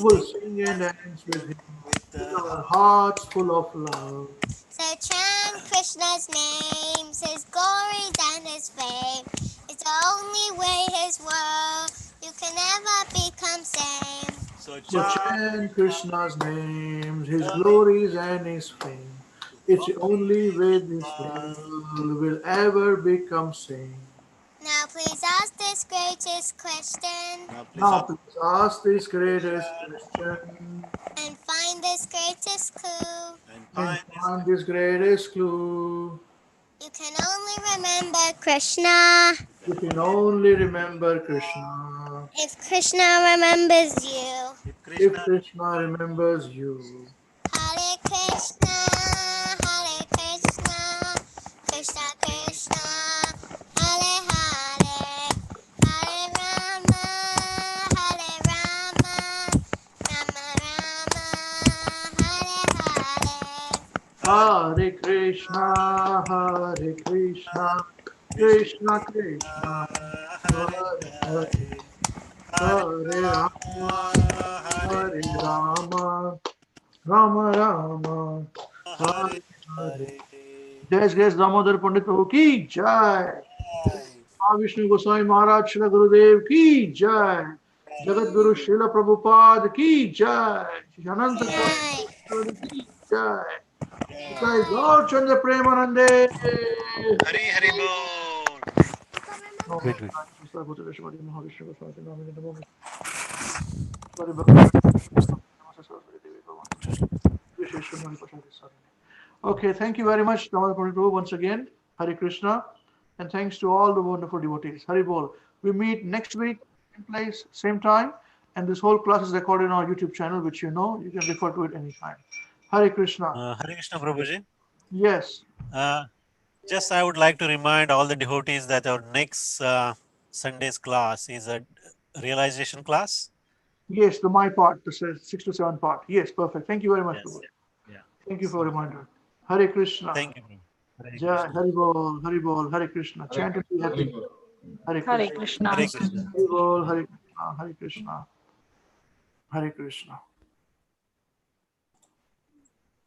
We'll sing and dance with him with our hearts full of love. So chant Krishna's names, his glories and his fame. It's the only way His word. You can never become same. So So chant Krishna's names, His glories and His fame. It's the only way this world will ever become sane. Now please ask this greatest question Now please ask this greatest question and find this greatest clue. and find this greatest clue. You can only remember Krishna You can only remember Krishna if Krishna remembers you. if Krishna remembers you. Hare Krishna, Hare Krishna, Krishna Krishna, Hare Hare, Hare Rama, Hare Rama, Rama Rama, Hare Hare. Hare Krishna, Hare Krishna, Krishna Krishna, Hare Hare, Hare Rama, Hare Rama, Rama Rama, Hare Hare. Jai Grace Damodara Pandit Prabhu ki jai. Vishnu Goswami Maharaj Srila Gurudev ki jai. Jagat Guru Srila Prabhupada ki jai. Ananta Jai. ki jai. Jai Gaur Chandra Premanande. Hari Hari Bol. Okay, thank you very much, Damodar Pandit Prabhu, once again. Hare Krishna. And thanks to all the wonderful devotees. Hari Bol. We meet next week, same place, same time. And this whole class is recorded on our YouTube channel, which you know. You can refer to it anytime. Hare Krishna. Hare Krishna Prabhuji. Yes. Just I would like to remind all the devotees that our next Sunday's class is a realization class. Yes, the my part, the 6 to 7 part. Yes, perfect. Thank you very much, Yes. Prabhu. Yeah. Thank you for a reminder. Hare Krishna. Thank you. Prabhu. Hare Jai, Krishna. Hari Bol, Hari Bol, Hare Krishna. Chant and be happy. Hare Krishna. Hare Krishna. Hare Krishna. Hari Bol, Hare Krishna, Hare Krishna. Hare Krishna.